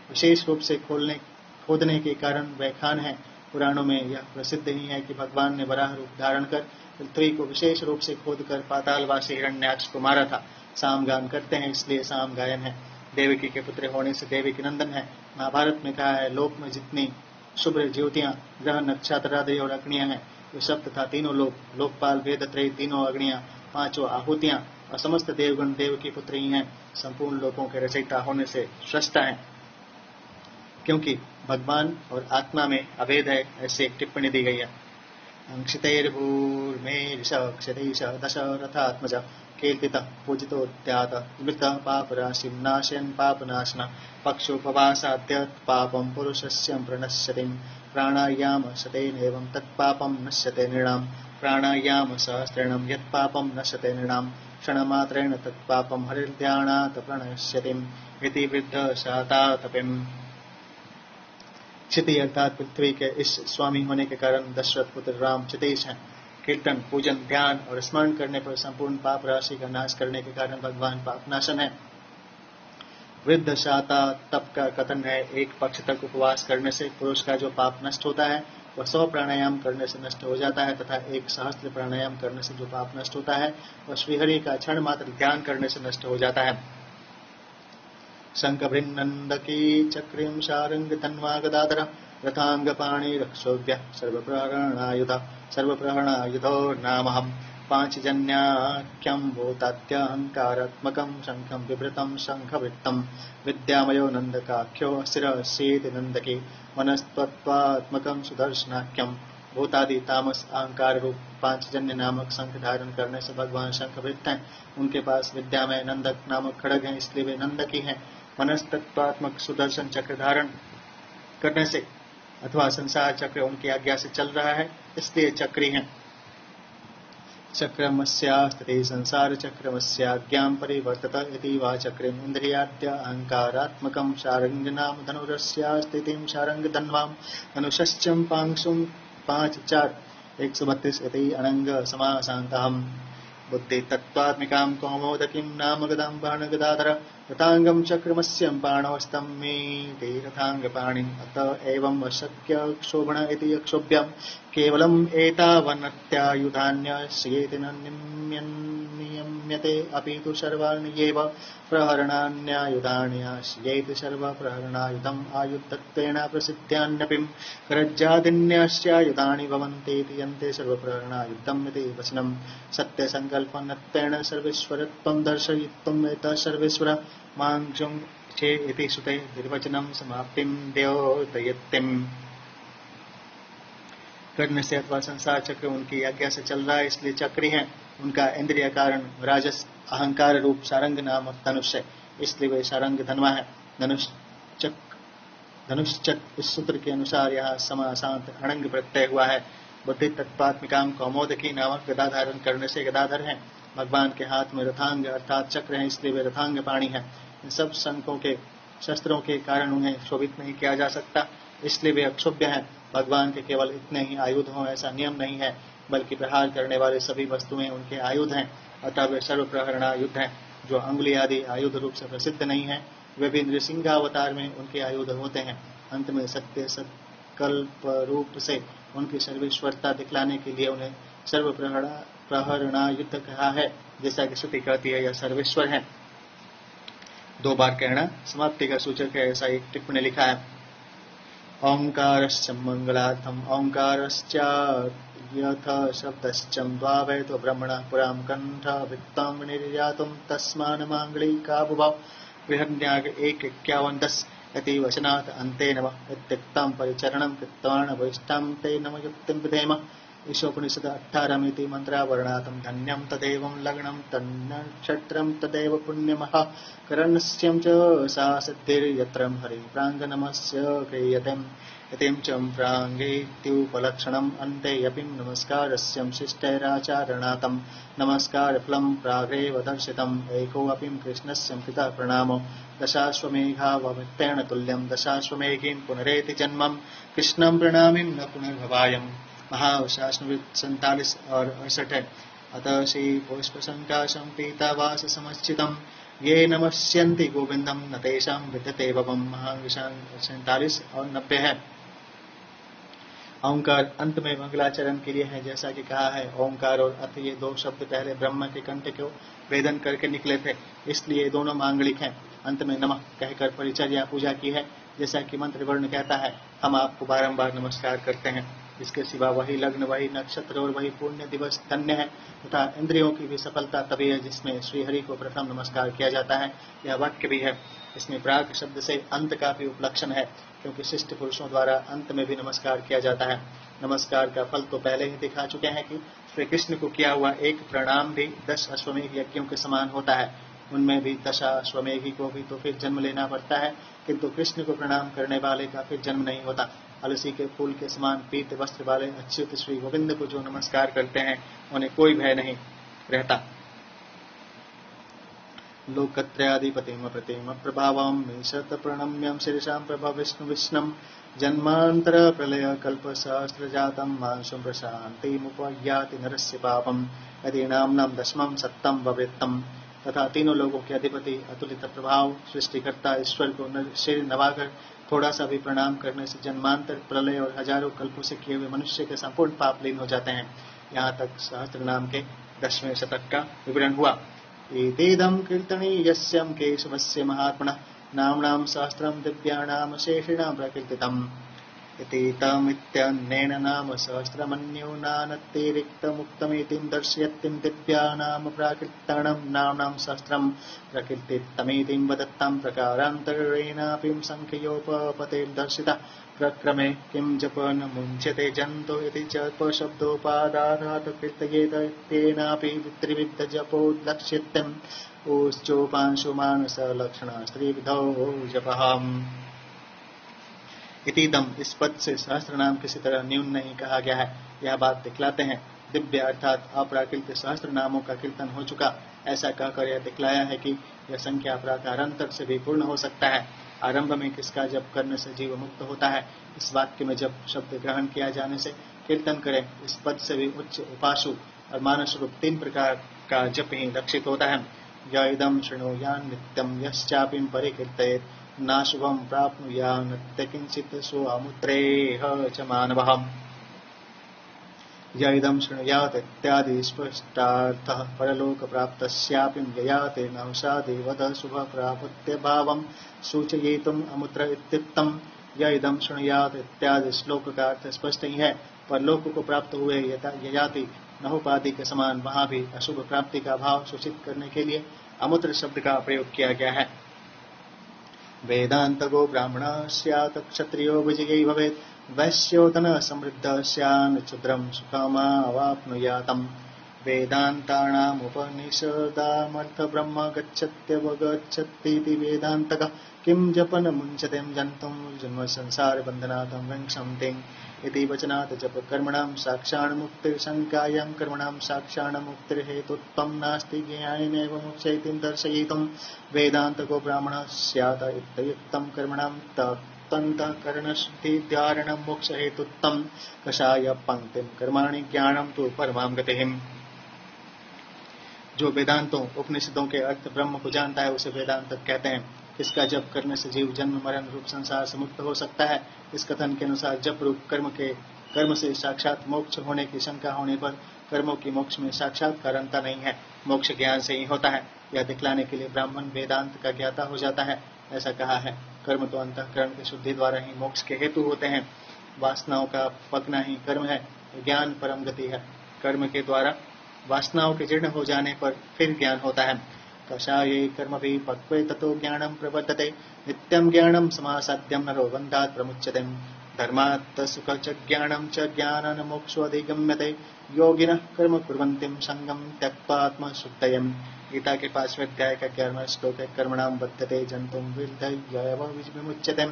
A: विशेष रूप से खोदने के कारण वैखान है। पुराणों में यह प्रसिद्ध ही है कि भगवान ने वराह रूप धारण कर पृथ्वी को विशेष रूप से खोदकर पातालवासी हिरण्याक्ष को मारा था। सामगान करते हैं, इसलिए साम गायन है। देवकी के पुत्र होने से देवकी नंदन है। महाभारत में कहा है, लोक में जितनी शुभ्र ज्योतियां ग्रह नक्षत्र आदि और अग्नियां हैं, वे सब तथा तीनों लोक, लोकपाल, वेद त्रय, तीनों अग्नियां, पांचों आहुतियां और समस्त देवगण देवकी पुत्र ही हैं। संपूर्ण लोकों के रचयिता होने से श्रेष्ठ हैं, क्योंकि भगवान और आत्मा में अभेद है, ऐसे एक टिप्पणी दी गई है। अंक्षितैर्भूर्मेरिषक्षितैष दशरथात्मज कीर्तितः पूजितोद्यात मृतः पापराशिं नाशयन् पापनाशन पक्षोपवासाद्यत् पापं पुरुषस्य प्रणश्यतिं प्राणायाम शतेनेवं तत्पापं नश्यते नृणाम् प्राणायाम सहस्रेणं यत्पापं नश्यते नृणाम् क्षणमात्रेण तत्पापं हरिर्ध्यानात् प्रणश्यतिम् इति वृद्धशातातपिम्। क्षिति अर्थात पृथ्वी के इस स्वामी होने के कारण दशरथ पुत्र राम चितेश हैं। कीर्तन, पूजन, ध्यान और स्मरण करने पर संपूर्ण पाप राशि का नाश करने के कारण भगवान पापनाशन है। वृद्ध शाता तप का कथन है, एक पक्ष तक उपवास करने से पुरुष का जो पाप नष्ट होता है वह 100 प्राणायाम करने से नष्ट हो जाता है, तथा 1 सहस्त्र प्राणायाम करने से जो पाप नष्ट होता है वह श्रीहरि का क्षण मात्र ध्यान करने से नष्ट हो जाता है। शंखभृन्नन्दकी चक्रीं शारंग तन्वा गदाधर रथांगपाणि रक्षोभ्य सर्वप्रहरणायुधो नामहम् पांचजन्याख्यं भूताद्यहंकारात्मकं शंखं बिभृतं शंखवृत्तं विद्यामयो नंदकाख्यो अस्थिरस्येति नंदकी मनस्तत्वात्मकं सुदर्शनाख्यं। भूतादि तामस अहंकार रूप पांचजन्य नामक शंख धारण करने से भगवान शंखवृत्त हैं। उनके पास विद्यामय नंदक नामक खड़ग हैं, इसलिए वे नंदकी हैं। मनस्तत्वात्मक सुदर्शन चक्र धारण करने से अथवा संसार चक्र उनकी आज्ञा से चल रहा है, इसलिए चक्री हैं। चक्रमस्यास्ति संसार चक्रमस्याज्ञां परिवर्तत इति वा चक्रेम इंद्रियाद्य अहंकारात्मकं शारंग नाम धनुरस्यास्तितिं शारंग धन्वां धनुषश्चं पांशुं 5-4-132 इति अनंग समासान्तहम्। बुद्धि तत्त्वात्मिकां कौमोदकीं नाम गदां बाण गदाधर रथांगम चक्रमस्यं पाणवस्तं मे ते रथांगपाणि अत एवं अशक्य क्षोभण इति क्षोभ्यं केवलम् एतावन्नत्यायुधान्यस्येति न नियम्यते अपि तु सर्वाण्येव प्रहरणान्यायुधान्यास्येति सर्वप्रहरणायुधम् आयुधत्वेन प्रसिद्ध्यान्यपि करज्जादिन्यस्यायुधानि भवन्तीति यन्ते सर्वप्रहरणायुधम् इति वचनं सत्यसङ्कल्पनत्वेन सर्वेश्वरत्वं दर्शयितुम् एतत् सर्वेश्वर मांगजुं चे इति सुते निर्वचनम समाप्तिम द्योतयत्यम। कर्ण से अथवा संसार चक्र उनकी आज्ञा से चल रहा है, इसलिए चक्री है। उनका इंद्रिय कारण राजस अहंकार रूप सारंग नामक धनुष है, इसलिए वे सारंग धनवा है। धनुष्चक इस सूत्र के अनुसार यहाँ समासांत अणंग प्रत्यय हुआ है। बुद्धि तत्वात्मिकाम कौमोदकी नामक गदा धारण करने से गदाधर है। भगवान के हाथ में रथांग अर्थात चक्र है, इसलिए वे रथांग पाणी है। इन सब शंखों के शस्त्रों के कारण उन्हें शोभित नहीं किया जा सकता, इसलिए वे अक्षोभ्य हैं। भगवान के केवल इतने ही आयुध हों ऐसा नियम नहीं है, बल्कि प्रहार करने वाले सभी वस्तुएं उनके आयुध हैं। अतः वे सर्व प्रहरणायुध हैं। जो अंगुली आदि आयुध रूप से प्रसिद्ध नहीं है, वे भी नृसिंहावतार में उनके आयुध होते हैं। अंत में सत्य संकल्प रूप से उनकी सर्वेश्वरता दिखलाने के लिए उन्हें सर्व प्रहरणायुध कहा है। जैसा कि श्रुति कहती है, यह सर्वेश्वर है। 2 बार कहना समाप्ति का सूचक है, ऐसा एक टिप्पणी लिखा है। ओंकारश्च मंगलार्थम ओंकारश्च यथ शब्दश्चम द्वावैतो ब्रह्मणः पुराम कंठ वित्तम निर्यातुम तस्मान मांगलिका बुभव बृहन्याग 1:51 इति वचनात् अन्ते नमः इत्युक्तं परिचरणं कृत्वान् वैष्ठं ते नमः युक्तिं विधेम। ईशोपनिषद 18 मंत्रावरणातं धन्यं तदेवं लग्नं तन्नक्षत्रं तदेव पुण्यमः करणस्यं च सा सिद्धिर्यत्रं हरिप्राङ्गनमस्य क्रियते इतिं च प्राङ्गेत्युपलक्षणम् अन्ते अपि नमस्कारस्यं शिष्टैराचारणातं नमस्कारफलं प्रागेव दर्शितम् एकोऽपि कृष्णस्य कृतः प्रणामो दशाश्वमेघावमित्तेन तुल्यं दशाश्वमेघीं पुनरेति जन्मं कृष्णं प्रणामिं न पुनर्भवायम्। महावशास्नविद 47 और 68 है। अतः श्री पुष्प संकाशं पीतावास समश्चितम् ये नमस्यन्ति गोविंदम न तेषां विद्यते भवम्। महाविशान 47 और 90 है। ओंकार अंत में मंगलाचरण के लिए है, जैसा कि कहा है। ओंकार और अथ ये 2 शब्द पहले ब्रह्म के कंठ को वेदन करके निकले थे, इसलिए दोनों मांगलिक हैं। अंत में नमः कहकर परिचर्या पूजा की है, जैसा कि मंत्र वर्ण कहता है। हम आपको बारंबार नमस्कार करते हैं। इसके सिवा वही लग्न, वही नक्षत्र और वही पुण्य दिवस धन्य है तथा इंद्रियों की भी सफलता तभी है जिसमें श्रीहरि को प्रथम नमस्कार किया जाता है। यह वाक्य भी है। इसमें प्राग शब्द से अंत का भी उपलक्षण है, क्योंकि शिष्ट पुरुषों द्वारा अंत में भी नमस्कार किया जाता है। नमस्कार का फल तो पहले ही दिखा चुके हैं कि श्री कृष्ण को किया हुआ एक प्रणाम भी 10 अश्वमेघ यज्ञों के समान होता है। उनमें भी दशा अश्वमेघी को भी तो फिर जन्म लेना पड़ता है, किंतु कृष्ण को प्रणाम करने वाले का फिर जन्म नहीं होता। अलसी के फूल के समान पीत वस्त्र वाले अच्युत श्री गोविंद को जो नमस्कार करते हैं, उन्हें कोई भय नहीं रहता। लोकत्रयाधिपतिम प्रतिम प्रभावम ईशत प्रणम्यम शीर्षां प्रभा विष्णु विष्णम जन्मांतर प्रलय कल्प सहस्र जातम मांसुम प्रशांति मुपयाति नरस्य पापम यदि नाम दशमम सत्तम ववृत्तम। तथा तीनों लोगों के अधिपति अतुलित प्रभाव सृष्टिकर्ता ईश्वर को सिर नवाकर थोड़ा सा भी प्रणाम करने से जन्मांतर प्रलय और हजारों कल्पों से किए हुए मनुष्य के संपूर्ण पाप लीन हो जाते हैं। यहाँ तक सहस्त्र नाम के 10वें शतक का विवरण हुआ। एतेदं कीर्तनीयस्यं केशवस्य महात्मनः नाम्नां सहस्रं दिव्यानां शेषिणां प्रकीर्तितम् इति तमित्यनेन नाम सहस्रमन्योनानतिरिक्तमुक्तमिति दर्शयत्यं दिव्यानां प्राकृतानां नाम्नां सहस्रं प्रकीर्तितमिति वदत्तं प्रकारान्तरेणापि संख्योपपतिर्दर्शितः। प्रक्रमे किं जप न मुञ्च्यते जन्तु इति जपशब्दोपादानात् कीर्तयेत तेनापि त्रिविधजपोद्लक्ष्यत्यम् ऊश्चोपांशुमानसलक्षणा स्त्रीविधौ जपः। इतिदम इस पद से सहस्त्र नाम किसी तरह न्यून नहीं कहा गया है, यह बात दिखलाते हैं। दिव्य अर्थात अप्राकृत सहस्त्र नामों का कीर्तन हो चुका, ऐसा कहकर यह दिखलाया है कि यह संख्या प्राकारांतर से भी पूर्ण हो सकता है। आरंभ में किसका जप करने से जीव मुक्त होता है, इस वाक्य में जब शब्द ग्रहण किया जाने से कीर्तन करें, इस पद से भी उच्च उपासु और मानस रूप 3 प्रकार का जप ही लक्षित होता है। य इदं शृणुयान् नित्यं यश्चापि परिकीर्तयेत् नाशुभं प्राप्नुयात् किञ्चित् स्वमुत्रेह च मानवः। य इदं शृणुयात् इत्यादि स्पष्टार्थः परलोकप्राप्तस्यापि ययाते नहुषादेवद शुभप्राप्त्यभावं सूचयितुम् अमुत्र इत्युक्तम्। य इदं शृणुयात् इत्यादि श्लोक का अर्थ स्पष्ट ही है। परलोक को प्राप्त हुए ययाति नहुपादि के समान वहां भी अशुभ प्राप्ति का भाव सूचित करने के लिए अमुत्र शब्द का प्रयोग किया गया है। वेदांतगो ब्राह्मणः स्यात् क्षत्रियो विजयी भवेत् वैश्योतन समृद्धः स्यान् क्षुद्रं सुखमावाप्नुयातम्। वेदान्तानामुपनिषदामर्थ ब्रह्म गच्छत्यवगच्छतीति वेदान्तकः किं जपन मुञ्चते जन्तुं जन्म संसार बन्धनात् विंशन्तिम् इति वचनात् जप कर्मणां साक्षान्मुक्तिर्शङ्कायां कर्मणां साक्षान्मुक्तिर्हेतुत्वं नास्ति ज्ञानेनैव मोक्षयति दर्शयितुं वेदान्तको ब्राह्मणः स्यात् इत्युक्तं कर्मणां तन्तःकरणशुद्धिद्वारणं मोक्षहेतुत्वं कषाय पंक्तिं कर्माणि ज्ञानं तु परमां गतिः। जो वेदांतों उपनिषदों के अर्थ ब्रह्म को जानता है उसे वेदांत कहते हैं। इसका जप करने से जीव जन्म मरण रूप संसार से मुक्त हो सकता है। इस कथन के अनुसार जप रूप कर्म से साक्षात मोक्ष होने की शंका होने पर कर्मों की मोक्ष में साक्षात कारणता नहीं है, मोक्ष ज्ञान से ही होता है। यह दिखलाने के लिए ब्राह्मण वेदांत का ज्ञाता हो जाता है, ऐसा कहा है। कर्म तो अंतःकरण की शुद्धि द्वारा ही मोक्ष के हेतु होते हैं। वासनाओं का पकना ही कर्म है, ज्ञान परम गति है। कर्म के द्वारा वासनाओं के जीर्ण हो जाने पर फिर ज्ञान होता है। कषाये कर्म भी पक्वे ततो ज्ञानम प्रवर्तते नित्यं ज्ञानम समासाध्यं नरो बन्धात् प्रमुच्यते धर्मात् सुख च ज्ञानं च ज्ञानान् मोक्षोऽधिगम्यते योगिनः कर्म कुर्वन्ति संगं त्यक्त्वा आत्मशुद्धयम्। गीता के 5वें अध्याय का 11वां श्लोक है। कर्मणां बध्यते जन्तुं विद्धयैव विमुच्यते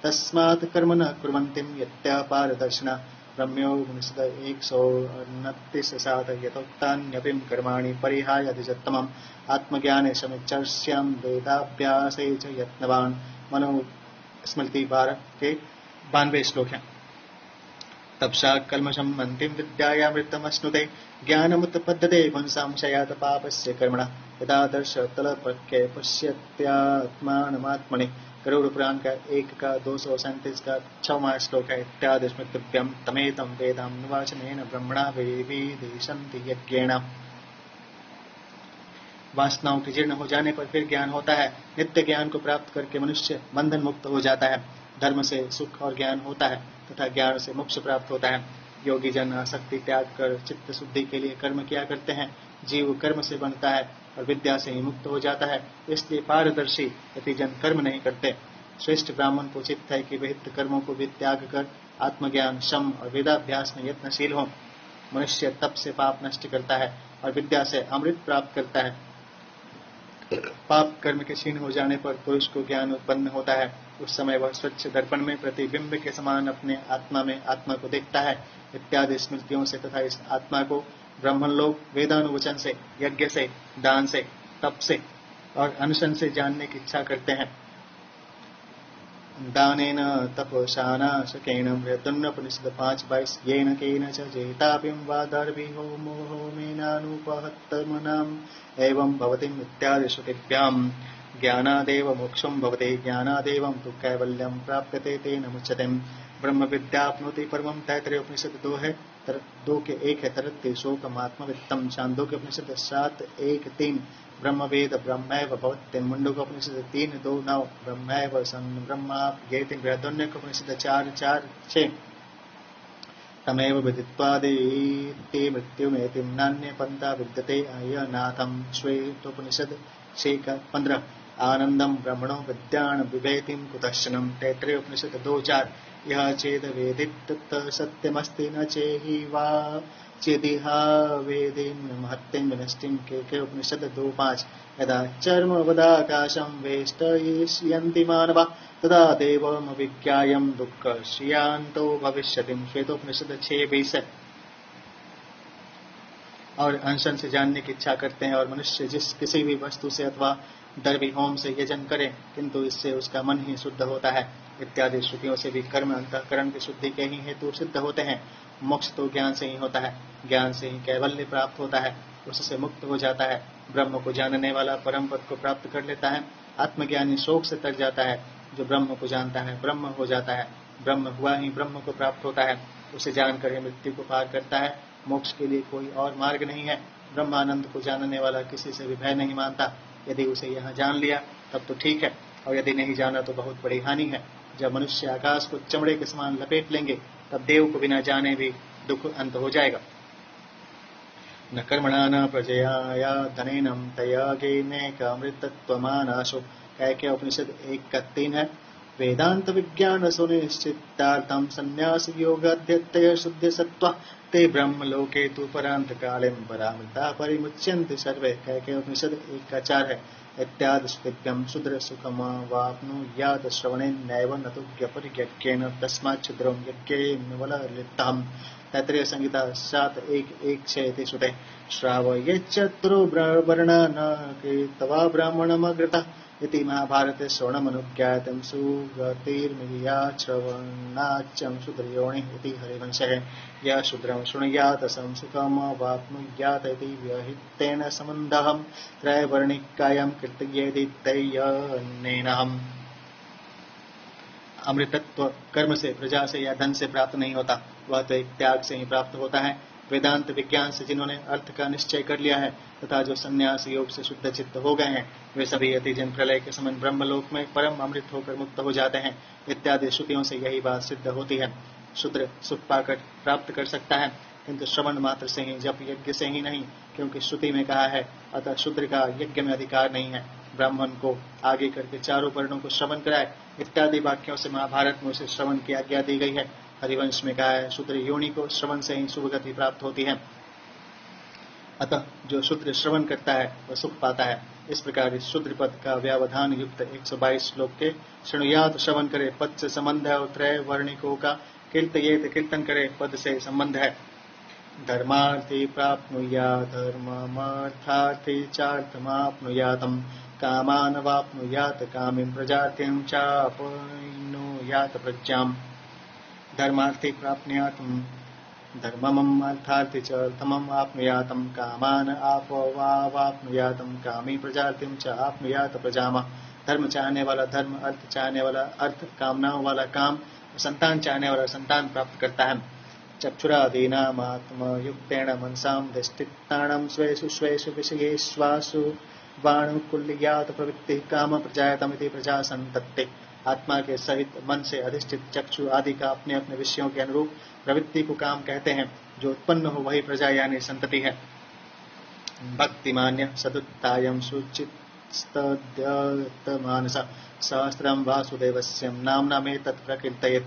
A: तस्मात् कर्म न कुर्वन्ति यत्यापारदर्शिनः। ब्रह्मयोगोपनिषद 129 यथोक्तान्यपि कर्माणि परिहाय अधिजत्तमम् आत्मज्ञाने समिच्छर्ष्यां वेदाभ्यासे च यत्नवान्। मनुस्मृति 12 के 92 श्लोक हैं। तपसा कल्मषं मन्तिं विद्यायामृतमश्नुते ज्ञानमुत्पद्यते पुंसांशयात् पापस्य कर्मणः यदा दर्शतलपक्के पश्यत्यात्मानमात्मनि। गरुड़ पुराण का 1 का 237 का 6वां श्लोक है। इत्यादि स्मृतिभ्यं तमेतं वेदं निवाचनेन ब्रह्मणा विविदिशन्ति यज्ञेन। वासनाओं के जीर्ण हो जाने पर फिर ज्ञान होता है। नित्य ज्ञान को प्राप्त करके मनुष्य बंधन मुक्त हो जाता है। धर्म से सुख और ज्ञान होता है तथा ज्ञान से मोक्ष प्राप्त होता है। योगी जन आसक्ति त्याग कर चित्त शुद्धि के लिए कर्म किया करते हैं। जीव कर्म से बनता है और विद्या से ही मुक्त हो जाता है। इसलिए पारदर्शी यति जन कर्म नहीं करते। श्रेष्ठ ब्राह्मण को चित्त है कि वे हित कर्मों को भी त्याग कर आत्मज्ञान शम और वेदाभ्यास में यत्नशील हो। मनुष्य तप से पाप नष्ट करता है और विद्या से अमृत प्राप्त करता है। पाप कर्म के क्षीण हो जाने पर पुरुष को ज्ञान उत्पन्न होता है। उस समय वह स्वच्छ दर्पण में प्रतिबिंब के समान अपने आत्मा में आत्मा को देखता है। इत्यादि स्मृतियों से तथा इस आत्मा को ब्राह्मण लोग वेदानुवचन से, यज्ञ से, दान से, तप से और अनशन से जानने की इच्छा करते हैं। दानेन तपसाना शकेन मृदुन्नपनिषद 5:22 येन केन च जेतापिं वा दर्भिहो मोहमेनानुपहत्तमनाम् एवं भवतिम् इत्यादि श्रुतिभ्याम् ज्ञानादेव मोक्षं भवते ज्ञानादेवं तु कैवल्यं प्राप्यते तेन मुच्यते। ब्रह्म विद्याप्नोति परमं तैत्तरीय उपनिषद 2 के 1 है। तरत्ते शोकमात्मवित्तम। छांदोग्य उपनिषद 7:1-3 ब्रह्मवेद ब्रह्मैव भवति। मुंडकोपनिषद 3:2-9 ब्रह्मैव सन् ब्रह्माप्येति। बृहदोन्यकोपनिषद 4:4-6 तमेव विदित्वादेति मृत्युमेति नान्य पंथा विद्यते अयनाथं। श्वेतोपनिषद 6:15 आनंदम ब्रह्मणो विद्यान विभेतिं कुतश्चनम्। तैत्तरीय उपनिषद 2:4 यह चेद वेदित सत्यमस्ति न चेहि वा चेदिहा वेदिन महत्तिं विनष्टिं। के उपनिषद 2:5 यदा चर्मवदाकाशं वेष्टयिष्यन्ति मानवा तदा देवमविज्ञायं दुःखस्यान्तो भविष्यति। श्वेतोपनिषद 6:20 और अनशन से जानने की इच्छा करते हैं। और मनुष्य किसी भी वस्तु से अथवा दर्भी होम से यजन करे किंतु इससे उसका मन ही शुद्ध होता है। इत्यादि श्रुतियों से भी कर्म अंतःकरण की शुद्धि के ही हेतु सिद्ध होते हैं। मोक्ष तो ज्ञान से ही होता है। ज्ञान से ही कैवल्य प्राप्त होता है, उससे मुक्त हो जाता है। ब्रह्म को जानने वाला परम पद को प्राप्त कर लेता है। आत्मज्ञानी शोक से तर जाता है। जो ब्रह्म को जानता है ब्रह्म हो जाता है। ब्रह्म हुआ ही ब्रह्म को प्राप्त होता है। उसे जानकर मृत्यु को पार करता है। मोक्ष के लिए कोई और मार्ग नहीं है। ब्रह्मानंद को जानने वाला किसी से भी भय नहीं मानता। यदि उसे यहाँ जान लिया तब तो ठीक है, और यदि नहीं जाना तो बहुत बड़ी हानि है। जब मनुष्य आकाश को चमड़े के समान लपेट लेंगे तब देव को बिना जाने भी दुख अंत हो जाएगा। न कर्मणा न प्रजया या धनेनम तयागेने कामृतत्वमानाशो। कैकेय उपनिषद 1 का 3 है। वेदांत विज्ञान सुनिश्चितार्थम संन्यास योगाध्यतय शुद्ध सत्व ते ब्रह्म लोके तु परांत कालेम परामृता परिमुच्यन्ते सर्वे। कैकेय उपनिषद 1 का 4 है। इत्यादि स्तुत्यम शुद्र सुखम वाप्नुयात् श्रवणेन नैव न तु ज्ञपरिज्ञेन तस्मात् क्षुद्रं यज्ञेन वललितम्। तैत्तरीय संहिता 7:1-1-6 श्रुते श्रावयेच्चतुरो वर्णा न कीर्तवा ब्राह्मणमग्रतः इति महाभारते श्रवणमनुज्ञातं सुगतिर्मिया श्रवणाच्चं शूद्रयोनिः इति हरिवंशे। यः शूद्रं शृणुयात् संसुखं वाप्नुयात् इति व्यहितेन सम्बन्धः त्रैवर्णिकायां कीर्तयेति तय्यनेनहम्। अमृतत्व कर्म से, प्रजा से या धन से प्राप्त नहीं होता, वह तो एक त्याग से ही प्राप्त होता है। वेदांत विज्ञान से जिन्होंने अर्थ का निश्चय कर लिया है तथा जो संन्यास योग से शुद्ध चित्त हो गए हैं, वे सभी अतिजन प्रलय के समान ब्रह्मलोक में परम अमृत होकर मुक्त हो जाते हैं। इत्यादि श्रुतियों से यही बात सिद्ध होती है। शूद्र सुख पाकर प्राप्त कर सकता है, किंतु श्रवण मात्र से ही, जप यज्ञ से ही नहीं, क्योंकि श्रुति में कहा है अतः शूद्र का यज्ञ में अधिकार नहीं है। ब्राह्मण को आगे करके चारों वर्णों को श्रवण कराए इत्यादि वाक्यों से महाभारत में उसे श्रवण की आज्ञा दी गई है। हरिवंश में कहा है शूद्र योनि को श्रवण से ही शुभ गति प्राप्त होती है। अतः जो शूद्र श्रवण करता है वह सुख पाता है। इस प्रकार इस शूद्र पद का व्यावधान युक्त 122 श्लोक के श्रृणुयात् श्रवण करे पद से संबंध है, और त्रय वर्णिकों का कीर्तयेत कीर्तन करे पद से संबंध है। धर्मार्थी प्राप्नुयात् धर्ममर्थार्थी चार्थमाप्नुयातम् कामान वाप्नुयात् कामीं प्रजातिं चाप्नुयात् प्रज्ञाम्। धर्मार्थी प्राप्नुयात् धर्ममम् अर्थार्थी च अर्थमम् आप्नुयातम् कामान वाप्नुयातम् कामी प्रजातिं च आप्नुयात् प्रजाम। धर्म चाहने वाला धर्म, अर्थ चाहने वाला अर्थ, कामनाओं वाला काम, संतान चाहने वाला संतान प्राप्त करता है। चक्षुरादीनामात्मयुक्तेन मनसां दृष्टिताणं स्वेषु स्वेषु विषयेष्वासु वाणुकुल्यात् प्रवृत्ति काम प्रजायतमिति प्रजा संतत्ते। आत्मा के सहित मन से अधिष्ठित चक्षु आदि का अपने अपने विषयों के अनुरूप प्रवृत्ति को काम कहते हैं। जो उत्पन्न हो वही प्रजा यानी संतति है। भक्तिमान्य सदुत्तायं शुचिस्तद्यतमानस सहस्रं वासुदेवस्यं नाम्ना मे तत्प्रकीर्तयेत्।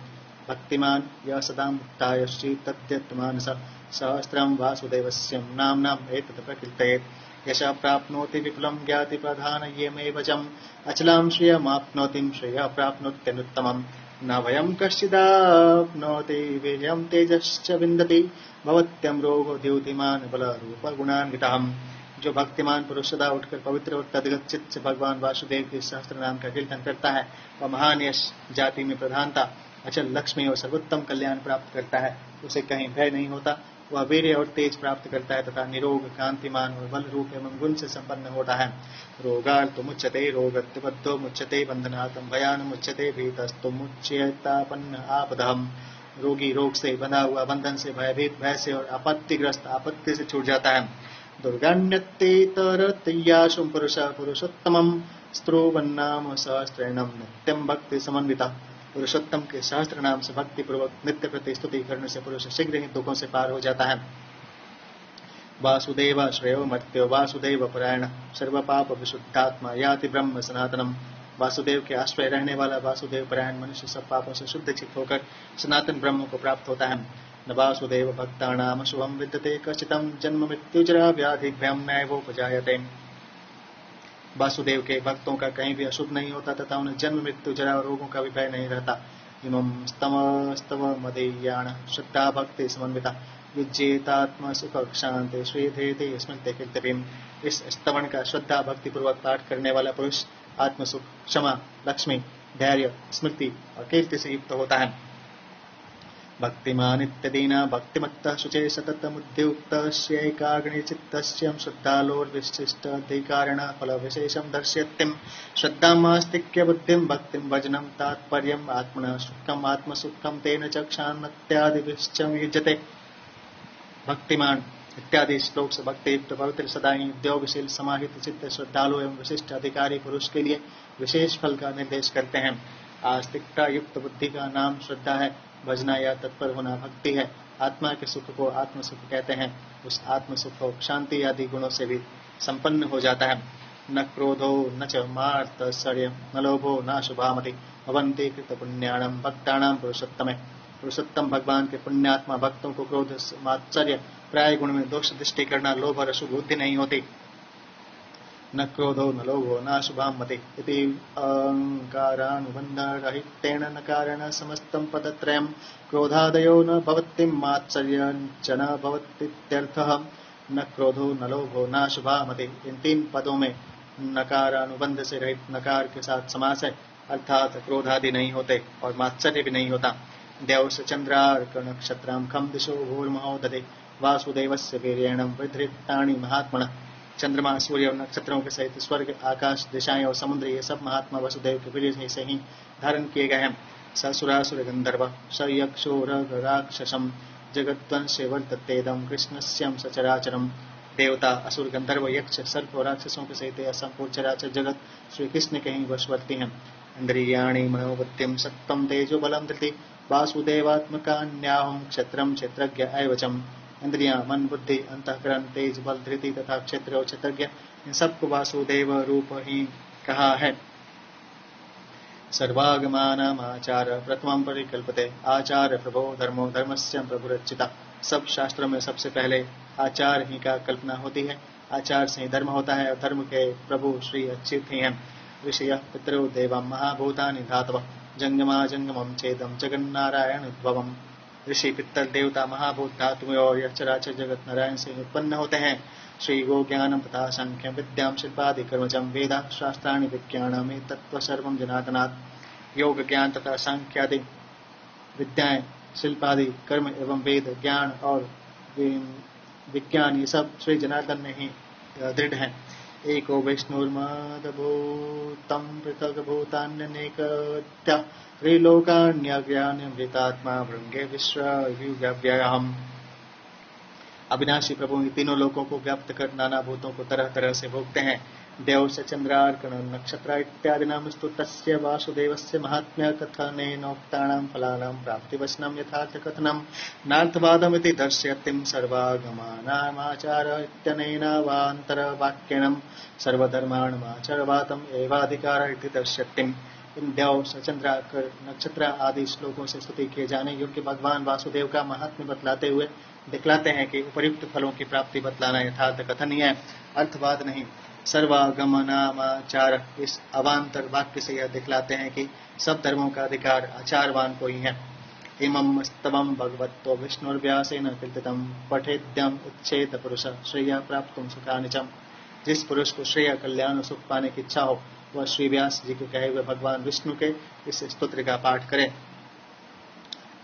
A: भक्तिमान यह सदा मुक्तायश्ची तद्यतमानस सहस्रं वासुदेवस्यं नाम्ना मे तत्प्रकीर्तयेत्। यशः प्राप्नोति विपुलं ज्ञाति प्रधानयेमेवजम् अचलां श्रियमाप्नोतिं श्रेयः प्राप्नोत्यनुत्तमम्। न वयं कश्चिदाप्नोति वीर्यं तेजश्च विन्दति भवत्यं रोगो द्युतिमान् बलरूपगुणान्वितः। जो भक्तिमान पुरुष सदा उठकर पवित्र और तद्गत चित्त से भगवान वासुदेव के सहस्त्र नाम का कीर्तन करता है, वह महान यश, जाति में प्रधानता, अचल लक्ष्मी और सर्वोत्तम कल्याण प्राप्त करता है। उसे कहीं भय नहीं होता। वह वीर्य और तेज प्राप्त करता है तथा निरोग, कांतिमान और बल रूप एवं गुण से संपन्न होता है। रोगार्तो मुच्यते रोगत्यबद्धो मुच्यते बंधनात् भयान मुच्यते भीतस्तु मुच्यतापन्न आपदहम्। रोगी रोग से बंधा हुआ, बंधन से भयभीत, भय से और आपत्तिग्रस्त आपत्ति से छूट जाता है। दुर्गान्यते तरतयाशुं पुरुष पुरुषोत्तमं स्त्रोवन्नाम सहस्रेणम नित्यं भक्ति समन्विता। पुरुषोत्तम के सहस्त्र नाम से भक्ति पूर्वक नित्य प्रति स्तुति करने से पुरुष शीघ्र ही दुखों से पार हो जाता है। वासुदेव श्रेयो मर्त्यो वासुदेव परायण सर्व पाप विशुद्धात्मा याति ब्रह्म सनातनम। वासुदेव के आश्रय रहने वाला वासुदेव परायण मनुष्य सब पापों से शुद्ध चित्त होकर सनातन ब्रह्म को प्राप्त होता है। न वासुदेव भक्तानाम शुभम विद्यते कश्चितं जन्म मृत्युजरा व्याधि भयं नैवोपजायते। वासुदेव के भक्तों का कहीं भी अशुभ नहीं होता तथा उन्हें जन्म मृत्यु जरा और रोगों का भी भय नहीं रहता। इमं स्तव मदीयान श्रद्धा भक्ति समन्विता युज्येतात्म सुख शांति श्रीधेति स्मृति कीर्तिम। इस स्तवन का श्रद्धा भक्ति पूर्वक पाठ करने वाला पुरुष आत्म सुख, क्षमा, लक्ष्मी, धैर्य, स्मृति और कीर्ति से युक्त होता है। भक्तिमानित्यदीना भक्तिमत्तः शुचे सततमुद्युक्तस्यैकाग्निचित्तस्य श्रद्धालोर्विशिष्टाधिकारिणः फलविशेषं दर्शयत्यं श्रद्धामास्तिक्य बुद्धिं भक्तिं भजनं तात्पर्यम् आत्मनः सुखम् आत्मसुखं तेन चक्षान्नत्यादिभिश्च युज्यते। भक्तिमान इत्यादि श्लोक से भक्ति युक्त पवित्र सदाई उद्योगशील समाहित चित्त श्रद्धालु एवं विशिष्ट अधिकारी पुरुष के लिए विशेष फल का निर्देश करते हैं। आस्तिकता युक्त बुद्धि का नाम श्रद्धा है। भजना या तत्पर होना भक्ति है। आत्मा के सुख को आत्म सुख कहते हैं। उस आत्म सुख को शांति आदि गुणों से भी संपन्न हो जाता है। न क्रोधो न च मार्तसर्य न लोभो न शुभामति भवन्ति कृत पुण्याणां भक्तानां पुरुषोत्तमे। पुरुषोत्तम भगवान के पुण्यात्मा भक्तों को क्रोध मात्सर्य प्राय गुण में दोष दृष्टि करना लोभ और अशुभ बुद्धि नहीं होती। न क्रोधो न लोभो न शुभामति इति अहंकारानुबन्धरहितेन न कारण समस्तं पदत्रयम् क्रोधादयो न भवति मात्सर्य च न भवतीत्यर्थः। न क्रोधो न लोभो न शुभामति इन तीन पदों में नकारानुबंध से रहित नकार के साथ समास है, अर्थात क्रोधादि नहीं होते और मात्सर्य भी नहीं होता। देवस्य चंद्रार्क नक्षत्रं खम दिशो भूर्महो दधे वासुदेवस्य वीर्येणं विधृतानि महात्मनः। चंद्रमा सूर्य और नक्षत्रों के सहित स्वर्ग आकाश दिशाएं और समुद्र ये सब महात्मा वसुदेव के वीर्य से ही धारण किए गए हैं। ससुरासुर गंधर्व स यक्षोर राक्षसम जगद्वंशे वर्ततेदं कृष्णस्यं सचराचरम। देवता असुर गंधर्व यक्ष सर्प और राक्षसों के सहित असंपूर्ण चराचर जगत श्री कृष्ण के ही वशवर्ती हैं। इंद्रियाणि मनोबुद्धिं सत्त्वं तेजो बलं धृति वासुदेवात्मकान्याहं क्षेत्रं क्षेत्रज्ञ एवचम। इंद्रियां मन बुद्धि अंतःकरण तेज बल धृति तथा क्षेत्र और क्षेत्रज्ञ इन सबको वासुदेव रूप ही कहा है। सर्वागमानाम् आचार प्रथमं परिकल्पते आचार प्रभो धर्मो धर्मस्य प्रभुरच्युता। सब शास्त्रों में सबसे पहले आचार ही का कल्पना होती है। आचार से ही धर्म होता है और धर्म के प्रभु श्री अच्युत ही हैं। ऋषयः पितरो देवं महाभूतानि धातवः जंगमा जंगमं चेदं जगन्नारायण उद्भवम्। ऋषि पितर देवता महाभूत धातुओं और यह चराचर जगत नारायण से उत्पन्न होते हैं। श्री गो ज्ञानम तथा सांख्यम विद्यां शिल्पादि कर्मजम वेदा शास्त्राणि विज्ञानमे तत्व सर्वं जनार्दनात्। योग ज्ञान तथा सांख्यादि विद्याएं शिल्पादि कर्म एवं वेद ज्ञान और विज्ञान ये सब श्री जनार्दन में ही दृढ़ है। एको विष्णुर्मदभूतं पृथक् भूतान्यनेकत्या त्रिलोकान्यज्ञानमृतात्मा भृंगे विश्वव्ययम्। अविनाशी प्रभु इन तीनों लोकों को व्याप्त कर नाना भूतों को तरह तरह से भोगते हैं। देव से चंद्रार्कण नक्षत्र इत्यादि नाम स्तुतस्य वासुदेवस्य महात्म्य कथनेनोक्तानां फलानां प्राप्तिवचनं यथार्थ कथनं नार्थवादमिति दर्शयतिं सर्वागमानामाचार इत्यनेन वान्तरवाक्येन सर्वधर्माणामाचरवातम् एवाधिकार इति दर्शयतिम्। इन देव चंद्रार्कण नक्षत्र आदि श्लोकों से स्तुति किए जाने योग्य भगवान वासुदेव का महात्म्य बतलाते हुए दिखलाते हैं कि उपयुक्त फलों की प्राप्ति बतलाना यथार्थ कथन ही है, अर्थवाद नहीं। सर्वागमनामाचार इस अवान्तर वाक्य से यह दिखलाते हैं कि सब धर्मों का अधिकार आचारवान को ही है। इमं स्तवं भगवतो विष्णुर्व्यासेन कीर्तितं पठेद्यम उच्चेत पुरुष श्रेय प्राप्तुं सुखानिचम। जिस पुरुष को श्रेय कल्याण सुख पाने की इच्छा हो वह श्री व्यास जी के कहे हुए भगवान विष्णु के इस स्तोत्र का पाठ करे।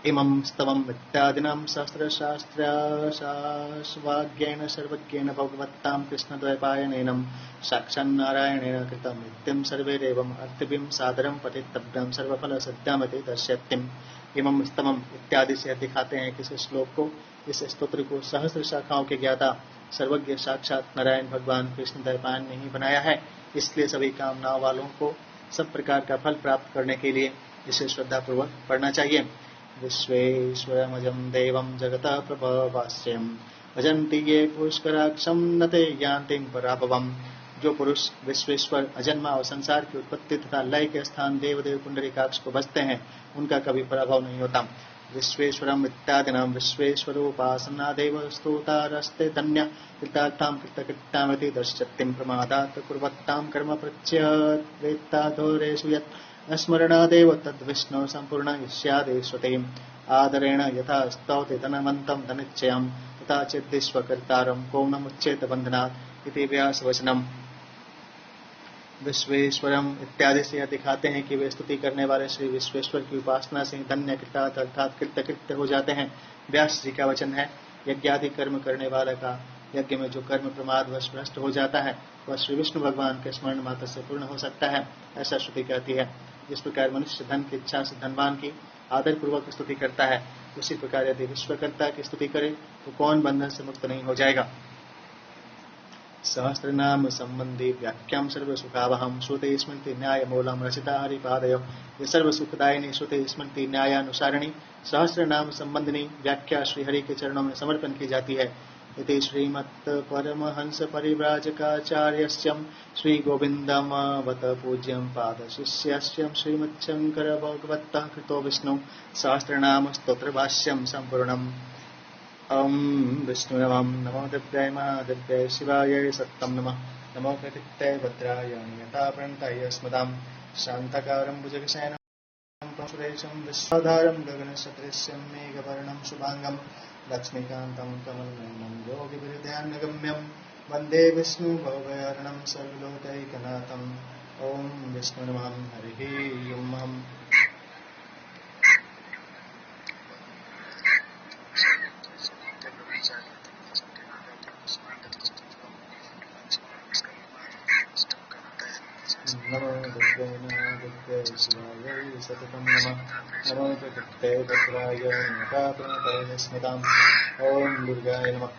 A: इमं स्तवम् इत्यादिनां सहस्रशास्त्रशास्वाज्ञेन सर्वज्ञेन भगवतां कृष्णद्वैपायनेन साक्षान्नारायणेन कृतं नित्यं सर्वैरेवम् अर्थिभिं सादरं पठितव्यं सर्वफलसिद्धामिति दर्शयत्यम्। इमं स्तवम् इत्यादि से दिखाते हैं कि इस श्लोक को इस स्तोत्र को सहस्र शाखाओं के ज्ञाता सर्वज्ञ साक्षात नारायण भगवान कृष्णद्वैपायन ने ही बनाया है। इसलिए सभी कामनाओं वालों को सब प्रकार का फल प्राप्त करने के लिए इसे श्रद्धापूर्वक पढ़ना चाहिए। विश्वेश्वरमजं देवं जगतः प्रभवास्यं भजन्ति ये पुष्कराक्षं न ते यान्ति पराभवम्। जो पुरुष विश्वेश्वर अजन्मा और संसार की उत्पत्ति तथा लय के स्थान देवदेव पुंडरीकाक्ष को भजते हैं उनका कभी पराभव नहीं होता। विश्वेश्वरम इत्यादिनां विश्वेश्वरोपासनादेव स्तोतारस्ते धन्य कृतार्थां कृतकृत्यामिति दर्शयत्यं प्रमादात् कुर्वत्तां कर्म प्रत्यवेत्ताधोरेषु यत् स्मरणादेव तद्विष्णु संपूर्ण स्यादेश्वते। आदरेण यथा स्तौति धनवन्तं धनिच्छयं तथा चिद्विश्वकर्तारं को न मुच्येत बन्धनात् इति व्यासवचनम्। विश्वेश्वरम इत्यादि से यह दिखाते हैं कि वे स्तुति करने वाले श्री विश्वेश्वर की उपासना से धन्य कृतार्थ अर्थात कृत्य हो जाते हैं। व्यास जी का वचन है, यज्ञादि कर्म करने वाले का यज्ञ में जो कर्म प्रमादवश भ्रष्ट हो जाता है वह श्री विष्णु भगवान के स्मरण मात्र से पूर्ण हो सकता है, ऐसा श्रुति कहती है। जिस प्रकार मनुष्य धन की इच्छा से धनवान की आदर पूर्वक स्तुति करता है, उसी प्रकार यदि विश्वकर्ता की स्तुति करे तो कौन बंधन से मुक्त नहीं हो जाएगा। सहस्रनाम संबंधी व्याख्याम सर्व सुखावहम श्रुति स्मृति न्याय मूलम रचिता हरिपादयो। ये सर्व सुखदायिनी श्रुति स्मृति न्यायानुसारिणी सहस्रनाम संबंधिनी व्याख्या श्री हरि के चरणों में समर्पण की जाती है। इति श्रीमत् परमहंस परिव्राजकाचार्यस्यं श्री गोविंदमवत पूज्यं पादशिष्यस्यं श्रीमच्छंकर भगवतः कृतो विष्णु सहस्रनाम स्तोत्र भाष्यं संपूर्णम्। ओम विष्णु नमो दिव्याय महादिव्याय शिवाय सत्तम नमः। नमो प्रकृत्यै भद्राय नियताप्रणताय स्मदां शान्तकारं भुजगशयनं सुरेशं विश्वाधारं गगनसदृशं मेघवर्णं शुभांगं लक्ष्मीकान्तं कमलनयनं योगिभिर्ध्यानगम्यं वन्दे विष्णु भवभयार्णं सर्वलोकैकनाथम्। ओम विष्णु नमः। हरिः ओम्। नमो दुर्गाय शिवाय सततं नमः। नमो प्रकृत्यै भद्राय नियताप्रणताय स्मदां ओम दुर्गाय नमः।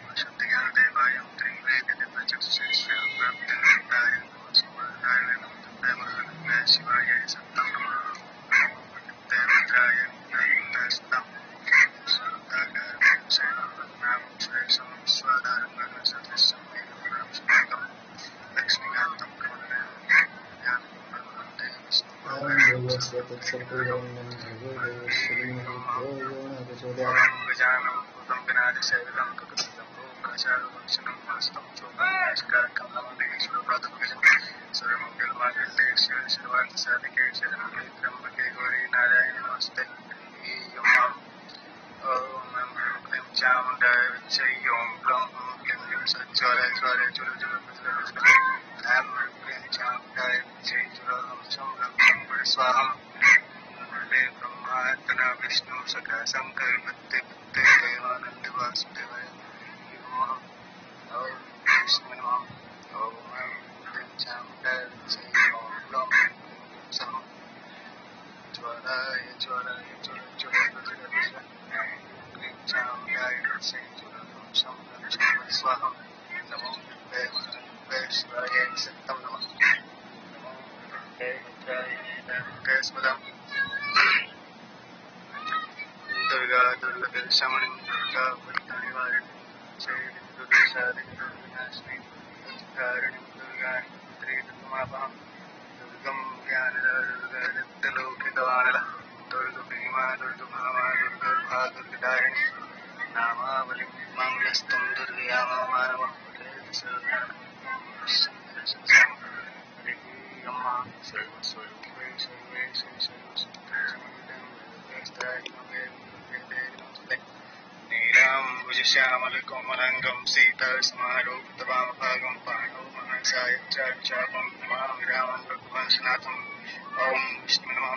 B: श्यामलकोमलांगं सीतास्मारोक्तवामभागं पाणौ महसायच्चापं नमामि रामं रघुवंशनाथम्। ओम विष्णु नमः।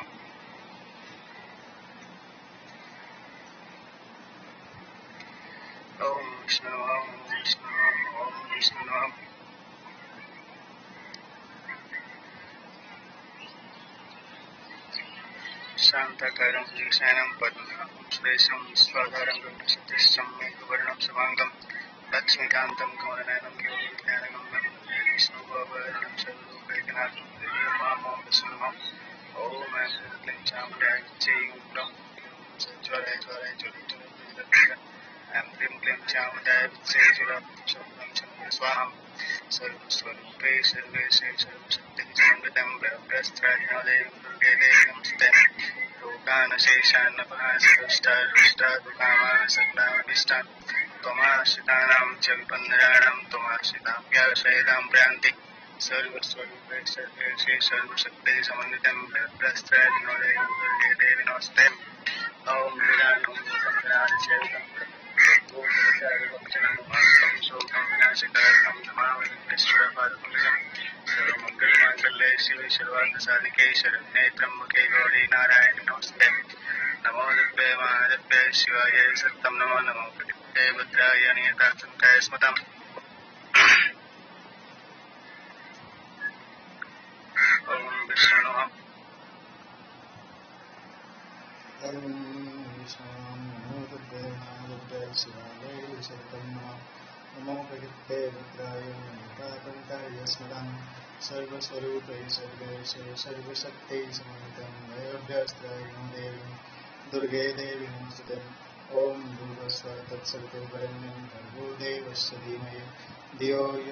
B: ओम विष्णु नमः। ओम विष्णु नमः। ओम विष्णु नमः। शांताकारं भुजगशयनं पद्मनाभं सुरेशं विश्वाधारं गगनसदृशं मेघवर्णं शुभांगं लक्ष्मीकान्तं कमलनयनं योगिज्ञानगम्यं विष्णु भवभयहरणं सर्वलोकैकनाथं। ओम विष्णु नमः। ओम ऐं क्लीं चामुण्डाय विद्महे ओम ज्वराय ज्वराय ज्वलित ऐं क्लीं क्लीं चामुण्डाय विद्महे ज्वलनं स्वाहा सर्वस्वरूपे सर्वेशे सर्वशक्तिजनकं ब्रह्मस्त्राय दुर्गे देवी नमस्ते। लोकानशेषान्नपहासदुष्टादुष्टादुकामान् सकलामभिष्टान् त्वमाश्रितानां च विपन्नराणां त्वमाश्रितां व्यासयेदां प्रयान्ति। सर्वस्वरूपे सर्वेशे सर्वशक्ते समन्वितं ब्रह्मस्त्राय दुर्गे देवी नमस्ते। ओम शोकं विनाशकारकं नमामि विश्वपादकुण्डलं सर्वमङ्गलमाङ्गल्ये शिवे सर्वार्थसाधिके शरण्ये त्र्यंबके गौरी नारायणि नमोस्तुते। नमो दुर्गे महादेव्ये शिवाय सत्तं नमो नमो प्रकृते भद्राय नियतार्थं स्मतम्। ओम विष्णु नमः।
A: नमो बुद्धे महाबुद्धे शिवाय सत्तं नमो प्रकृते भद्राय नियतार्थं स्मतम्। सर्वस्वरूपे सर्वेशे सर्वशक्ति समन्वितं वयोभ्यस्त्रायं देवीं दुर्गे देवीं नमोस्तुते। ओम भूर्भुवस्सुः तत्सवितुर्वरेण्यं भर्गो देवस्य धीमहि धियो यो